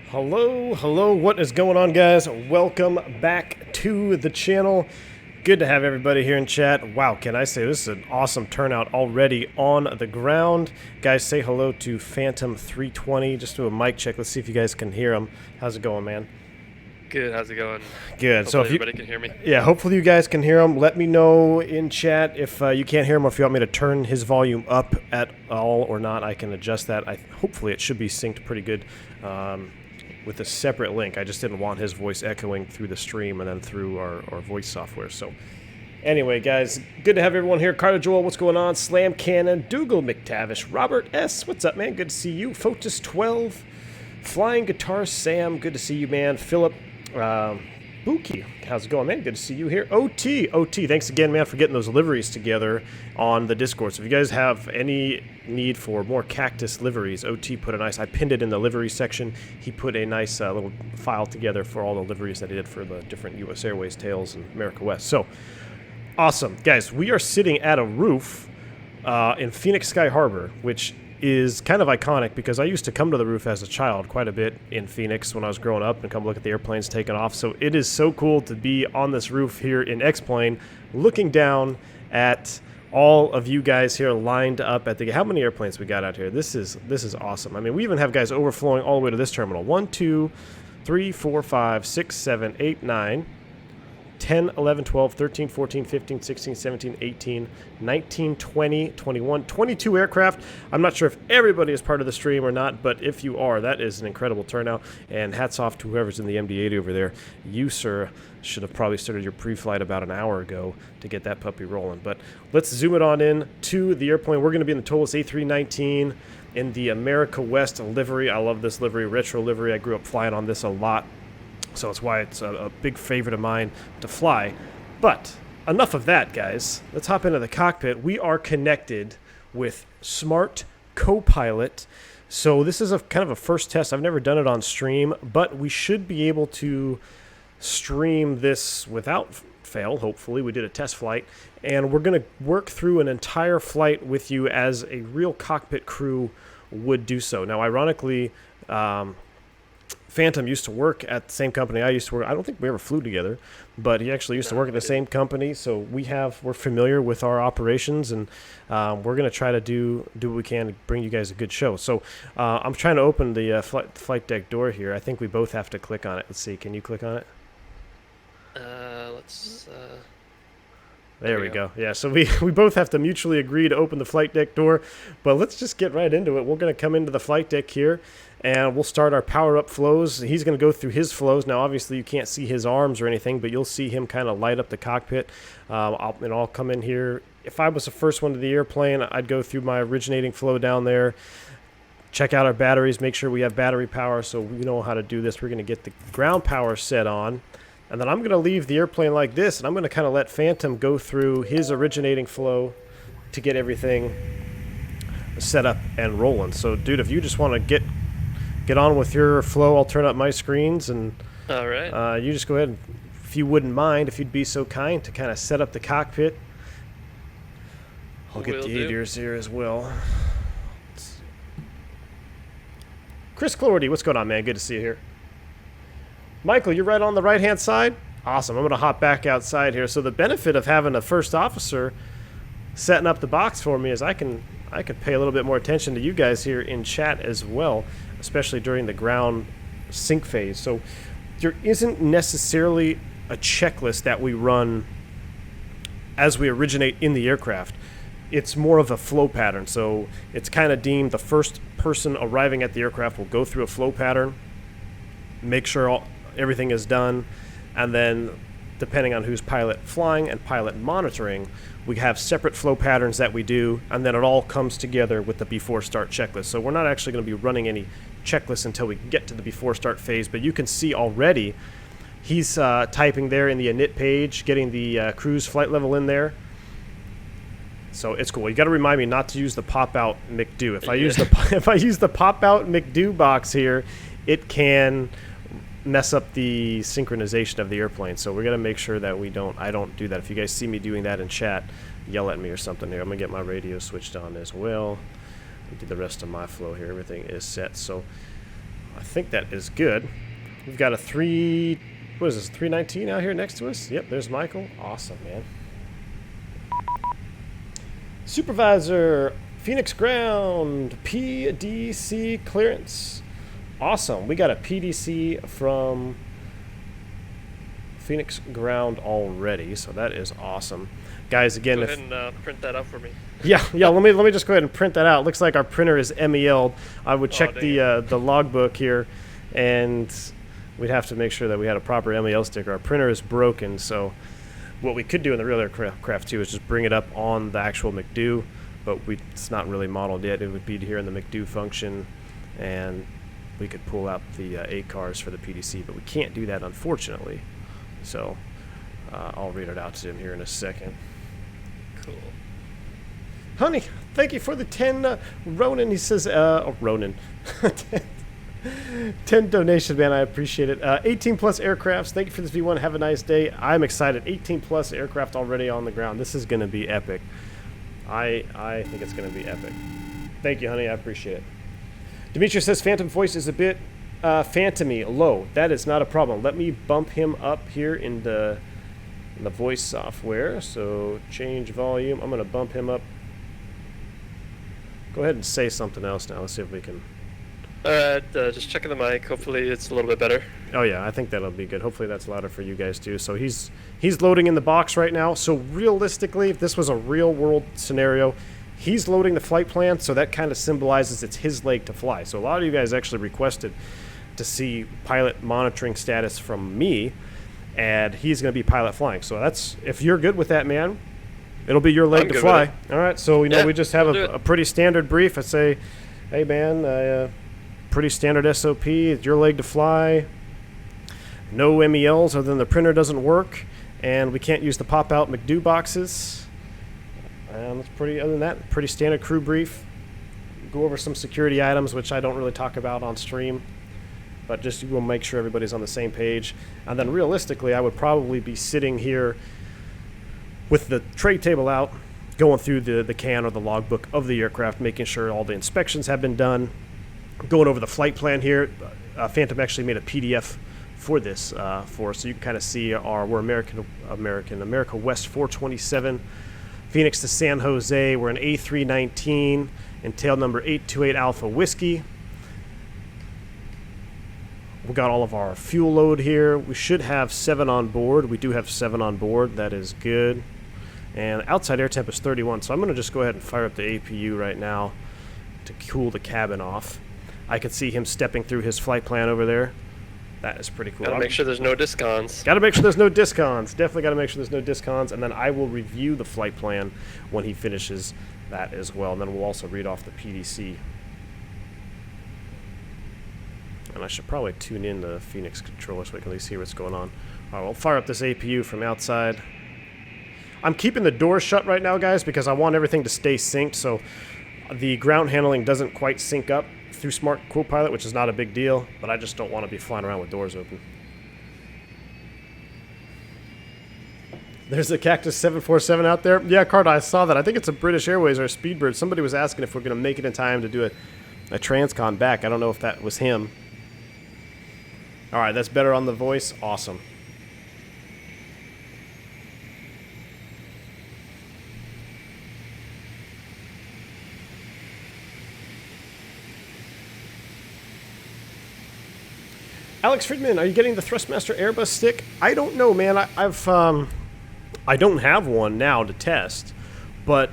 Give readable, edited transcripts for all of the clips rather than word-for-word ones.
Hello, what is going on, guys? Welcome back to the channel. Good to have everybody here in chat. Wow, can I say this is an awesome turnout already on the ground. Guys, say hello to Phantom 320. Just do a mic check. Let's see if you guys can hear him. How's it going, man? Good, how's it going? Good. Hopefully So if everybody can hear me. yeah, hopefully you guys can hear him. Let me know in chat if you can't hear him or if you want me to turn his volume up at all or not. I can adjust that. Hopefully it should be synced pretty good with a separate link. I just didn't want his voice echoing through the stream and then through our voice software. So anyway, guys, good to have everyone here. Carter Joel, what's going on? Slam Cannon, Dougal McTavish, Robert S., what's up, man? Good to see you. Fotis 12, Flying Guitar Sam, good to see you, man. Philip, Buki, how's it going, man? Good to see you here. OT, thanks again, man, for getting those liveries together on the Discord. So if you guys have any need for more Cactus liveries, OT put a nice, I pinned it in the livery section. He put a nice little file together for all the liveries that he did for the different US Airways, Tails, and America West. So, awesome. Guys, we are sitting at a roof in Phoenix Sky Harbor, which is kind of iconic because I used to come to the roof as a child quite a bit in Phoenix when I was growing up and come look at the airplanes taking off. So it is so cool to be on this roof here in X-Plane looking down at all of you guys here lined up at the... How many airplanes we got out here? This is awesome. I mean, we even have guys overflowing all the way to this terminal. 1, 2, 3, 4, 5, 6, 7, 8, 9... 10, 11, 12, 13, 14, 15, 16, 17, 18, 19, 20, 21, 22 aircraft. I'm not sure if everybody is part of the stream or not, but if you are, that is an incredible turnout. And hats off to whoever's in the MD-80 over there. You, sir, should have probably started your pre-flight about an hour ago to get that puppy rolling. But let's zoom it on in to the airplane. We're going to be in the Toliss A319 in the America West livery. I love this livery, retro livery. I grew up flying on this a lot. So that's why it's a big favorite of mine to fly. But enough of that, guys. Let's hop into the cockpit. We are connected with Smart Copilot. So this is a kind of a first test. I've never done it on stream, but we should be able to stream this without fail, hopefully. We did a test flight, and we're going to work through an entire flight with you as a real cockpit crew would do so. Now, ironically, Phantom used to work at the same company I used to work. I don't think we ever flew together, but he actually used to work at the same company. So we're familiar with our operations, and we're going to try to do what we can to bring you guys a good show. So I'm trying to open the flight deck door here. I think we both have to click on it. Let's see. Can you click on it? Let's... There we go. Yeah, so we both have to mutually agree to open the flight deck door, but let's just get right into it. We're going to come into the flight deck here, and we'll start our power-up flows. He's going to go through his flows. Now, obviously, you can't see his arms or anything, but you'll see him kind of light up the cockpit. I'll come in here. If I was the first one to the airplane, I'd go through my originating flow down there, check out our batteries, make sure we have battery power so we know how to do this. We're going to get the ground power set on. And then I'm going to leave the airplane like this, and I'm going to kind of let Phantom go through his originating flow to get everything set up and rolling. So, dude, if you just want to get on with your flow, I'll turn up my screens, and all right. You just go ahead, and, if you wouldn't mind, if you'd be so kind to kind of set up the cockpit. I'll get the ears here as well. Chris Clordy, what's going on, man? Good to see you here. Michael, you're right on the right-hand side? Awesome. I'm going to hop back outside here. So the benefit of having a first officer setting up the box for me is I can pay a little bit more attention to you guys here in chat as well, especially during the ground sync phase. So there isn't necessarily a checklist that we run as we originate in the aircraft. It's more of a flow pattern. So it's kind of deemed the first person arriving at the aircraft will go through a flow pattern, make sure everything is done, and then depending on who's pilot flying and pilot monitoring, we have separate flow patterns that we do, and then it all comes together with the before start checklist. So we're not actually going to be running any checklists until we get to the before start phase, but you can see already he's typing there in the init page, getting the cruise flight level in there. So it's cool. You got to remind me not to use the pop out McDo. If I use the pop out McDo box here, it can mess up the synchronization of the airplane. So we're going to make sure that I don't do that. If you guys see me doing that in chat, yell at me or something here. I'm going to get my radio switched on as well. Do the rest of my flow here. Everything is set. So I think that is good. We've got a 319 out here next to us. Yep, there's Michael. Awesome, man. Supervisor, Phoenix Ground, PDC clearance. Awesome. We got a PDC from Phoenix Ground already, so that is awesome. Guys, again, go ahead and print that out for me. Yeah. Let me just go ahead and print that out. Looks like our printer is MEL'd. I would check the logbook here, and we'd have to make sure that we had a proper MEL sticker. Our printer is broken, so what we could do in the real aircraft too is just bring it up on the actual McDo, but it's not really modeled yet. It would be here in the McDo function, and we could pull out the ACARS for the PDC, but we can't do that, unfortunately. So I'll read it out to him here in a second. Cool. Honey, thank you for the 10 Ronan. He says, Ronan. 10 donation, man. I appreciate it. 18 plus aircrafts. Thank you for this V1. Have a nice day. I'm excited. 18 plus aircraft already on the ground. This is going to be epic. I think it's going to be epic. Thank you, honey. I appreciate it. Demetrius says Phantom voice is a bit phantomy, low. That is not a problem. Let me bump him up here in the voice software. So change volume. I'm going to bump him up. Go ahead and say something else now. Let's see if we can. Just checking the mic. Hopefully it's a little bit better. Oh yeah, I think that'll be good. Hopefully that's louder for you guys too. So he's loading in the box right now. So realistically, if this was a real world scenario, he's loading the flight plan, so that kind of symbolizes it's his leg to fly. So a lot of you guys actually requested to see pilot monitoring status from me, and he's going to be pilot flying. So that's, if you're good with that, man, it'll be your leg to fly. All right, so we just have a pretty standard brief. I say, hey man, pretty standard SOP, it's your leg to fly. No MELs other than the printer doesn't work, and we can't use the pop-out McDo boxes. That's pretty. Other than that, pretty standard crew brief. Go over some security items, which I don't really talk about on stream, but just we'll make sure everybody's on the same page. And then realistically, I would probably be sitting here with the tray table out, going through the CAN or the logbook of the aircraft, making sure all the inspections have been done, going over the flight plan here. Phantom actually made a PDF for this for us, so you can kind of see we're America West 427. Phoenix to San Jose, we're an A319 and tail number 828 Alpha Whiskey. We got all of our fuel load here. We should have 7 on board. We do have 7 on board. That is good. And outside air temp is 31, so I'm going to just go ahead and fire up the APU right now to cool the cabin off. I can see him stepping through his flight plan over there. That is pretty cool. Gotta make sure there's no discons. Gotta make sure there's no discons. Definitely gotta make sure there's no discons. And then I will review the flight plan when he finishes that as well. And then we'll also read off the PDC. And I should probably tune in the Phoenix controller so we can at least hear what's going on. All right, we'll fire up this APU from outside. I'm keeping the doors shut right now, guys, because I want everything to stay synced. So the ground handling doesn't quite sync up through Smart Copilot, which is not a big deal, but I just don't want to be flying around with doors open. There's a Cactus 747 out there. Yeah, Carter, I saw that. I think it's a British Airways or a Speedbird. Somebody was asking if we're going to make it in time to do a transcon back. I don't know if that was him. All right, that's better on the voice. Awesome. Alex Friedman, are you getting the Thrustmaster Airbus stick? I don't know, man. I don't have one now to test, but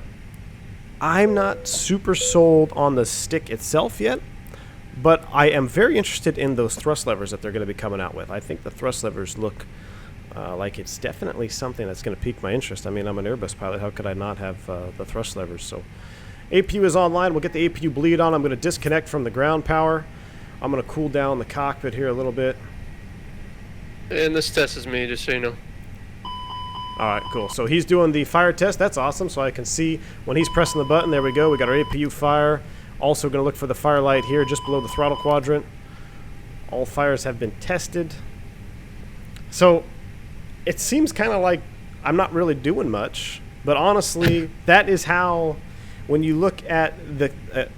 I'm not super sold on the stick itself yet. But I am very interested in those thrust levers that they're going to be coming out with. I think the thrust levers look like it's definitely something that's going to pique my interest. I mean, I'm an Airbus pilot. How could I not have the thrust levers? So APU is online. We'll get the APU bleed on. I'm going to disconnect from the ground power. I'm going to cool down the cockpit here a little bit. And this test is me, just so you know. All right, cool. So he's doing the fire test. That's awesome. So I can see when he's pressing the button. There we go. We got our APU fire. Also going to look for the fire light here just below the throttle quadrant. All fires have been tested. So it seems kind of like I'm not really doing much. But honestly, that is how when you look at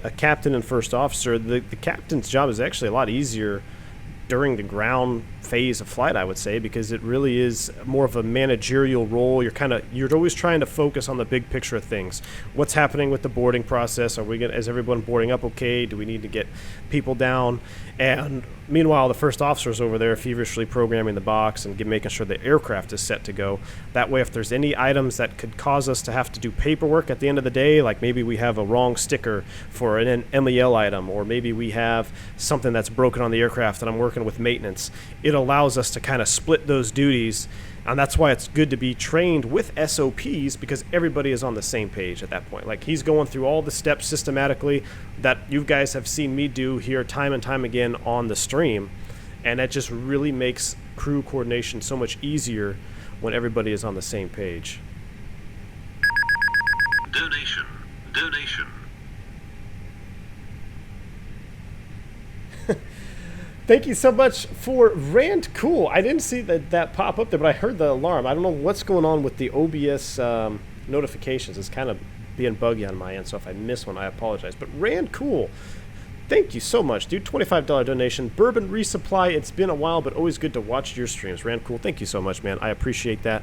a captain and first officer, the captain's job is actually a lot easier during the ground phase of flight, I would say, because it really is more of a managerial role. You're always trying to focus on the big picture of things. What's happening with the boarding process? Is everyone boarding up okay? Do we need to get people down? And meanwhile, the first officer is over there feverishly programming the box and making sure the aircraft is set to go. That way, if there's any items that could cause us to have to do paperwork at the end of the day, like maybe we have a wrong sticker for an MEL item, or maybe we have something that's broken on the aircraft and I'm working with maintenance, it allows us to kind of split those duties. And that's why it's good to be trained with SOPs, because everybody is on the same page at that point. Like, he's going through all the steps systematically that you guys have seen me do here time and time again on the stream. And that just really makes crew coordination so much easier when everybody is on the same page. Donation. Thank you so much for Rand Cool. I didn't see that pop up there, but I heard the alarm. I don't know what's going on with the OBS notifications. It's kind of being buggy on my end, so if I miss one, I apologize. But Rand Cool, thank you so much, dude. $25 donation. Bourbon Resupply. It's been a while, but always good to watch your streams. Rand Cool, thank you so much, man. I appreciate that.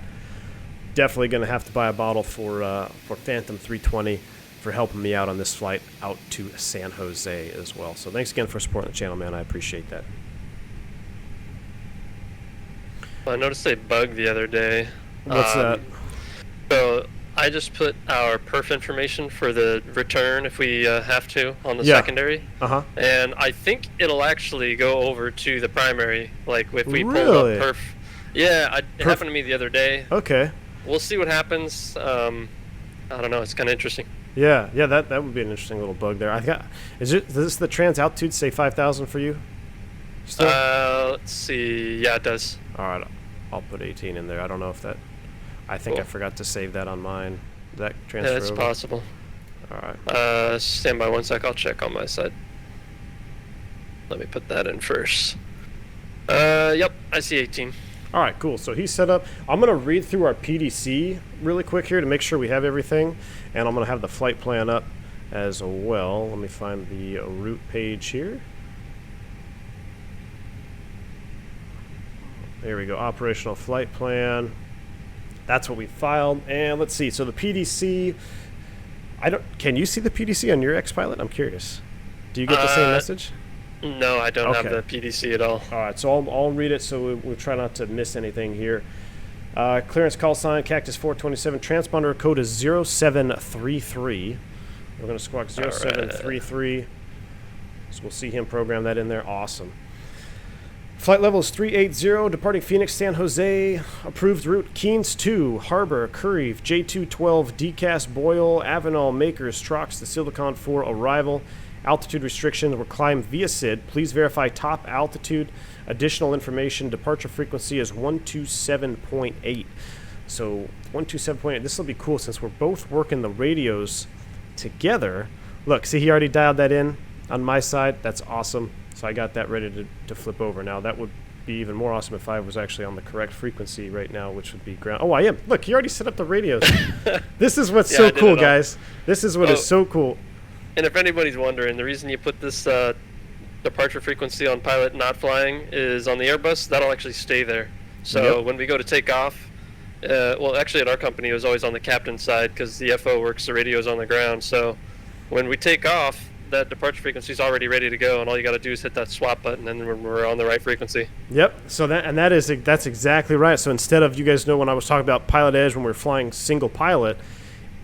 Definitely going to have to buy a bottle for Phantom 320 for helping me out on this flight out to San Jose as well. So thanks again for supporting the channel, man. I appreciate that. I noticed a bug the other day. What's that? So I just put our perf information for the return if we have to on the secondary. And I think it'll actually go over to the primary, like if we pull up perf. Yeah, it happened to me the other day. Okay. We'll see what happens. I don't know. It's kind of interesting. Yeah, that would be an interesting little bug there. Does this the trans altitude say 5,000 for you? Still? Let's see. Yeah, it does. All right, I'll put 18 in there. I don't know if that. I think I forgot to save that on mine. Did that transfer? Yeah, it's over? possible. All right. Stand by 1 sec. I'll check on my side. Let me put that in first. Yep, I see 18. All right, cool. So he's set up. I'm going to read through our PDC really quick here to make sure we have everything. And I'm going to have the flight plan up as well. Let me find the route page here. There we go. Operational flight plan. That's what we filed. And let's see. So the PDC. Can you see the PDC on your X-Pilot? I'm curious. Do you get the same message? No, I don't have the PDC at all. All right, so I'll read it so we'll try not to miss anything here. Clearance call sign, Cactus 427. Transponder code is 0733. We're going to squawk 0733. Right. So we'll see him program that in there. Awesome. Flight level is 380, departing Phoenix, San Jose. Approved route, Keens 2, Harbor, CURIV, J212, DECAS, BOILE, Avenal, MAKRS, TROXX, the Silicon 4 arrival. Altitude restrictions were climbed via SID. Please verify top altitude. Additional information, departure frequency is 127.8. So 127.8, this will be cool since we're both working the radios together. Look, see, he already dialed that in on my side. That's awesome. So I got that ready to flip over. Now that would be even more awesome if I was actually on the correct frequency right now, which would be ground. Oh, I am. Look, he already set up the radios. This is what's so cool, guys. This is what is so cool. And if anybody's wondering, the reason you put this departure frequency on pilot not flying is on the Airbus, that'll actually stay there. So when we go to take off, well, actually at our company, it was always on the captain's side because the FO works the radios on the ground. So when we take off, that departure frequency is already ready to go, and all you got to do is hit that swap button, and then we're on the right frequency. Yep. So that's exactly right. So instead of, you guys know when I was talking about Pilot Edge when we were flying single pilot,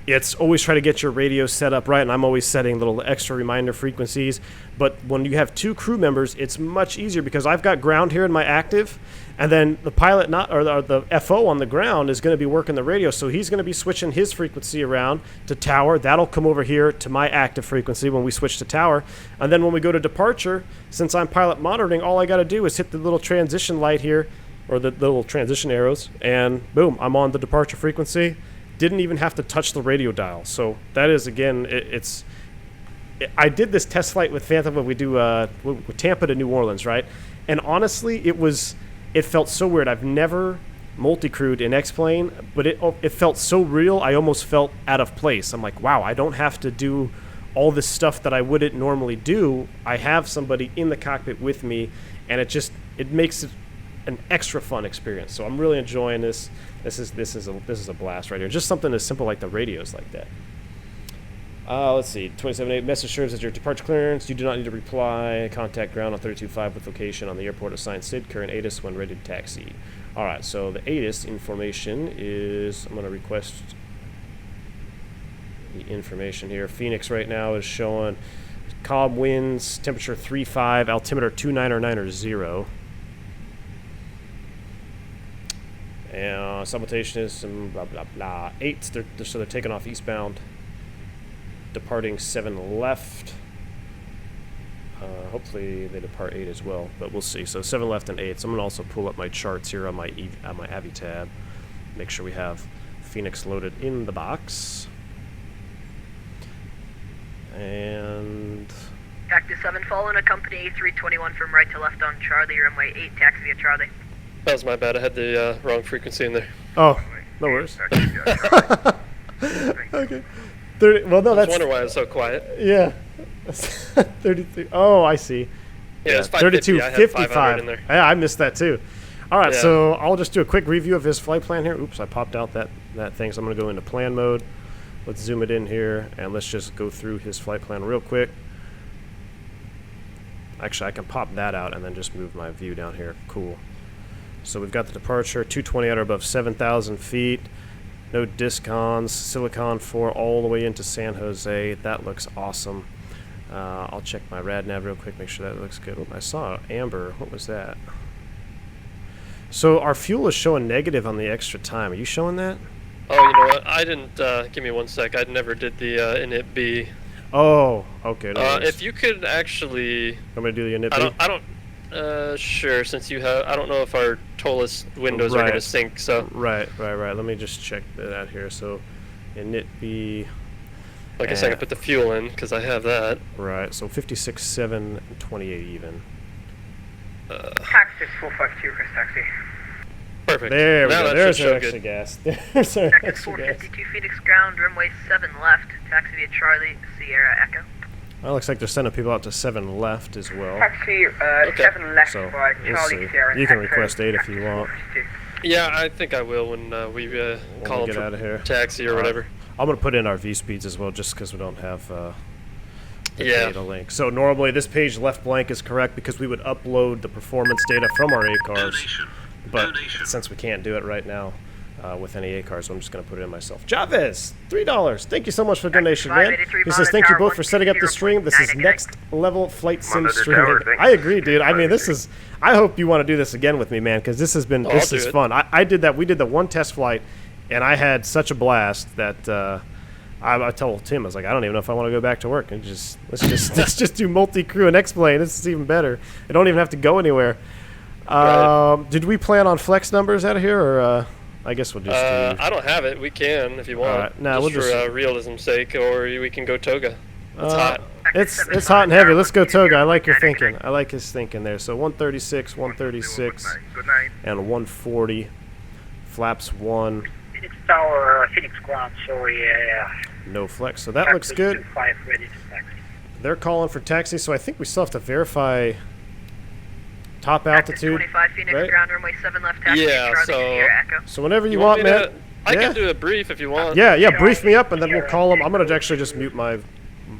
it's always try to get your radio set up right, and I'm always setting little extra reminder frequencies. But when you have two crew members, it's much easier because I've got ground here in my active, and then the pilot or the FO on the ground is going to be working the radio, so he's going to be switching his frequency around to tower. That'll come over here to my active frequency when we switch to tower. And then when we go to departure, since I'm pilot monitoring, all I got to do is hit the little transition light here, or the little transition arrows, and boom, I'm on the departure frequency. Didn't even have to touch the radio dial. So that is, again, I did this test flight with Phantom when we do with Tampa to New Orleans, right? And honestly, it felt so weird. I've never multi-crewed in X-Plane, but it felt so real, I almost felt out of place. I'm like, wow, I don't have to do all this stuff that I wouldn't normally do. I have somebody in the cockpit with me, and it makes it an extra fun experience. So I'm really enjoying this. This is a blast right here. Just something as simple like the radios like that. Let's see. 27.8 message serves as your departure clearance. You do not need to reply. Contact ground on 32.5 with location on the airport assigned SID. Current ATIS when ready to taxi. All right. So the ATIS information is. I'm going to request the information here. Phoenix right now is showing calm winds, temperature 3.5, altimeter 2990. And simultation is some blah blah blah. 8. So they're taking off eastbound. Departing 7 left. Hopefully they depart 8 as well, but we'll see. So 7 left and 8. So I'm gonna also pull up my charts here on my Avi tab. Make sure we have Phoenix loaded in the box. And Cactus 7, following a company A321 from right to left on Charlie, runway 8, taxi via Charlie. That was my bad. I had the wrong frequency in there. oh, no worries. Okay. 30, well, no, I that's. wonder why it was so quiet. Yeah. 33. Oh, I see. Yeah, it's 550. I had 500 in there. Yeah, I missed that too. All right, Yeah. so I'll just do a quick review of his flight plan here. Oops, I popped out that thing, so I'm going to go into plan mode. Let's zoom it in here, and let's just go through his flight plan real quick. Actually, I can pop that out and then just move my view down here. Cool. So we've got the departure, 220 at or above 7,000 feet. No discons, Silicon 4 all the way into San Jose. That looks awesome. I'll check my RadNav real quick, make sure that looks good. Oh, I saw amber. What was that? So our fuel is showing negative on the extra time. Are you showing that? Oh, you know what? I didn't. Give me 1 sec. I never did the init B. Oh, okay. No worries. If you could actually. I'm gonna do the init B. I don't. Sure. Since you have, I don't know if our Toliss windows are gonna sync. So. Right. Let me just check that out here. So, init B. Like I said, I can put the fuel in because I have that. Right. So 56.7 and 28 even. Cactus 452, Chris taxi. Perfect. There we now go. that There's should our show extra good. gas. There's our Cactus extra gas. 452, Phoenix ground, runway 7 left, taxi via Charlie, Sierra Echo. Well, looks like they're sending people out to 7 left as well. Taxi Okay. 7 left So by we'll Charlie, see. Sierra You can Echo, request 8 if you Cactus want. 452. Yeah, I think I will when we call get them out of for here. taxi or whatever. I'm gonna put in our V speeds as well, just because we don't have the Yeah. data link. So normally this page left blank is correct because we would upload the performance data from our ACARs, but since we can't do it right now with any ACARs, I'm just gonna put it in myself. Chavez, $3. Thank you so much for the donation, man. He says thank you both for setting up the stream. This is next level flight sim streaming. I agree, dude. I mean, this is. I hope you want to do this again with me, man, because this has been this is fun. I did that. We did the one test flight, and I had such a blast that. I told Tim, I was like, I don't even know if I want to go back to work. And let's just do multi-crew and X-plane. This is even better. I don't even have to go anywhere. Right. Did we plan on flex numbers out of here, or I guess we'll just do... I don't have it. We can if you want. Alright, nah, we'll just for realism's sake, or we can go Toga. It's hot. It's hot and heavy. Let's go Toga. I like your thinking. I like his thinking there. So 136, 136, and 140. Flaps 1. Phoenix Tower, Phoenix ground, sorry, No flex. So that looks good. 5 ready to taxi. They're calling for taxi, so I think we still have to verify top Cactus altitude. 25, Phoenix right? ground, runway 7 left, taxi via Yeah, Charlie, so- Sierra Echo. So whenever you You want, me man. to- I can do a brief if you want. Yeah, brief me up, and then we'll call them. I'm going to actually just mute my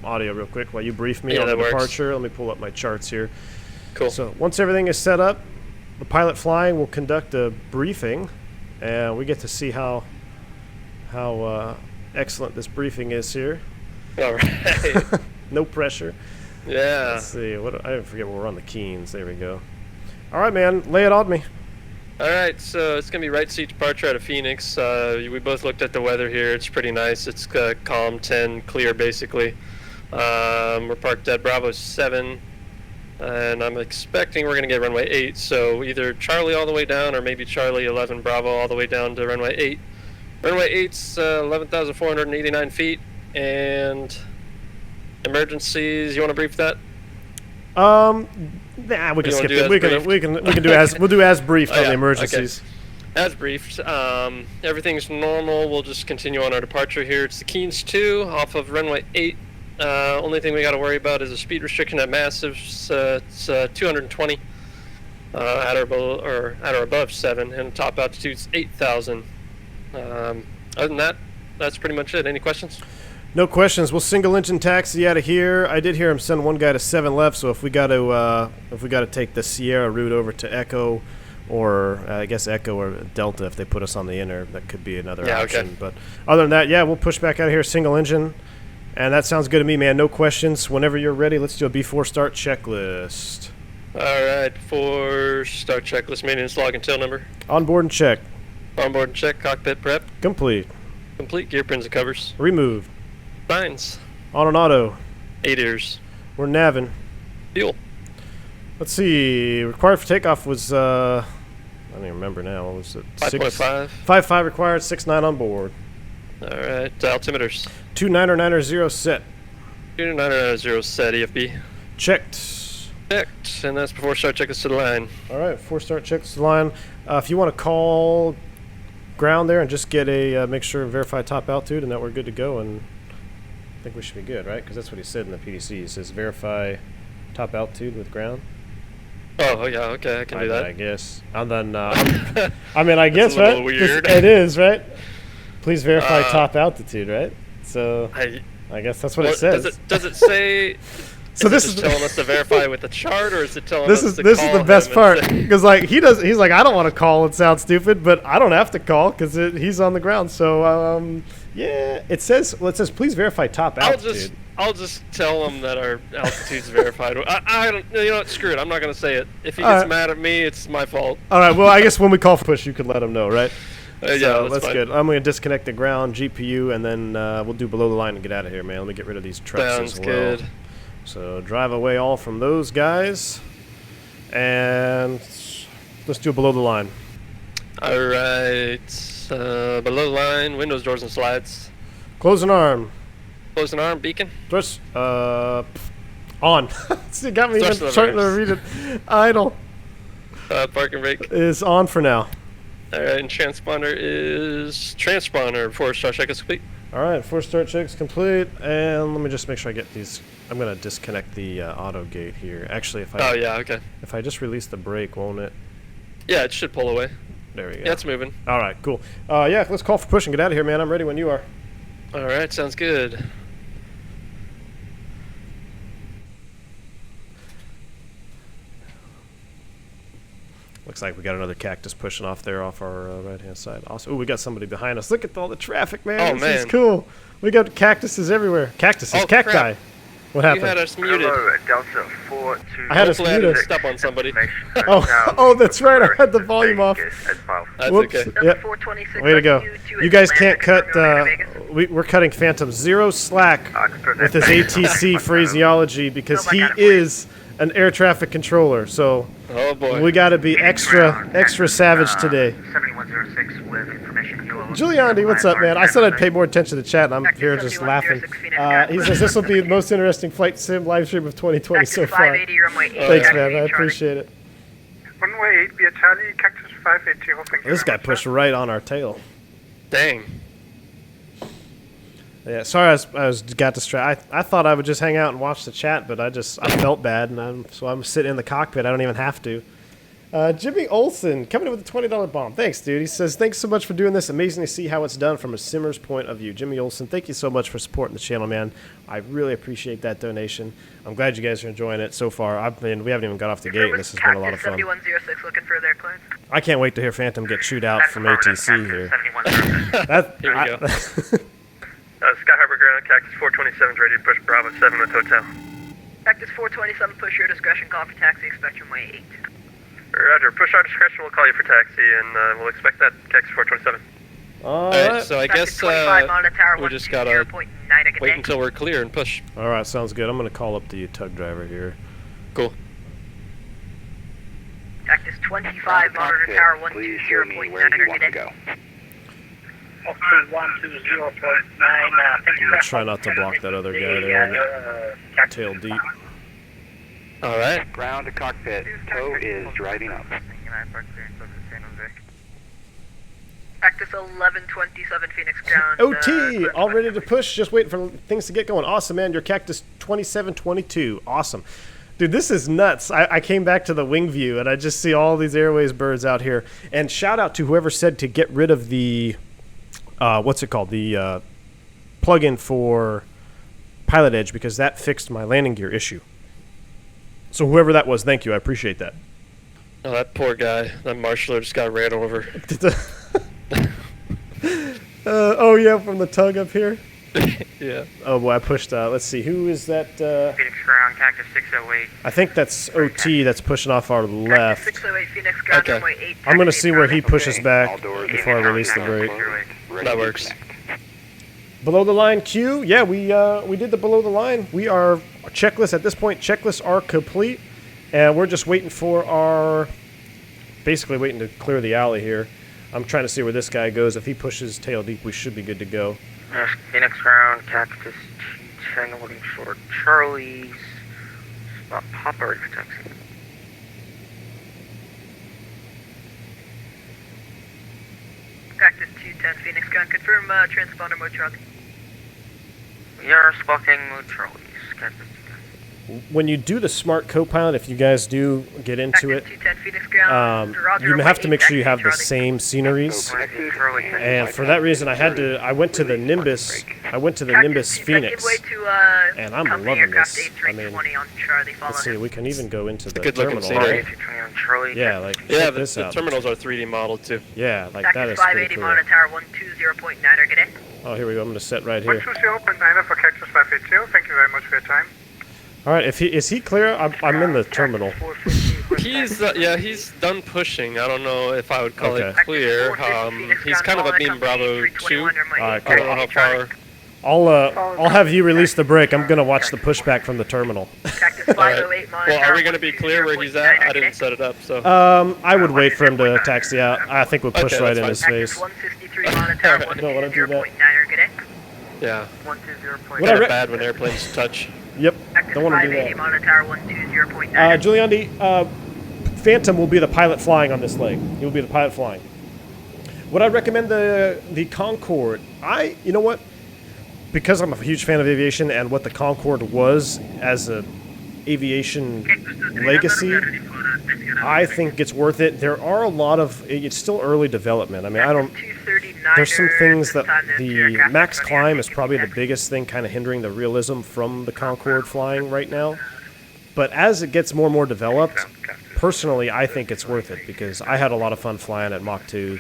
audio real quick while you brief me Yeah, on the that works. departure. Let me pull up my charts here. Cool. So once everything is set up, the pilot flying will conduct a briefing, and we get to see how excellent this briefing is here. All right. No pressure. Yeah. Let's see. I forget where we're on the Keens. There we go. All right, man. Lay it on me. All right, so it's going to be right seat departure out of Phoenix. We both looked at the weather here. It's pretty nice. It's calm, 10, clear, basically. We're parked at Bravo 7, and I'm expecting we're going to get runway 8, so either Charlie all the way down or maybe Charlie 11 Bravo all the way down to runway 8. Runway 8's 11,489 feet, and emergencies, you want to brief that? Nah, we can You wanna skip do it. as We can do as briefed Oh, on yeah, the emergencies. As briefed, everything's normal. We'll just continue on our departure here. It's the Keynes 2 off of runway 8. Only thing we got to worry about is a speed restriction at massive. It's 220 at or above 7, and top altitude's 8,000. Other than that, that's pretty much it. Any questions? No questions. We'll single engine taxi out of here. I did hear him send one guy to 7 left, so if we got to take the Sierra route over to Echo, or I guess Echo or Delta if they put us on the inner, that could be another option. Okay. But other than that, yeah, we'll push back out of here, single engine, and that sounds good to me, man. No questions. Whenever you're ready, let's do a before start checklist. All right, for start checklist, maintenance log and tail number. On board and check. On board and check. Cockpit prep. Complete. Complete. Gear pins and covers. Remove. Signs. On an auto. 8 ears. We're navin'. Fuel. Let's see. Required for takeoff was I don't even remember now. What was it? 5.5. 5.5 required. 6.9 on board. All right. Altimeters. 2990 set. 2990 set. EFB. Checked. Checked. And that's before start checklist to the line. All right. 4-star checks the line. If you want to call ground there and just get a make sure verify top altitude and that we're good to go, and I think we should be good, right? Because that's what he said in the PDC. He says verify top altitude with ground. Oh yeah. Okay. I can do that. I guess. And then I mean, I guess, a little right? weird. It is, right? Please verify top altitude, right? So I guess that's what it says. Does it say? So is this it is just telling us to verify with the chart, or is it telling this us is to this is call the best him part, and say- because like he's like, I don't want to call and sound stupid, but I don't have to call because he's on the ground. So yeah, it says please verify top altitude. I'll just tell him that our altitude's verified. I don't, you know what, screw it. I'm not gonna say it. If he gets mad at me, it's my fault. All right. Well, I guess when we call for push, you can let him know, right? Yeah, So that's fine. good. I'm going to disconnect the ground GPU, and then we'll do below the line and get out of here, man. Let me get rid of these trucks Sounds as well. good. So drive away all from those guys, and let's do below the line. All right. Below the line, windows, doors, and slides. Close an arm. Close an arm, beacon. Thrust, on. See, it got me Thrust even starting to levers. read it. Idle Parking brake. is on for now. All right, and transponder is transponder before start checklist complete. All right, 4-star checks complete, and let me just make sure I get these. I'm gonna disconnect the auto gate here. Actually, if I Oh yeah, okay. if I just release the brake, won't it? Yeah, it should pull away. There we go. Yeah, it's moving. All right, cool. Yeah, let's call for push and get out of here, man. I'm ready when you are. All right, sounds good. Looks like we got another Cactus pushing off there off our right-hand side. Awesome. Ooh, we got somebody behind us. Look at all the traffic, man. Oh, This is man. cool. We got cactuses everywhere. Cactuses, Oh, cacti. crap. What You happened? had us muted. Delta 420. I had us Hopefully I muted. didn't step on somebody. Oh, that's right. I had the volume off. That's Whoops. okay. Delta Yep. 426. Way to go. You guys can't cut. Vegas. We're cutting Phantom zero slack with his ATC phraseology because he is an air traffic controller. So Oh boy. we got to be extra savage today. 7106 with information. Giuliani, what's up, man? I said I'd pay more attention to chat, and I'm here just laughing. He says this will be the most interesting flight sim live stream of 2020 so Cactus far. 580, runway 8. Thanks, taxi man. I Charlie. appreciate it. Runway 8, be a Charlie, Cactus 580. Thank you This guy very much, pushed sir. right on our tail. Dang. Yeah, sorry, I got distracted. I thought I would just hang out and watch the chat, but I felt bad, and I'm sitting in the cockpit. I don't even have to. Jimmy Olsen coming in with a $20 bomb. Thanks, dude. He says, thanks so much for doing this. Amazing to see how it's done from a simmer's point of view. Jimmy Olsen, thank you so much for supporting the channel, man. I really appreciate that donation. I'm glad you guys are enjoying it so far. We haven't even got off the gate, and this has been a lot of fun. 7106 looking for their clients. I can't wait to hear Phantom get chewed out from ATC here. 7106. Here we go. Sky Harbor Ground, Cactus 427 ready to push Bravo 7 with hotel. Cactus 427, push your discretion, call for taxi, expect runway 8. Roger, push our discretion, we'll call you for taxi, and we'll expect that, Cactus 427. All Alright, right. so I Cactus guess 25 on the tower, we just 120.9 gotta a good wait day. until we're clear and push. All right, sounds good. I'm going to call up the tug driver here. Cool. Cactus 25, monitor tower 120.9 a good day. 120.9, I'm going to try not to block that other guy there. Tail deep. Alright. Ground to cockpit. Tow is driving up. Cactus 1127 Phoenix ground. OT, all ready to push, just waiting for things to get going. Awesome, man. Your Cactus 2722. Awesome. Dude, this is nuts. I came back to the wing view, and I just see all these Airways birds out here. And shout out to whoever said to get rid of the, what's it called? The plug-in for Pilot Edge, because that fixed my landing gear issue. So whoever that was, thank you. I appreciate that. Oh, that poor guy. That marshaller just got ran over. Oh, yeah, from the tug up here? Yeah. Oh, boy, I pushed, let's see, who is that? Phoenix ground, Cactus 608. I think that's OT that's pushing off our left. Cactus 608 Phoenix ground, Okay. runway 8. I'm going to see where he taxi pushes back before I release the brake. That works. Below the line queue, yeah, we did the below the line. We are checklist at this point. Checklists are complete, and we're just waiting for our, basically waiting to clear the alley here. I'm trying to see where this guy goes. If he pushes tail deep, we should be good to go. Phoenix ground, Cactus 10 holding short, Charlie's. Pop ready for taxi. Cactus 210 Phoenix ground, confirm transponder mode Charlie. We are sparking mode Charlie's, Cactus 210. When you do the smart co-pilot, if you guys do get into it, Cactus 210 Phoenix ground, Roger, you have to runway make 8, sure you have the taxi same sceneries. Charlie. And for that reason, I went to the Nimbus. I went to the Nimbus Phoenix. And I'm loving this. I mean, let's see. We can even go into the good looking terminal. scenery. Charlie. Yeah, like Yeah, check the this out. terminals are 3D modeled too. Yeah, like that Cactus is pretty 580 cool. monitor tower 120.9 good day. Oh, here we go. I'm gonna set right here. 120.9 for Cactus 580. Thank you very much for your time. All right, is he clear? I'm in the terminal. He's he's done pushing. I don't know if I would call it Okay. clear. He's kind of a beam Bravo 2. All right, I don't know how far. I'll have you release the brake. I'm gonna watch the pushback from the terminal. Cactus All right. 508 monitor Well, are we tower going to be clear where he's at? I didn't set it up, so. I would wait for him to taxi out. I think we'll push Okay, right that's in fine. his Cactus face. 153 monitor tower Alright. Don't wanna do that. 120.9 good day. Yeah. 120.9. What I Kind re- of bad when airplanes touch. Yep, Cactus don't want to do 580 that. monitor tower 120.9. Giuliani, Phantom will be the pilot flying on this leg. He will be the pilot flying. Would I recommend the Concorde? You know what? Because I'm a huge fan of aviation and what the Concorde was as a aviation legacy, I think it's worth it. There are a lot of, it's still early development. I mean, there's some things that the max climb is probably the biggest thing kind of hindering the realism from the Concorde flying right now. But as it gets more and more developed, personally, I think it's worth it because I had a lot of fun flying at Mach 2.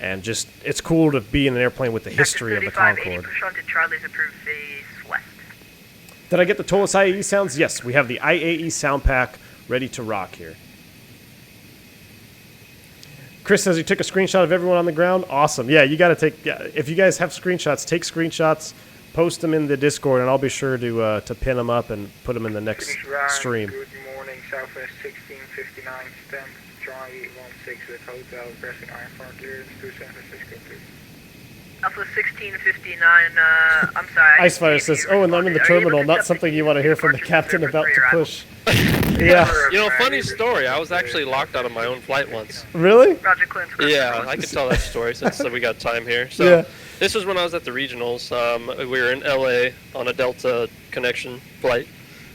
And just, it's cool to be in an airplane with the history of the Concorde. Push on to Charlie's approved phase west. Did I get the Toliss IAE sounds? Yes, we have the IAE sound pack ready to rock here. Chris says he took a screenshot of everyone on the ground. Awesome. Yeah, you got to take, if you guys have screenshots, take screenshots, post them in the Discord, and I'll be sure to pin them up and put them in the next stream. Good morning, Southwest 1659, stand Charlie 16 with hotel, pressing iron far clearance to San Francisco, please. Alpha 1659, I'm sorry. Icefire says, oh, and I'm in the terminal, not something you want to hear from the captain about to push. Yeah. You know, funny story. I was actually locked out of my own flight once. Really? Roger Clint's Yeah, I could tell that story since we got time here. So Yeah. this was when I was at the regionals. We were in LA on a Delta connection flight.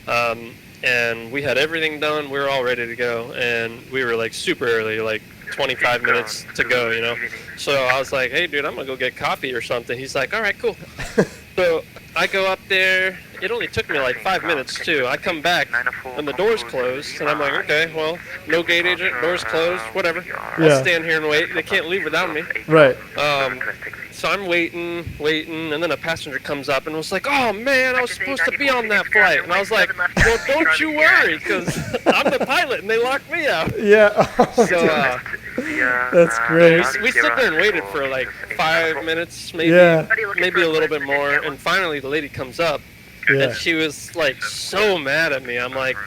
And we had everything done. We were all ready to go. And we were like super early, like 25 minutes to go, you know. So I was like, hey, dude, I'm going to go get coffee or something. He's like, all right, cool. So I go up there. It only took me like 5 minutes, too. I come back, and the door's closed. And I'm like, okay, well, no gate agent, door's closed, whatever. Yeah. I'll stand here and wait. They can't leave without me. Right. So I'm waiting, and then a passenger comes up and was like, oh, man, I was supposed to be on that flight. And I was like, well, don't you worry, because I'm the pilot, and they locked me out. Yeah. So That's great. we stood there and waited for like 5 minutes, maybe Yeah. maybe a little bit more. And finally, the lady comes up, Yeah. and she was like so mad at me. I'm like,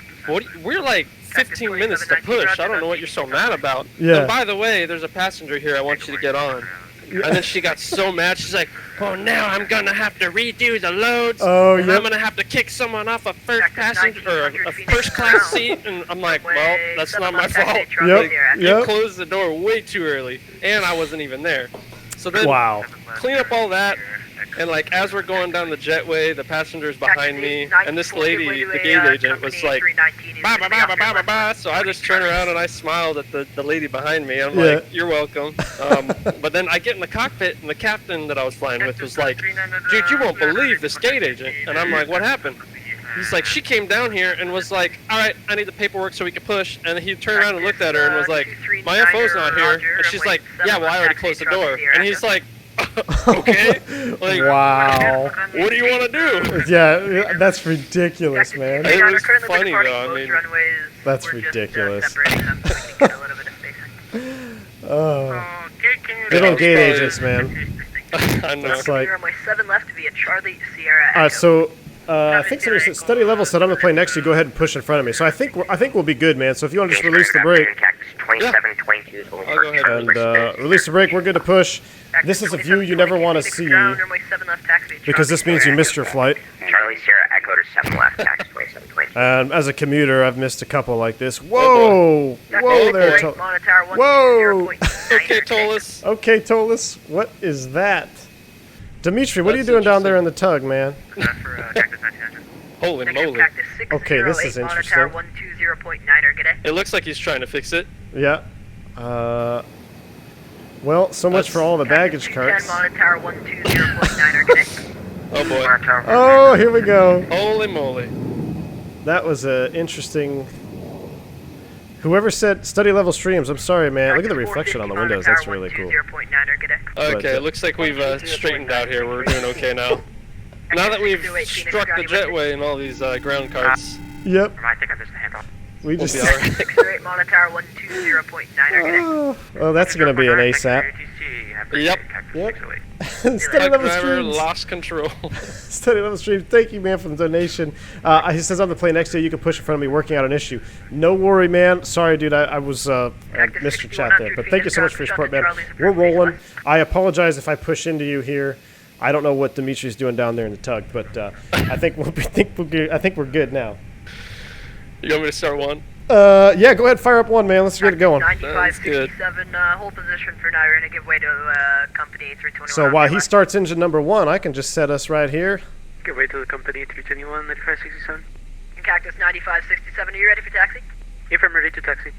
we're like 15 minutes to push. I don't know what you're so mad about. Yeah. And by the way, there's a passenger here I want you to get on. And then she got so mad. She's like, oh, now I'm going to have to redo the loads. Oh, and yep. I'm going to have to kick someone off a first passenger or a first class seat. And I'm like, well, that's not my fault. Yep. You Yep. closed the door way too early. And I wasn't even there. So then Wow. clean up all that, and like as we're going down the jetway, the passenger's behind me, and this lady, the gate agent, was like, bah, bah, bah, bah, bah, bah, bah. So I just turned around and I smiled at the lady behind me. I'm like, you're welcome. But then I get in the cockpit, and the captain that I was flying with was like, dude, you won't believe this gate agent. And I'm like, what happened? He's like, she came down here and was like, all right, I need the paperwork so we can push. And he turned around and looked at her and was like, my info's not here. And she's like, yeah, well, I already closed the door. And he's like, okay. Like, Wow. what do you want to do? Yeah, that's ridiculous, man. It was funny, though. I mean, That's ridiculous. Oh, Good old gate agents, man. I know. It's like, Runway 7 left via Charlie Sierra all right, Echo. so I think somebody said study level said I'm gonna play next to you. Go ahead and push in front of me. So I think we'll be good, man. So if you want to just release the brake Cactus 2722 is I'll go ahead and release the brake, we're good to push. This is a view you never want to see because this means you missed your flight. Charlie Sierra Echo to 7 left, Cactus 2722. And as a commuter, I've missed a couple like this. Whoa, whoa there, whoa. Okay, Toliss. Okay, Toliss, what is that? Dimitri, what are you doing down there in the tug, man? Holy moly. Okay, this is interesting. It looks like he's trying to fix it. Yeah. Well, so much for all the baggage carts. Oh boy. Oh, here we go. Holy moly. That was a interesting. Whoever said study level streams, I'm sorry, man. Look at the reflection on the windows. That's really cool. Okay, it looks like we've straightened out here. We're doing okay now. Now that we've struck the jetway and all these ground carts. Yep. I think I missed the handoff. We just. We'll be all right. Oh, that's gonna be an ASAP. Yep. Yep. Truck Study level driver streams. lost control. Study level streams. Thank you, man, for the donation. He says on the plane next to you, you can push in front of me, working out an issue. No worry, man. Sorry, dude. I was I missed your chat there, but thank you so much for your support, man. We're rolling. I apologize if I push into you here. I don't know what Dimitri's doing down there in the tug, but I think we're good now. You want me to start one? Yeah, go ahead, fire up one, man. Let's get it going. 9567, hold position for now. We're gonna give way to company 321. So while he starts engine number 1, I can just set us right here. Give way to the company 321, 9567. Cactus 9567, are you ready for taxi? If I'm ready to taxi.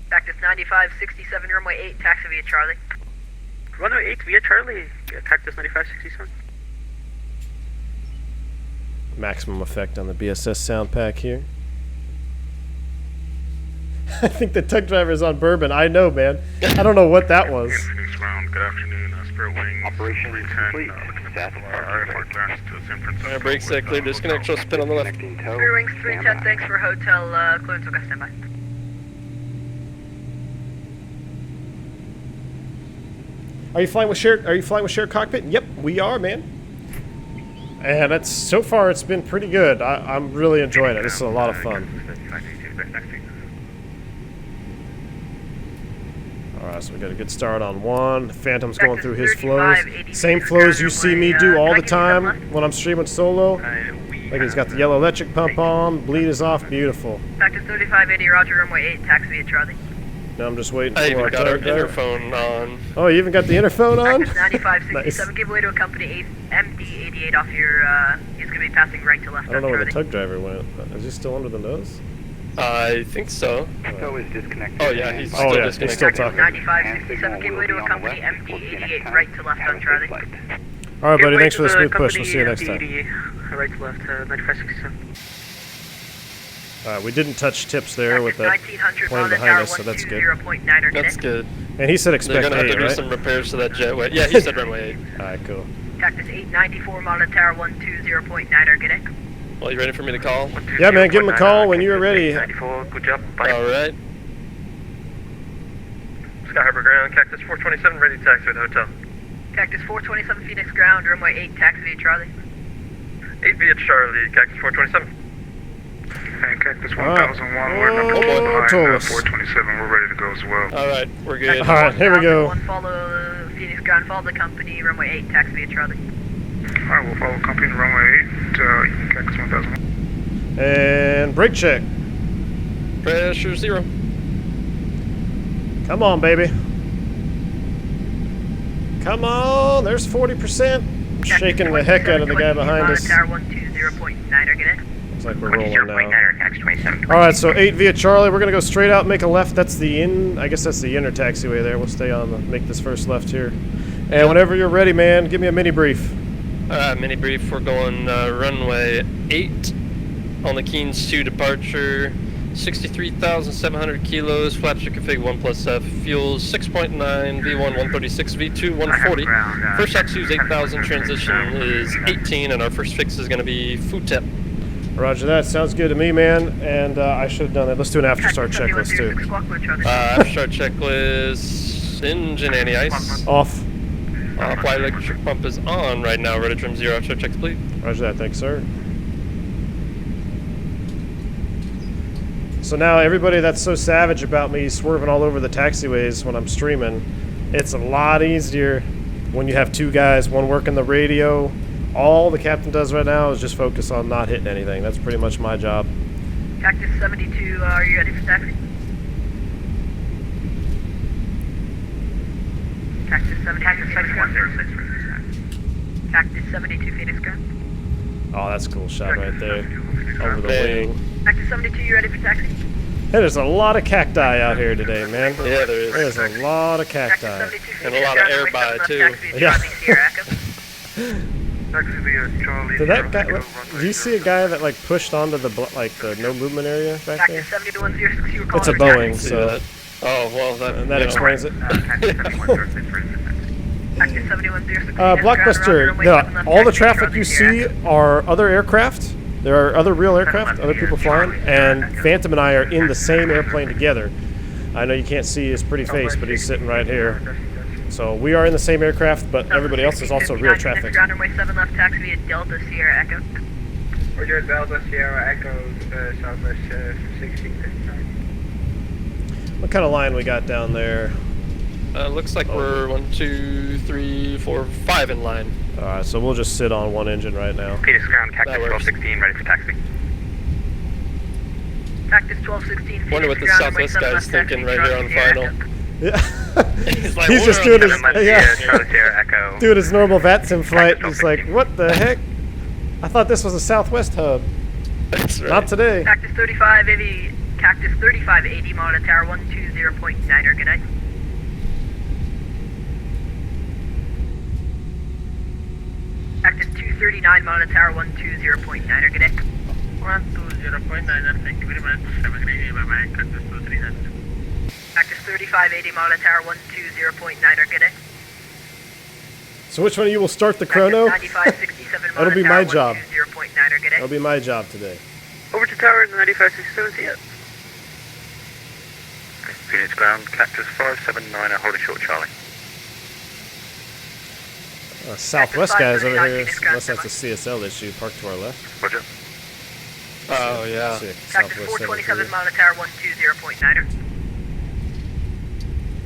Cactus 9567, runway 8, taxi via Charlie. Runway 8 via Charlie, Cactus 9567. Maximum effect on the BSS sound pack here. I think the tug driver is on bourbon. I know, man. I don't know what that was. Phoenix Ground, good afternoon. Spirit Wings Operation 310, complete. looking at IFR clearance to San Francisco. Alright, brake set clear. Disconnect, show spin on the left. Spirit Wings 310, thanks for hotel clearance. Okay, stand by. Are you flying with shared cockpit? Yep, we are, man. And it's so far it's been pretty good. I'm really enjoying it. This is a lot of fun. Alright, so we got a good start on 1. Phantom's going through his flows. Same flows you see me do all the time when I'm streaming solo. Like he's got the yellow electric pump on, bleed is off, beautiful. Cactus 3580, roger, runway 8, taxi via Charlie. Now I'm just waiting I for our even got our tug driver. interphone on. Oh, you even got the interphone on? Cactus 9567, Nice. give way to a company MD88 off your, he's gonna be passing right to left I don't know on where the Charlie. tug driver went. Is he still under the nose? I think so. Echo is disconnected. Oh yeah, he's Oh, still yeah, he's disconnected. still Cactus talking. 9567, give way to a company MD88 right to left on Charlie. Alright, buddy, thanks for the smooth push. We'll see you next time. Right to left, 9567. Alright, we didn't touch tips there with that 1900 plane behind us, so that's good. 120.9 That's good. And he said They're expect gonna have 8, to do right? some repairs to that jetway. Yeah, he said runway 8. Alright, cool. Cactus 894, Monitor Tower 120.9 Organic. Well, you ready for me to call? Yeah, man, give him a call when you're ready. 94, good job, bye. Alright. Sky Harbor Ground, Cactus 427, ready to taxi at the hotel. Cactus 427, Phoenix Ground, runway 8, taxi via Charlie. 8 via Charlie, Cactus 427. And Cactus Alright. 1001, we're number Oh, 2 behind Toliss. 427. We're ready to go as well. Alright, we're good. Alright, here we go. 1 follow Phoenix Ground, follow the company, runway 8, taxi via Charlie. Alright, we'll follow company to runway 8, Cactus 1001. And brake check. Pressure 0. Come on, baby. Come on, there's 40%. Shaking the heck out of the guy behind us. Tower 120.9 are gonna. Looks like we're rolling now. 27. Alright, so 8 via Charlie. We're going to go straight out, make a left. That's the I guess that's the inner taxiway there. We'll stay on make this first left here. And whenever you're ready, man, give me a mini brief. Mini brief, we're going runway 8 on the Keynes 2 departure. 63,700 kilos, flaps are config 1+F, fuels 6.9, V1 136, V2 140. First taxi is 8,000, transition is 18, and our first fix is going to be FUTEP. Roger that. Sounds good to me, man. And I should have done it. Let's do an after start checklist, too. After start checklist, engine anti-ice. Off. Flight electric pump is on right now, ready trim 0, after start checks, please. Roger that. Thanks, sir. So now everybody that's so savage about me swerving all over the taxiways when I'm streaming, it's a lot easier when you have two guys, one working the radio. All the captain does right now is just focus on not hitting anything. That's pretty much my job. Cactus 72, are you ready for taxi? Cactus 72, Cactus 72, Phoenix ground. Oh, that's a cool shot right there. Over the wing. Cactus 72, you ready for taxi? Hey, there's a lot of cacti out here today, man. Yeah, there is. There's a lot of cacti. And a lot of air by, too. Yeah. Did that guy? Do you see a guy that like pushed onto the the no movement area back there? It's a Boeing, so. Oh well, that explains it. Blockbuster. All the traffic you see are other aircraft. There are other real aircraft, other people flying, and Phantom and I are in the same airplane together. I know you can't see his pretty face, but he's sitting right here. So we are in the same aircraft, but everybody else is also real traffic. Ground runway 7 left, taxi via Delta Sierra Echo. Roger, Delta Sierra Echo, Southwest 1659. What kind of line we got down there? Looks like we're 1, 2, 3, 4, 5 in line. Alright, so we'll just sit on one engine right now. Phoenix ground, Cactus 1216, ready for taxi. Cactus 1216. Wonder what the Southwest guy's thinking right here on final. Yeah. He's like, He's just doing his Charlie Sierra Echo. doing his normal vatsim flight. He's like, what the heck? I thought this was a Southwest hub. That's right. Not today. Cactus 35 AV, Cactus 3580 monitor tower 120.9er, good night. Cactus 239 monitor tower 120.9er, good night. 120.9er, thank you very much. Have a great day, bye-bye. Cactus 239. Cactus 3580 monitor tower 120.9er, good night. So which one of you will start the chrono? 9567 That'll be my job. 120.9er, good That'll night. be my job today. Over to tower 9567, yes. Phoenix ground, Cactus 579, holding short Charlie. Southwest guys over here, unless that's a CSL issue, parked to our left. Roger. Oh, yeah. See a Cactus Southwest 427 7-3. monitor tower 120.9er.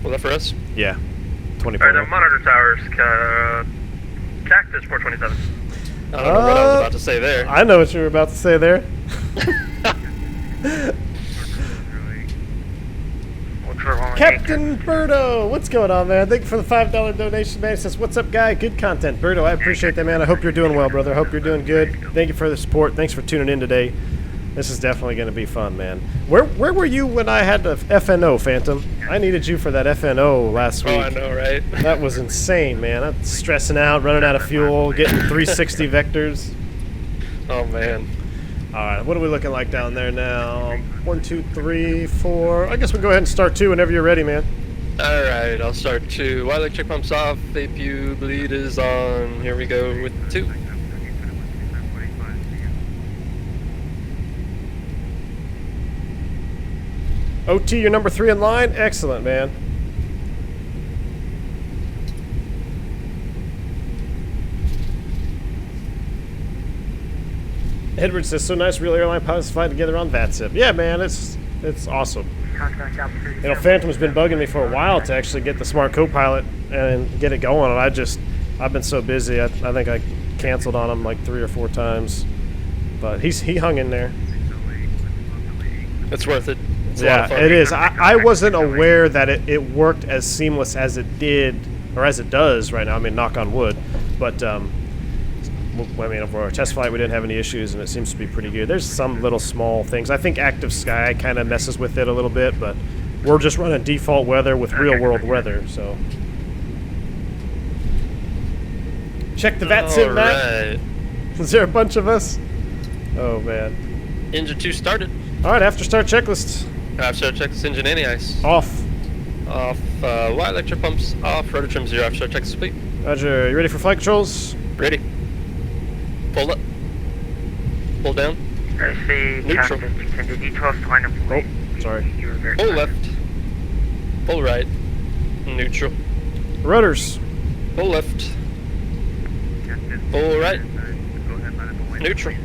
Was that for us? Yeah, 20 Alright, the monitor towers, Cactus 427. I don't know what I was about to say there. I know what you were about to say there. Captain Birdo, what's going on, man? Thank you for the $5 donation, man. He says, what's up, guy? Good content. Birdo, I appreciate that, man. I hope you're doing well, brother. I hope you're doing good. Thank you for the support. Thanks for tuning in today. This is definitely going to be fun, man. Where were you when I had the FNO, Phantom? I needed you for that FNO last week. Oh, I know, right? That was insane, man. I'm stressing out, running out of fuel, getting 360 vectors. Oh, man. All right, what are we looking like down there now? 1, 2, 3, 4. I guess we'll go ahead and start 2 whenever you're ready, man. Alright, I'll start 2. While electric pump's off, APU bleed is on. Here we go with 2. OT, you're number 3 in line. Excellent, man. Edward says, so nice, real airline pilots fly together on VATSIP. Yeah, man, it's awesome. You know, Phantom's been bugging me for a while to actually get the smart co-pilot and get it going, and I've been so busy. I think I canceled on him like 3 or 4 times, but he hung in there. It's worth it. It's Yeah, it is. I wasn't aware that it worked as seamless as it did or as it does right now. I mean, knock on wood. But, I mean, for our test flight, we didn't have any issues, and it seems to be pretty good. There's some little small things. I think active sky kind of messes with it a little bit, but we're just running default weather with real-world weather, so. Check the vatsim, Matt. Is there a bunch of us? Oh, man. Engine 2 started. All right, after start checklist. After start checklist, engine anti-ice. Off. Off. Y electric pumps off. Rotor trim 0. After start checklist complete. Roger. You ready for flight controls? Ready. Pull up. Pull down. I see Neutral. Cactus, extended detours to line up. Oh, sorry. You were very Pull fast. left. Pull right. Neutral. Rudders. Pull left. Pull right. Neutral.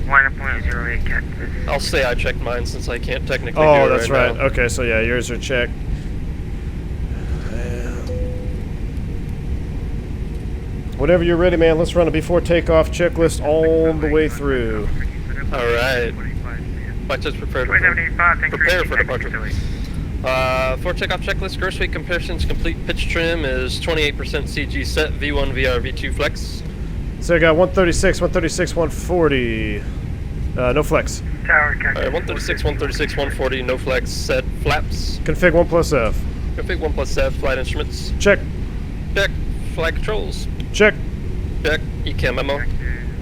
Line up 0.08 Cactus. I'll say I checked mine since I can't technically Oh, do it that's right right. now. Okay, so yeah, yours are checked. Whenever you're ready, man, let's run a before takeoff checklist all the way through. Alright. Watch us prepare for departure. For takeoff checklist, gross weight comparisons complete. Pitch trim is 28% CG set, V1, VR, V2 flex. So I got 136, 136, 140. No flex. Tower Cactus. Alright, 136, 136, 140, no flex, set, flaps. Config 1 plus F. Config 1 plus F, flight instruments. Check. Check. Flight controls. Check. Check. ECAM memo.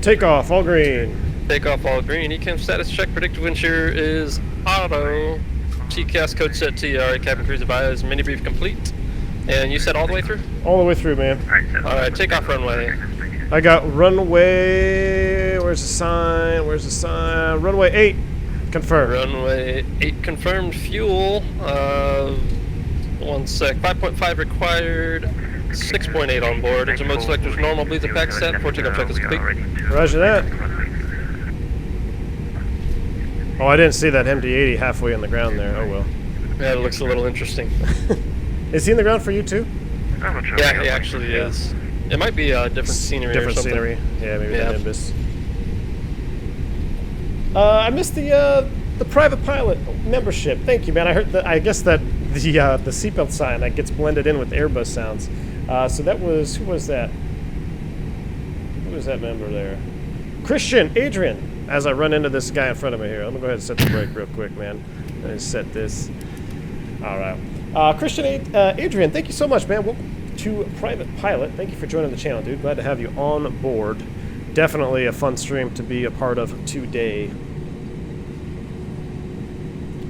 Takeoff, all green. Takeoff all green. ECAM status check. Predicted wind shear is auto. TCAS code set TR. Cabin cruise advised. Mini brief complete. And you said all the way through? All the way through, man. Alright, takeoff runway. I got runway. Where's the sign? Where's the sign? Runway 8. Confirm. Runway 8 confirmed. Fuel. 1 sec. 5.5 required. 6.8 on board. Engine mode selectors normal. Bleeds a pack set. Before takeoff checklist complete. Roger that. Oh, I didn't see that MD-80 halfway on the ground there. Oh, well. Yeah, it looks a little interesting. Is he in the ground for you, too? Yeah, he actually is. It might be different scenery Different or something. scenery. Yeah, maybe Yeah. the Nimbus. I missed the private pilot membership. Thank you, man. I heard that. I guess that the seatbelt sign that gets blended in with Airbus sounds. So that was, who was that? Who was that member there? Christian, Adrian. As I run into this guy in front of me here, I'm gonna go ahead and set the brake real quick, man. Let me set this. All right. Christian, Adrian, thank you so much, man. Welcome to Private Pilot. Thank you for joining the channel, dude. Glad to have you on board. Definitely a fun stream to be a part of today.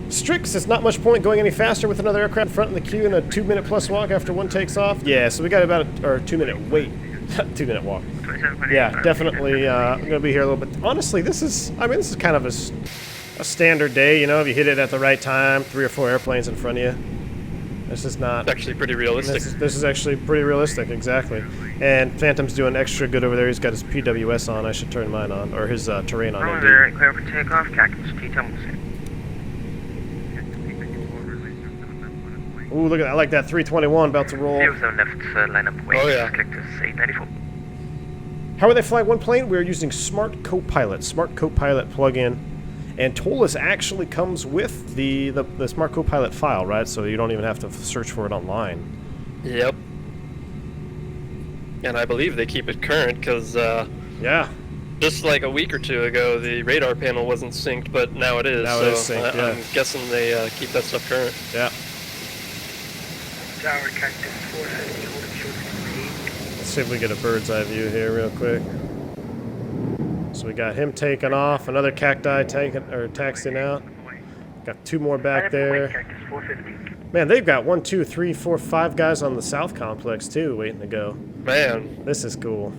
Strix, it's not much point going any faster with another aircraft in front in the queue and a 2-minute plus walk after one takes off. Yeah, so we got about a 2-minute wait. 2-minute walk. Yeah, definitely. I'm gonna be here a little bit. Honestly, this is kind of a standard day. You know, if you hit it at the right time, 3 or 4 airplanes in front of you. This is not. It's actually pretty realistic. This is actually pretty realistic, exactly. And Phantom's doing extra good over there. He's got his PWS on. I should turn mine on, or his terrain on. Oh, they're clear for takeoff. Cactus, T-Tunnel. Ooh, look at that! I like that 321 about to roll. Zero zone left, line up wait. Oh, yeah. Cactus A94. How are they flying one plane? We're using Smart Copilot. Smart Copilot plugin. And Toliss actually comes with the Smart Copilot file, right? So you don't even have to search for it online. Yep. And I believe they keep it current because Yeah. just like a week or two ago, the radar panel wasn't synced, but now it is. Now so it is synced, yeah. I'm guessing they keep that stuff current. Yeah. Tower Cactus 450, holding short speed. Let's see if we get a bird's eye view here real quick. So we got him taking off, another cacti taxiing out. Got 2 more back there. Cactus 450. Man, they've got 1, 2, 3, 4, 5 guys on the south complex too, waiting to go. Man, This is cool.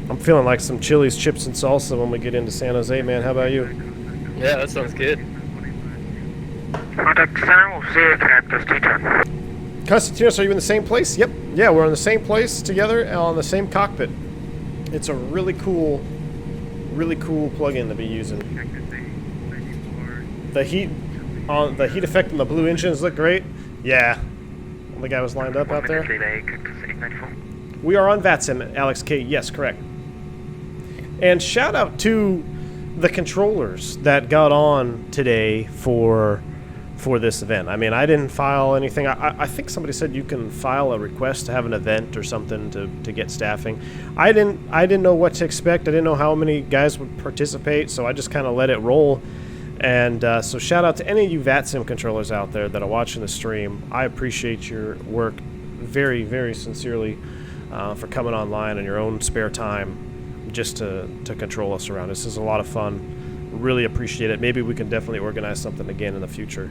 I'm feeling like some Chili's chips and salsa when we get into San Jose, man. How about you? yeah, that sounds good. Contact center, we'll see you, Cactus, T-Tunnel. Constantinos, are you in the same place? Yep. Yeah, we're in the same place together on the same cockpit. It's a really cool plugin to be using. The heat effect on the blue engines look great. Yeah. The guy was lined up out there. We are on VATSIM, Alex K. Yes, correct. And shout out to the controllers that got on today for this event. I mean, I didn't file anything. I think somebody said you can file a request to have an event or something to get staffing. I didn't know what to expect. I didn't know how many guys would participate, so I just kind of let it roll. And so shout out to any of you vatsim controllers out there that are watching the stream. I appreciate your work very, very sincerely for coming online in your own spare time just to control us around. This is a lot of fun. Really appreciate it. Maybe we can definitely organize something again in the future,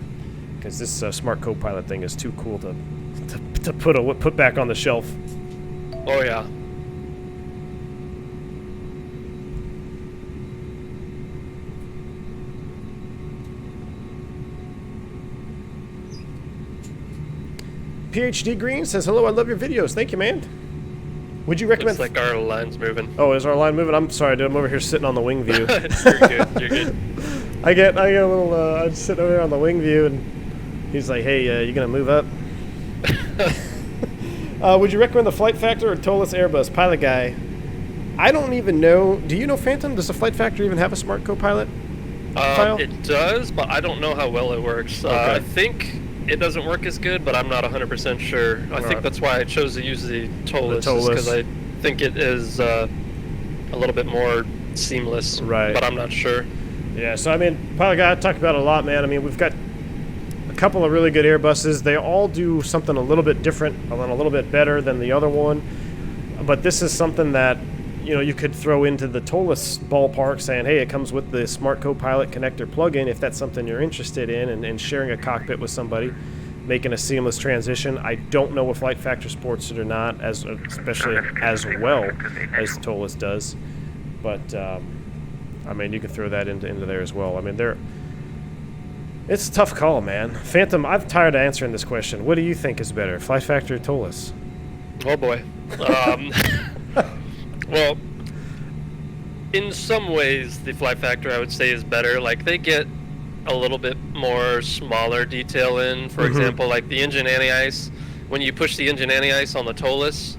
because this smart co-pilot thing is too cool to put back on the shelf. Oh yeah. PhD Green says, hello, I love your videos. Thank you, man. Would you recommend... Looks like our line's moving. Oh, is our line moving? I'm sorry, dude. I'm over here sitting on the wing view. You're good. You're good. I get a little... I'm just sitting over here on the wing view, and he's like, hey, you going to move up? Would you recommend the Flight Factor or Toliss Airbus? Pilot guy. I don't even know. Do you know, Phantom? Does the Flight Factor even have a smart co-pilot file? It does, but I don't know how well it works. Okay. I think it doesn't work as good, but I'm not 100% sure. I think that's why I chose to use the Toliss, because I think it is a little bit more seamless, right? But I'm not sure. Yeah, so I mean, Pilot Guy, I talked about it a lot, man. I mean, we've got a couple of really good Airbuses. They all do something a little bit different and a little bit better than the other one. But this is something that, you know, you could throw into the Toliss ballpark, saying, hey, it comes with the Smart Co-Pilot connector plug-in if that's something you're interested in, and sharing a cockpit with somebody, making a seamless transition. I don't know if Flight Factor supports it or not, especially as well as Toliss does. But, I mean, you can throw that into there as well. I mean, it's a tough call, man. Phantom, I'm tired of answering this question. What do you think is better, Flight Factor or Toliss? Oh, boy. Well, in some ways, the Flight Factor, I would say, is better. Like, they get a little bit more smaller detail in. For example, like the engine anti-ice. When you push the engine anti-ice on the Toliss,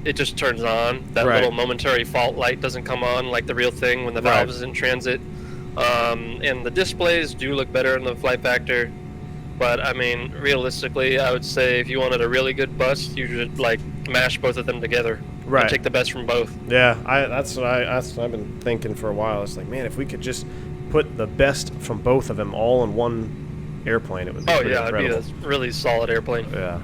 it just turns on. That little momentary fault light doesn't come on like the real thing when the valve is in transit. And the displays do look better in the Flight Factor. But, I mean, realistically, I would say if you wanted a really good bus, you should, like, mash both of them together. Right. And take the best from both. Yeah, that's what I've been thinking for a while. It's like, man, if we could just put the best from both of them all in one airplane, it would be incredible. It'd be a really solid airplane. Yeah.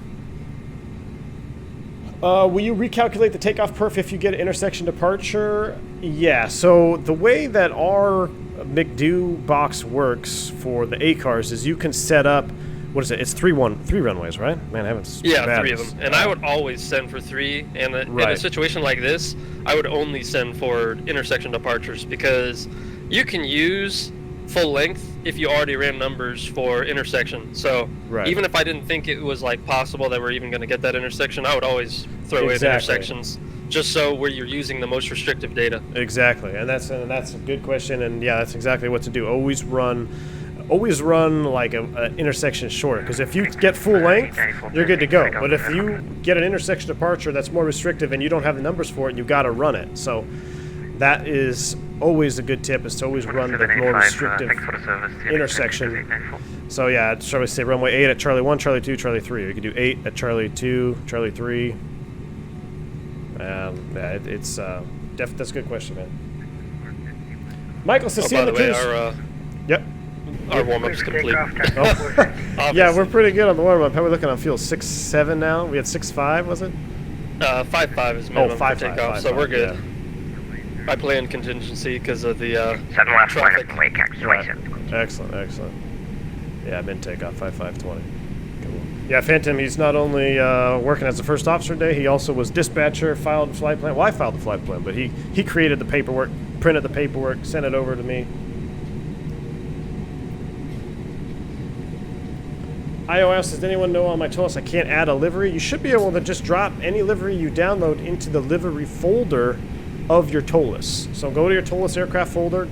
Will you recalculate the takeoff perf if you get an intersection departure? Yeah, so the way that our McDo box works for the ACARS is you can set up, what is it? It's three runways, right? Man, I haven't. Yeah, 3 of them. And I would always send for 3. And in a situation like this, I would only send for intersection departures, because you can use full length if you already ran numbers for intersection. So even if I didn't think it was like possible that we're even going to get that intersection, I would always throw in intersections, just so where you're using the most restrictive data. Exactly, and that's a good question, and yeah, that's exactly what to do. Always run like an intersection short, because if you get full length, you're good to go. But if you get an intersection departure that's more restrictive and you don't have the numbers for it, you've got to run it. So that is always a good tip, is to always run the more restrictive intersection. So yeah, I'd probably say runway 8 at Charlie 1, Charlie 2, Charlie 3. Or you could do 8 at Charlie 2, Charlie 3. Yeah, it's that's a good question, man. Michael says, by the way, yep. Our warm-up's complete. Yeah, we're pretty good on the warm-up. How are we looking on fuel? 6.7 now? We had 6.5, was it? 5.5 is minimum for takeoff, so we're good. Yeah. I play in contingency because of the 7 left traffic. Excellent. Yeah, I'm in takeoff, 5.520. Cool. Yeah, Phantom, he's not only working as a first officer today, he also was dispatcher, filed the flight plan. Well, I filed the flight plan, but he created the paperwork, printed the paperwork, sent it over to me. iOS, does anyone know on my Toliss I can't add a livery? You should be able to just drop any livery you download into the livery folder of your Toliss. So go to your Toliss aircraft folder,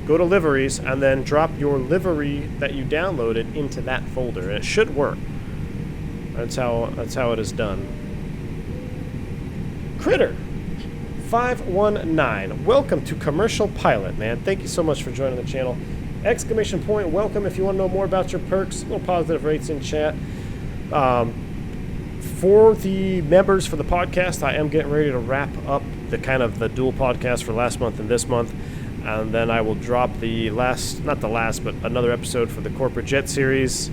go to liveries, and then drop your livery that you downloaded into that folder, and it should work. That's how it is done. Critter 519. Welcome to Commercial Pilot, man. Thank you so much for joining the channel. Exclamation point, welcome. If you want to know more about your perks, little positive rates in chat. For the members for the podcast, I am getting ready to wrap up the dual podcast for last month and this month. And then I will drop another episode for the Corporate Jet series.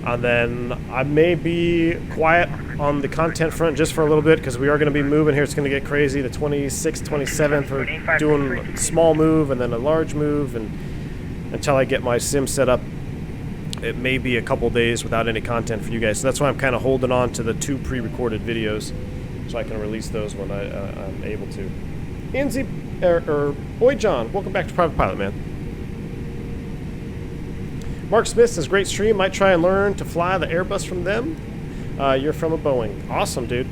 And then I may be quiet on the content front just for a little bit because we are going to be moving here. It's going to get crazy. The 26th, 27th, we're doing a small move and then a large move. And until I get my sim set up, it may be a couple days without any content for you guys. So that's why I'm kind of holding on to the 2 pre-recorded videos so I can release those when I'm able to. Boy John, welcome back to Private Pilot, man. Mark Smith says, great stream. Might try and learn to fly the Airbus from them. You're from a Boeing. Awesome, dude.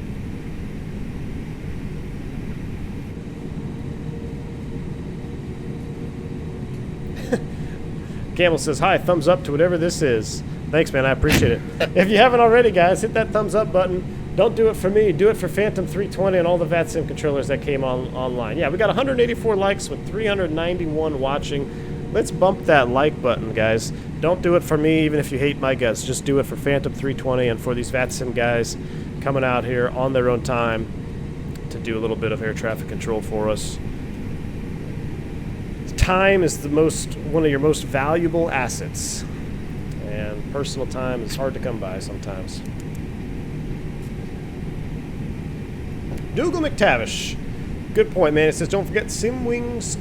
Camel says, hi, thumbs up to whatever this is. Thanks, man. I appreciate it. If you haven't already, guys, hit that thumbs up button. Don't do it for me. Do it for Phantom 320 and all the vatsim controllers that came online. Yeah, we got 184 likes with 391 watching. Let's bump that like button, guys. Don't do it for me, even if you hate my guts. Just do it for Phantom 320 and for these vatsim guys coming out here on their own time to do a little bit of air traffic control for us. Time is one of your most valuable assets, and personal time is hard to come by sometimes. Dougal McTavish, good point, man. It says don't forget Simwing's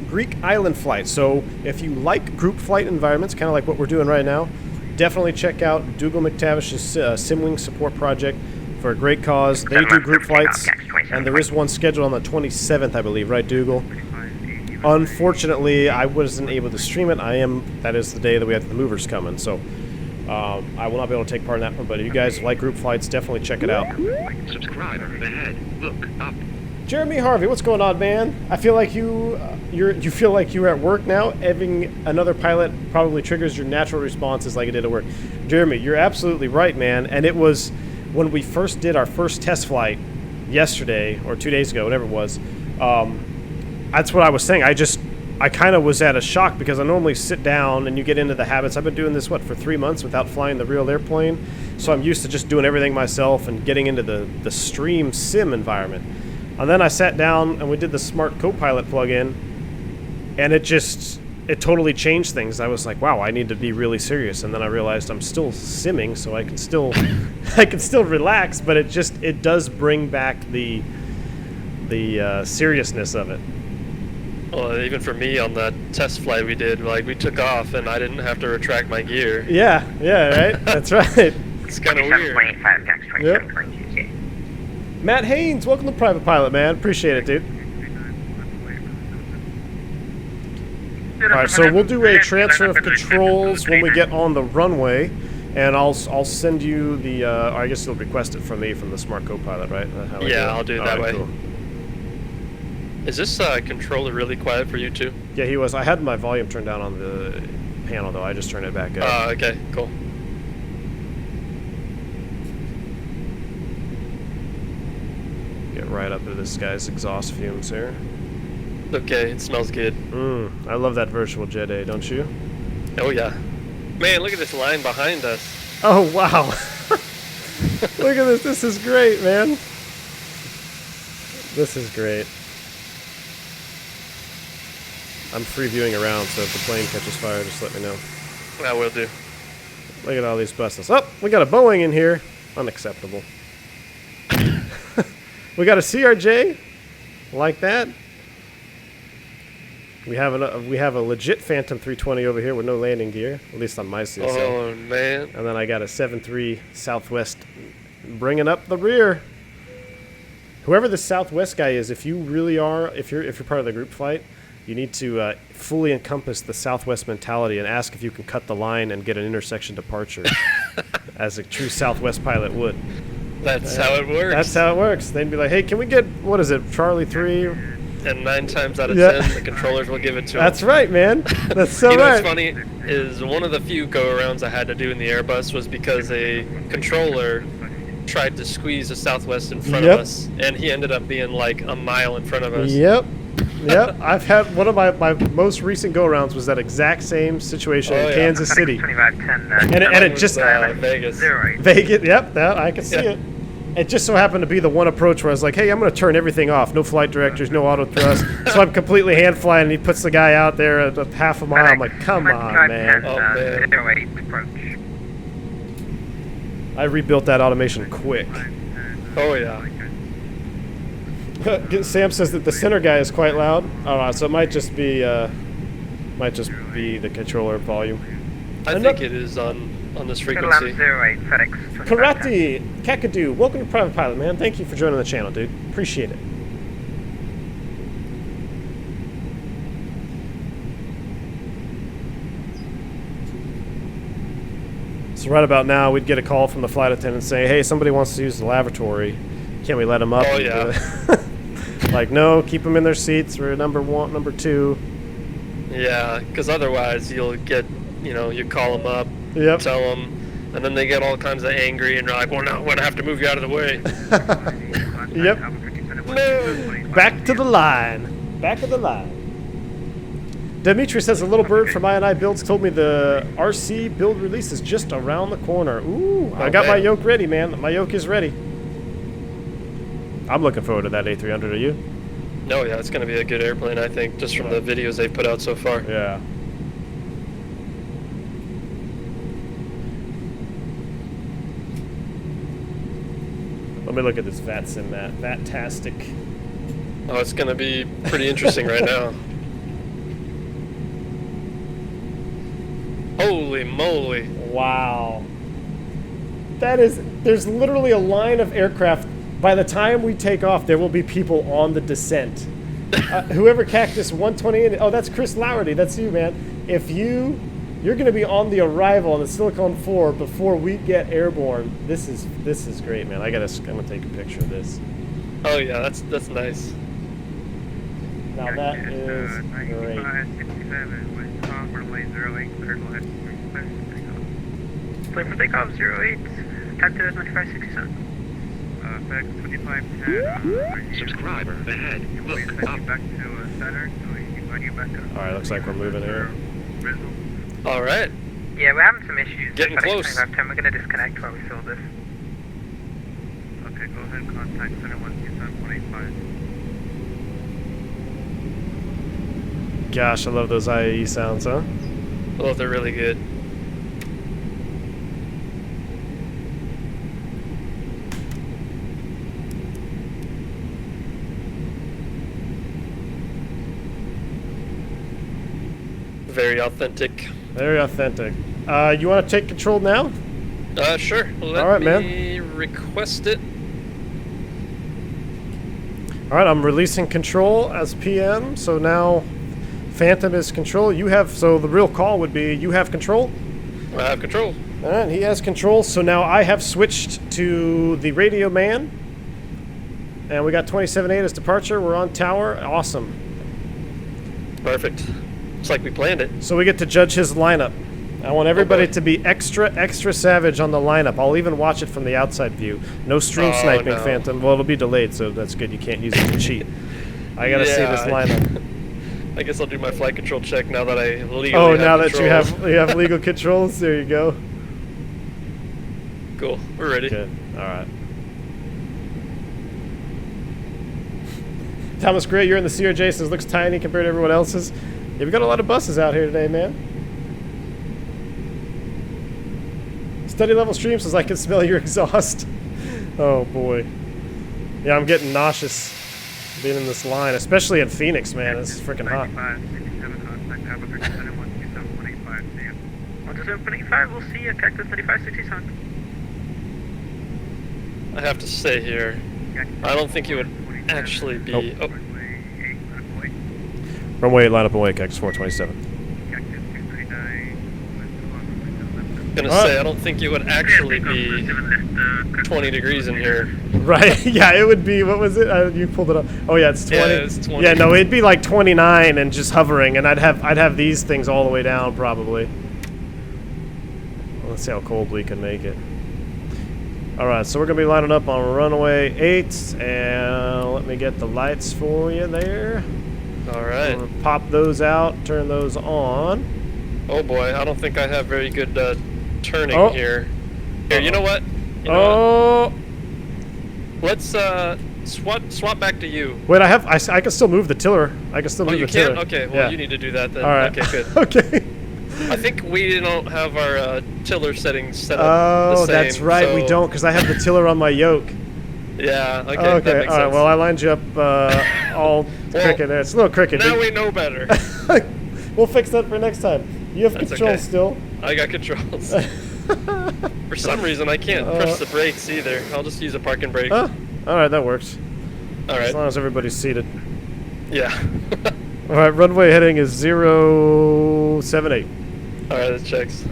Greek island flight. So if you like group flight environments, kind of like what we're doing right now, definitely check out Dougal McTavish's Simwing support project for a great cause. They do group flights, and there is one scheduled on the 27th, I believe, right, Dougal? Unfortunately, I wasn't able to stream it. That is the day that we have the movers coming, so I will not be able to take part in that one. But if you guys like group flights, definitely check it out. Subscribe ahead. Look up. Jeremy Harvey, what's going on, man? I feel like you feel like you're at work now. Having another pilot probably triggers your natural responses like it did at work. Jeremy, you're absolutely right, man. And it was when we first did our first test flight yesterday or 2 days ago, whatever it was. That's what I was saying. I kind of was at a shock because I normally sit down and you get into the habits. I've been doing this, for 3 months without flying the real airplane. So I'm used to just doing everything myself and getting into the stream sim environment. And then I sat down and we did the smart co-pilot plug-in, and it totally changed things. I was like, wow, I need to be really serious. And then I realized I'm still simming, so I can still relax, but it does bring back the seriousness of it. Well, even for me on that test flight we did, we took off and I didn't have to retract my gear. Yeah, right? That's right. It's kind of weird. Yep. Matt Haynes, welcome to Private Pilot, man. Appreciate it, dude. Alright, so we'll do a transfer of controls when we get on the runway, and I'll send you the, I guess you'll request it from me from the smart co-pilot, right? Yeah, I'll do it that way. Cool. Is this controller really quiet for you too? Yeah, he was. I had my volume turned down on the panel, though. I just turned it back up. Okay, cool. Get right up into this guy's exhaust fumes here. Okay, it smells good. I love that virtual jet A, don't you? Oh yeah. Man, look at this line behind us. Oh, wow. Look at this. This is great, man. This is great. I'm previewing around, so if the plane catches fire, just let me know. I will do. Look at all these buses. Oh, we got a Boeing in here. Unacceptable. We got a CRJ. Like that. We have a legit Phantom 320 over here with no landing gear, at least on my CSL. Oh, man. And then I got a 7.3 Southwest bringing up the rear. Whoever the Southwest guy is, if you really are, if you're part of the group flight, you need to fully encompass the Southwest mentality and ask if you can cut the line and get an intersection departure, as a true Southwest pilot would. That's how it works. That's how it works. They'd be like, hey, can we get, what is it, Charlie 3? And 9 times out of 10, the controllers will give it to them. That's right, man. That's so you know right. what's funny is one of the few go-arounds I had to do in the Airbus was because a controller tried to squeeze a Southwest in front Yep. of us, and he ended up being like a mile in front of us. Yep. Yep. I've had one of my most recent go-arounds was that exact same situation Oh, in yeah. Kansas City. 2510, And it Was, just Vegas. 08. Vegas. Yep, that I can see Yeah. it. It just so happened to be the one approach where I was like, hey, I'm going to turn everything off. No flight directors, no auto thrust. So I'm completely hand flying, and he puts the guy out there at a half a mile. I'm like, come on, man. Oh, man. 08 approach. I rebuilt that automation quick. Oh yeah. Sam says that the center guy is quite loud. All right, so it might just be the controller volume. I think it is on this frequency. 08 FedEx. 2510. Karate, Kakadu, welcome to Private Pilot, man. Thank you for joining the channel, dude. Appreciate it. So right about now, we'd get a call from the flight attendant saying, hey, somebody wants to use the lavatory. Can we let them up? Oh, and do yeah. it? Like, no, keep them in their seats. We're number 1, number 2. Yeah, because otherwise you'll get, you call them up, Yep. tell them, and then they get all kinds of angry, and you're like, well, no, we're gonna have to move you out of the way. Yep. No. Back to the line. Back of the line. Demetri says a little bird from I&I Builds told me the RC build release is just around the corner. Ooh, I got my man. yoke ready, man. My yoke is ready. I'm looking forward to that A300. Are you? No, yeah, it's gonna be a good airplane, I think, just from the videos they've put out so far. Yeah. Let me look at this vatsim, Matt. Vatastic. Oh, it's gonna be pretty interesting right now. Holy moly. Wow. There's literally a line of aircraft. By the time we take off, there will be people on the descent. Whoever Cactus 128, oh, that's Chris Lowerty. That's you, man. If you're going to be on the arrival on the Silicon 4 before we get airborne, this is great, man. I'm going to take a picture of this. Oh yeah, that's nice. Now that is great. Clear for takeoff 08. Tentative 9567. FedEx 2510. Subscriber ahead. Look up. Back to Saturn, so you back to. All right, looks like we're moving here. All right. Yeah, we're having some issues. Getting FedEx close. 2510, we're going to disconnect while we fill this. Okay, go ahead and contact Center 127.85. Gosh, I love those IAE sounds, huh? Oh, they're really good. Very authentic. Very authentic. You want to take control now? Sure. Let All right, me request it. All right, I'm releasing control as PM. So now Phantom is control. You have, so the real call would be you have control. I have control. All right, he has control. So now I have switched to the radio man. And we got 27.8 as departure. We're on tower. Awesome. Perfect. It's like we planned it. So we get to judge his lineup. I want everybody to be extra savage on the lineup. I'll even watch it from the outside view. No stream Oh, sniping, no. Phantom. Well, it'll be delayed, so that's good. You can't use it to cheat. I gotta see this lineup. I guess I'll do my flight control check now that I legally Oh, have now that controls. you have legal controls, there you go. Cool. We're ready. Good. All right. Thomas Gray, you're in the CRJ. Says looks tiny compared to everyone else's. Yeah, we got a lot of buses out here today, man. Study level stream says I can smell your exhaust. Oh boy. Yeah, I'm getting nauseous being in this line, especially in Phoenix, man. It's freaking hot. 67 contact Alpha Center 127.85. See you. 127.85, we'll see you. Cactus 3567. I have to say here, I don't think it would actually be. Nope. Oh, Runway 8, runway. Runway, line up and wake, X 427. Cactus 239. I'm gonna Alright. say I don't think it would actually be 20 degrees in here. Right? Yeah, it would be. What was it? You pulled it up. Oh yeah, it's 20. Yeah, it's 20. Yeah, no, it'd be like 29 and just hovering, and I'd have these things all the way down probably. Well, let's see how cold we can make it. All right, so we're going to be lining up on runway 8, and let me get the lights for you there. All right. We'll pop those out, turn those on. Oh boy, I don't think I have very good turning here. Here, you know what? You know what? Let's swap back to you. Wait, I can still move the tiller. I can still move the tiller. Oh, you can? Okay, well, yeah. you need to do that then. All right. Okay, good. Okay. I think we don't have our tiller settings set up the Oh, same, that's right, so... we don't, because I have the tiller on my yoke. Yeah, okay, Okay, that makes all right, sense. well, I lined you up all crooked there. It's a little crooked. Now we know better. We'll fix that for next time. You have That's control okay. still. I got controls. For some reason, I can't press the brakes either. I'll just use a parking brake. All right, that works. All right. As long as everybody's seated. Yeah. All right, runway heading is 078. All right, that checks.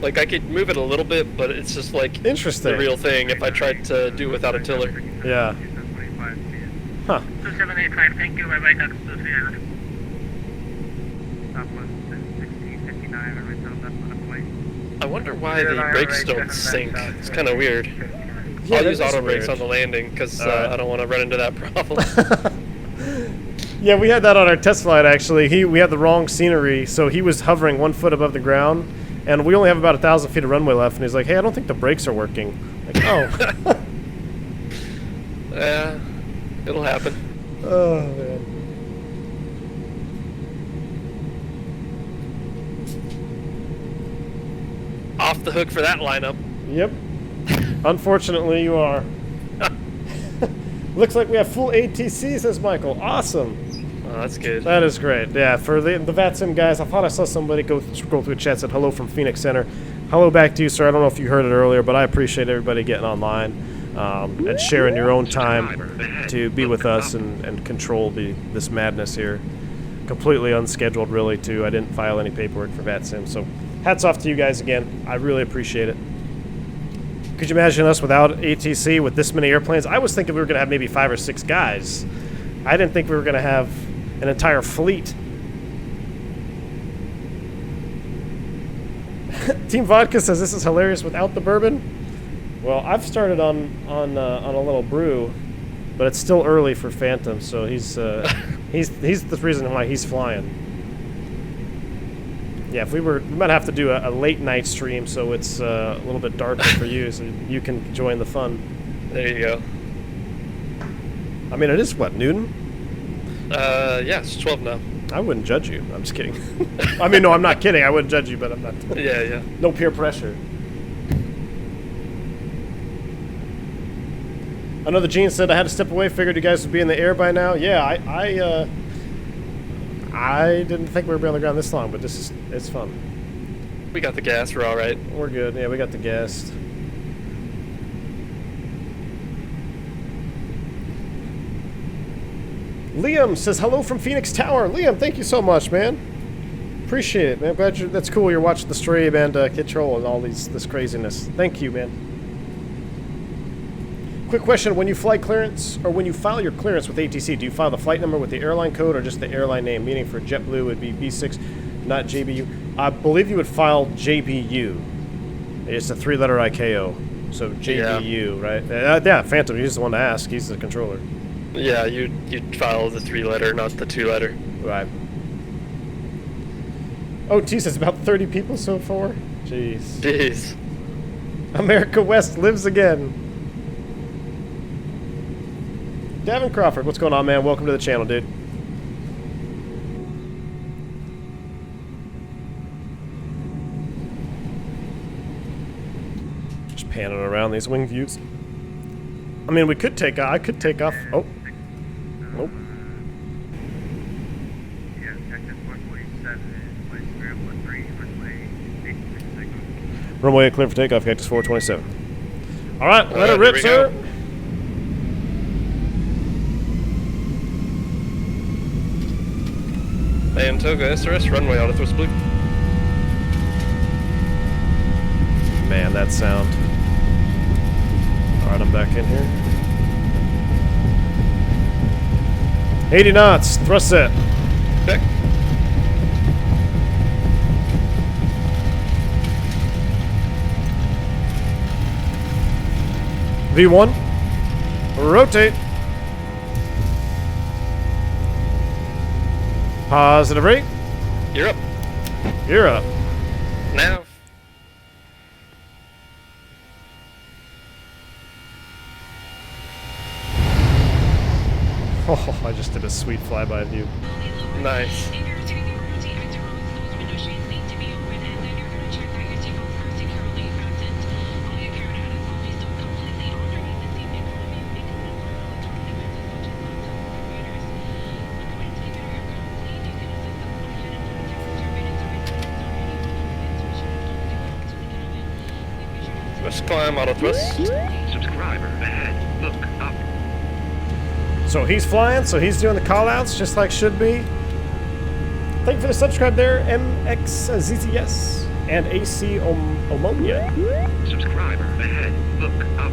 Like, I could move it a little bit, but it's just like Interesting. the real thing if I tried to do it without a tiller. Yeah. Huh. 2785, thank you, bye-bye, Cactus 300. I wonder why the brakes don't sync. It's kind of weird. Yeah, I'll that use is auto brakes weird. on the landing because Alright. I don't want to run into that problem. Yeah, we had that on our test flight, actually. We had the wrong scenery, so he was hovering 1 foot above the ground, and we only have about 1,000 feet of runway left, and he's like, hey, I don't think the brakes are working. Like, oh. Yeah, it'll happen. Oh, man. Off the hook for that lineup. Yep. Unfortunately, you are. Looks like we have full ATC, says Michael. Awesome. Oh, that's good. That is great. Yeah, for the vatsim guys, I thought I saw somebody scroll through chat, said hello from Phoenix Center. Hello back to you, sir. I don't know if you heard it earlier, but I appreciate everybody getting online and sharing your own time to be with us and control this madness here. Completely unscheduled, really, too. I didn't file any paperwork for vatsim, so hats off to you guys again. I really appreciate it. Could you imagine us without ATC with this many airplanes? I was thinking we were going to have maybe 5 or 6 guys. I didn't think we were going to have an entire fleet. Team Vodka says this is hilarious without the bourbon. Well, I've started on a little brew, but it's still early for Phantom, so he's the reason why he's flying. Yeah, we might have to do a late night stream, so it's a little bit darker for you, so you can join the fun. There you go. I mean, it is what, noon? Yeah, it's 12 now. I wouldn't judge you. I'm just kidding. I mean, no, I'm not kidding. I wouldn't judge you, but I'm not. Yeah. No peer pressure. I know the Gene said I had to step away. Figured you guys would be in the air by now. Yeah, I didn't think we were on the ground this long, but it's fun. We got the gas. We're all right. We're good. Yeah, we got the gas. Liam says hello from Phoenix Tower. Liam, thank you so much, man. Appreciate it, man. I'm glad that's cool. You're watching the stream and control and all this craziness. Thank you, man. Quick question: when you fly clearance or when you file your clearance with ATC, do you file the flight number with the airline code or just the airline name? Meaning for JetBlue, it would be B6, not JBU. I believe you would file JBU. It's a 3-letter ICAO, so JBU, right? Yeah, Phantom. He's the one to ask. He's the controller. Yeah, you'd file the 3-letter, not the 2-letter. Right. Oh, geez, it's about 30 people so far. Jeez. America West lives again. Davin Crawford, what's going on, man? Welcome to the channel, dude. Just panning around these wing views. I mean, we could take. I could take off. Oh. Nope. Runway clear for takeoff, Cactus 427. All right, let it rip, sir. And Toga SRS runway auto thrust blue. Man, that sound. All right, I'm back in here. 80 knots, thrust set. Okay. . V1. Rotate. Positive rate. You're up. You're up. Now. Oh, I just did a sweet flyby view. Nice. Let's climb auto thrust. Subscriber ahead. Look up. So he's flying, so he's doing the callouts just like should be. Thank you for the subscribe there, MXZZS and AC Omonia. Subscriber ahead. Look up.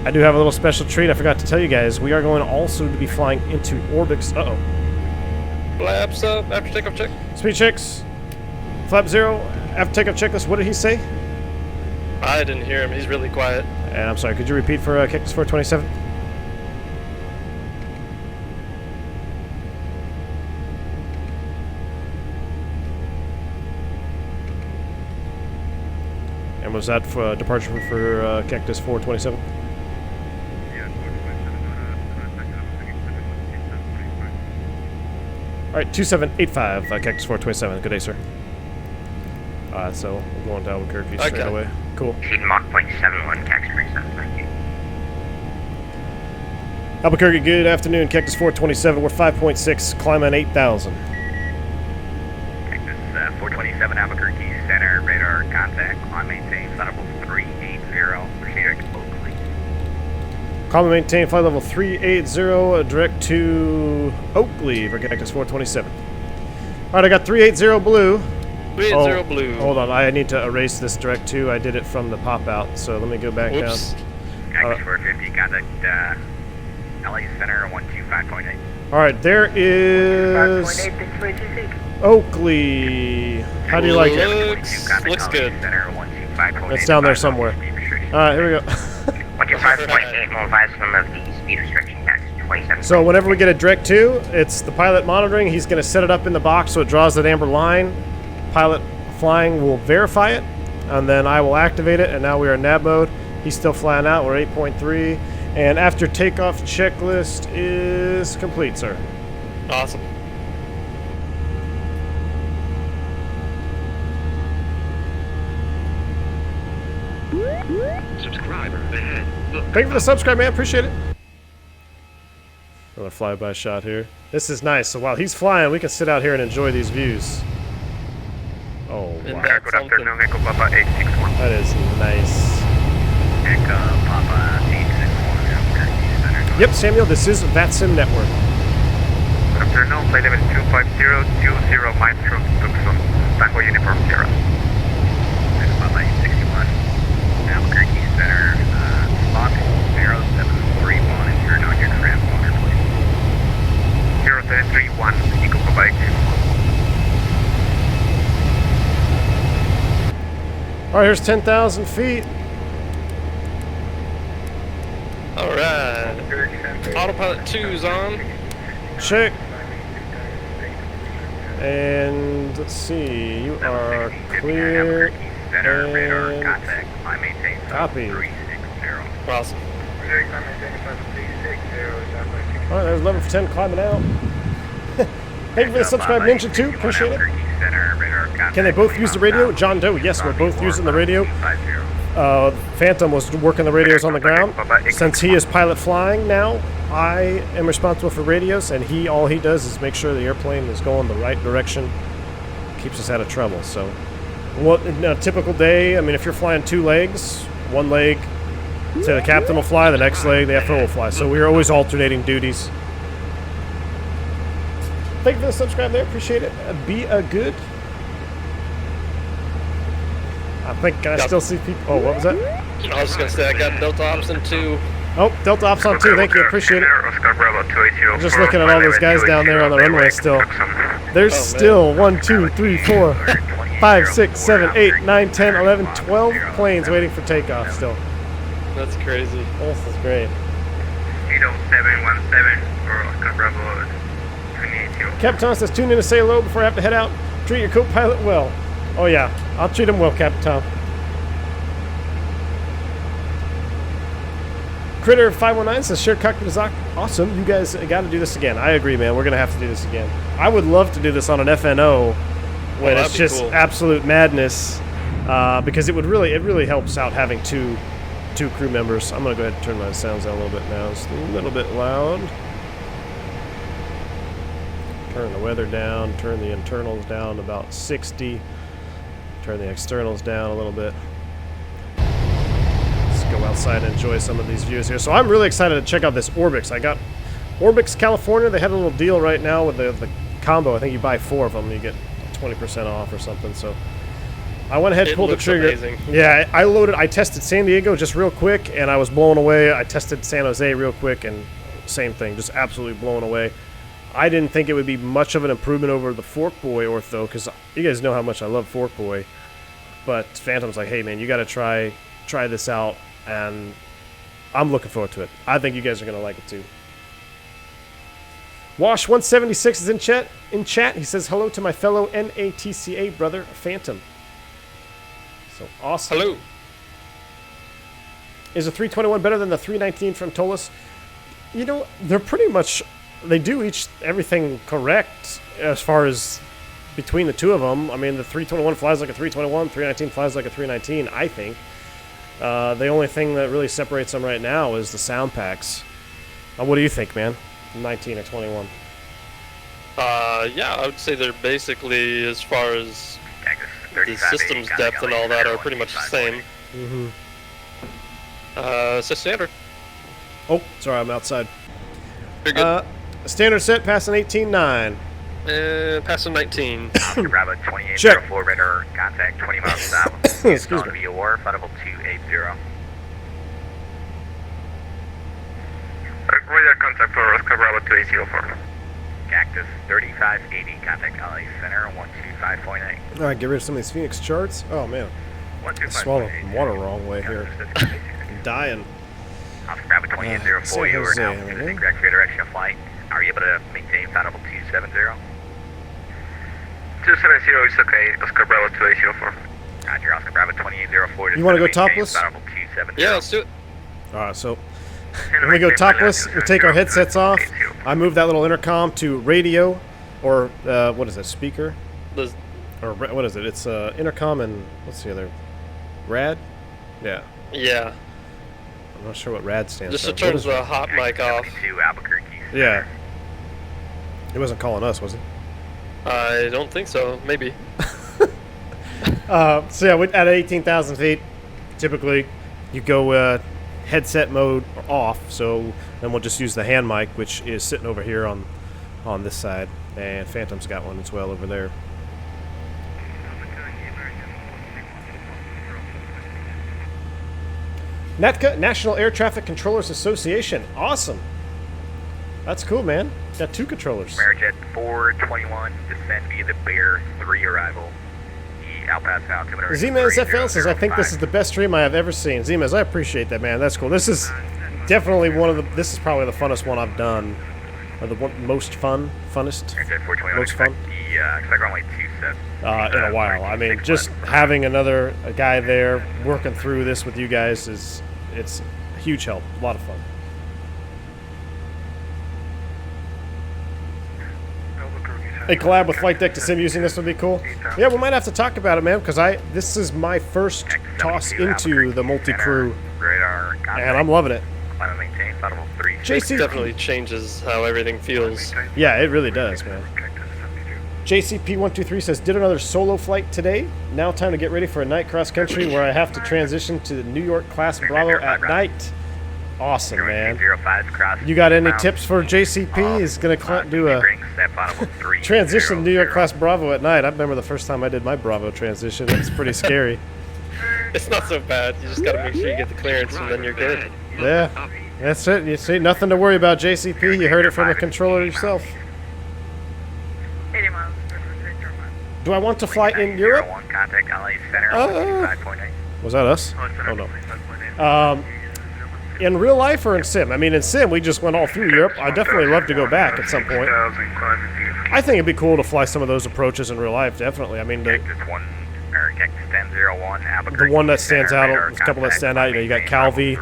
I do have a little special treat. I forgot to tell you guys. We are going also to be flying into orbits. Uh-oh. Flaps up after takeoff check. Speed checks. Flap 0. After takeoff checklist, what did he say? I didn't hear him. He's really quiet. And I'm sorry, could you repeat for Cactus 427? And was that for departure for Cactus 427? All right, 2785, Cactus 427. Good day, sir. So we're going to Albuquerque straight Okay. away. Cool. Exceed Mach 0.71, Cactus 37, thank you. Albuquerque, good afternoon. Cactus 427, we're 5.6, climbing 8,000. Cactus 427, Albuquerque Center, radar contact, climb maintain, flight level 380, proceed explode, please. Climb and maintain flight level 380, direct to Oakley for Cactus 427. All right, I got 380 blue. 380 blue. Hold on, I need to erase this direct to. I did it from the pop out, so let me go back Whoops. down. Cactus 450, contact LA Center 125.8. All right, there is 5.8, thanks for ATC. Oakley. How do you like it? Looks good. It's down there somewhere. All right, here we go. 125.8, we'll advise some of the speed restriction, Cactus 27. So whenever we get a direct to, it's the pilot monitoring. He's going to set it up in the box so it draws that amber line. Pilot flying will verify it, and then I will activate it, and now we are in nav mode. He's still flying out. We're 8.3, and after takeoff checklist is complete, sir. Awesome. Subscriber ahead. Look Thank you for the subscribe, man. Appreciate it. Another flyby shot here. This is nice. So while he's flying, we can sit out here and enjoy these views. Oh, And wow. that's Good something. afternoon, Echo Papa 861. That is nice. Echo Papa 861, Albuquerque Center. Yep, Samuel, this is vatsim network. Good afternoon, flight level 25020 miles from Tucson, Tango Uniform Sierra. Echo Papa 861, Albuquerque Center, spot 0731, and turn on your transponder, please. 0731, Echo Papa 861. All right, here's 10,000 feet. All right. Autopilot 2's on. Check. And let's see, you are clear. Center, radar And contact, climb maintain, copy. 360. Awesome. All right, there's level 10 climbing out. Thank you for the subscribe, Ninja 2. Appreciate it. Can they both use the radio? John Doe, yes, we're both using the radio. Phantom was working the radios on the ground. Since he is pilot flying now, I am responsible for radios, and all he does is make sure the airplane is going the right direction, keeps us out of trouble. So, what in a typical day? I mean, if you're flying two legs, one leg, say the captain will fly, the next leg the FO will fly. So we are always alternating duties. Thank you for the subscribe there. Appreciate it. Be a good. I think I still see people. Oh, what was that? I was just gonna say I got Delta Option 2. Oh, Delta Ops on 2. Thank you. Appreciate it. Oscar Bravo 280. I'm just looking at all those guys down there on the runway still. There's Oh, man. still 1, 2, 3, 4, 5, 6, 7, 8, 9, 10, 11, 12 planes waiting for takeoff still. That's crazy. This is great. 0717 for Oscar Bravo 280. Captain says, tune in to say hello before I have to head out. Treat your co-pilot well. Oh yeah, I'll treat him well, Captain Tom. Critter 519 says, shared cockpit is awesome. You guys got to do this again. I agree, man. We're going to have to do this again. I would love to do this on an FNO when it's just cool. Absolute madness, because it really helps out having two crew members. I'm going to go ahead and turn my sounds down a little bit now. It's a little bit loud. Turn the weather down. Turn the internals down about 60. Turn the externals down a little bit. Go outside and enjoy some of these views here. So I'm really excited to check out this Orbix. I got Orbix California. They had a little deal right now with the combo. I think you buy 4 of them, you get 20% off or something. So I went ahead and pulled the trigger. Amazing. Yeah, I tested San Diego just real quick, and I was blown away. I tested San Jose real quick, and same thing, just absolutely blown away. I didn't think it would be much of an improvement over the Forkboy Ortho, because you guys know how much I love Forkboy. But Phantom's like, hey man, you got to try this out. And I'm looking forward to it. I think you guys are going to like it too. Wash176 is in chat. He says, hello to my fellow NATCA brother, Phantom. So awesome. Hello. Is the 321 better than the 319 from Toliss? You know, they're pretty much, they do everything correct as far as between the two of them. I mean, the 321 flies like a 321, 319 flies like a 319, I think. The only thing that really separates them right now is the sound packs. What do you think, man? 19 or 21? Yeah, I would say they're basically, as far as the system's depth and all that, are pretty much the same. Mm-hmm. So standard. Oh, sorry, I'm outside. You're good. Standard set, passing 18.9. Passing 19. Bravo 2804, radar contact 20 miles south. Excuse me. Via wharf, audible 280. Radar contact for Oscar Bravo 2804. Cactus 3580, contact LA Center 125.8. All right, get rid of some of these Phoenix charts. Oh man, I swallowed water wrong way here. I'm dying. Oscar Bravo 2804, you are now in the correct direction of flight. Are you able to maintain audible 270? 270 is okay, Oscar Bravo 2804. Roger, Oscar Bravo 2804. You want to go topless? Yeah, let's do it. Alright, so when we go topless, we take our headsets off. I move that little intercom to radio, or what is it, speaker? Or what is it? It's intercom and, what's the other? RAD? Yeah. Yeah. I'm not sure what RAD stands for. Just to turn the hot mic off. Yeah. He wasn't calling us, was he? I don't think so. Maybe. So yeah, at 18,000 feet, typically you go headset mode off. So then we'll just use the hand mic, which is sitting over here on this side, and Phantom's got one as well over there. NATCA, National Air Traffic Controllers Association. Awesome. That's cool, man. Got 2 controllers. Amerijet 421, descend via the Bear 3 arrival. The Alpha altimeter. Zimez FL says, I think this is the best stream I have ever seen. Zimez, I appreciate that, man. That's cool. This is definitely this is probably the funnest one I've done. Or the most funnest? Most fun? In a while. I mean, just having a guy there working through this with you guys it's a huge help. A lot of fun. A collab with Flight Deck to Sim using this would be cool. Yeah, we might have to talk about it, man, because this is my first toss into the multi-crew, and I'm loving it. JC definitely changes how everything feels. Yeah, it really does, man. JCP123 says, did another solo flight today. Now time to get ready for a night cross country where I have to transition to the New York class Bravo at night. Awesome, man. You got any tips for JCP? He's going to do a transition to New York class Bravo at night. I remember the first time I did my Bravo transition. It's pretty scary. It's not so bad. You just got to make sure you get the clearance and then you're good. Yeah, that's it. You see, nothing to worry about, JCP. You heard it from the controller yourself. 80 miles. Do I want to fly in Europe? Was that us? Oh, no. In real life or in sim? I mean, in sim, we just went all through Europe. I'd definitely love to go back at some point. I think it'd be cool to fly some of those approaches in real life, definitely. I mean, Cactus 1, or Cactus 1001, the one that stands out, a couple that stand out, you know, you got Calvi,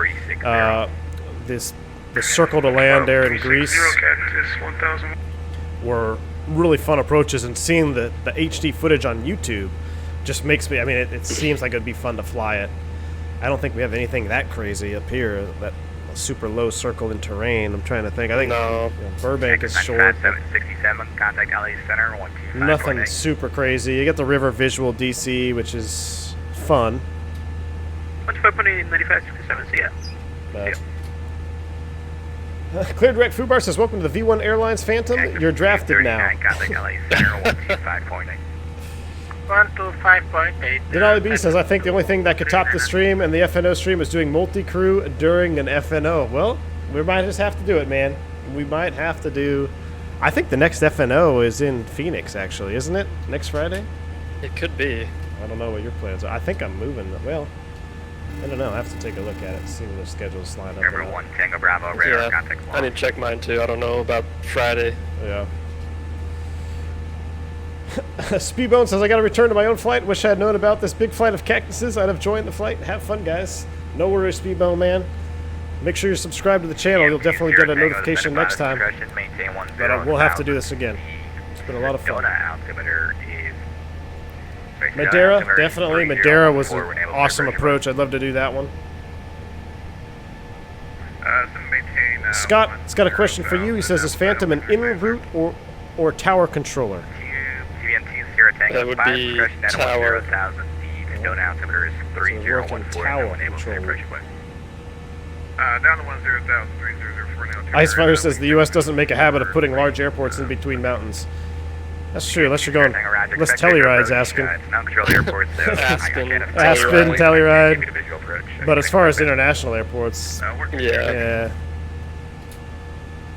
the circle to land there in Greece were really fun approaches, and seeing the HD footage on YouTube just makes me, I mean, it seems like it'd be fun to fly it. I don't think we have anything that crazy up here, that super low circle in terrain. I'm trying to think. I think No. you know, Burbank is short. 767, contact LA Center, 125. Nothing super crazy. You get the river visual DC, which is fun. 125.9567, yeah. But Clear Direct Fubar says, welcome to the V1 Airlines Phantom. You're drafted now. Contact LA Center, 125.8. 125.8. Denali B says, I think the only thing that could top the stream and the FNO stream is doing multi-crew during an FNO. Well, we might just have to do it, man. We might have to do... I think the next FNO is in Phoenix, actually, isn't it? Next Friday? It could be. I don't know what your plans are. I think I'm moving. Well, I don't know. I have to take a look at it and see when the schedules line up. Airborne 1 Tango Bravo, radar Yeah, contact I need to check mine too. I don't know about Friday. Yeah. Speedbone says, I got to return to my own flight. Wish I had known about this big flight of cactuses. I'd have joined the flight. Have fun, guys. No worries, Speedbone, man. Make sure you're subscribed to the channel. You'll definitely get a notification next time. But we'll have to do this again. It's been a lot of fun. Madeira, definitely. Madeira was an awesome approach. I'd love to do that one. Scott's got a question for you. He says, is Phantom an en-route or tower controller? That would be tower. Known altimeter is 3014. Tower controller. Down to 10,304 now. Icefire says the U.S. doesn't make a habit of putting large airports in between mountains. That's true, unless you're going... Unless Telluride's asking. Aspen, Telluride. But as far as international airports... Yeah.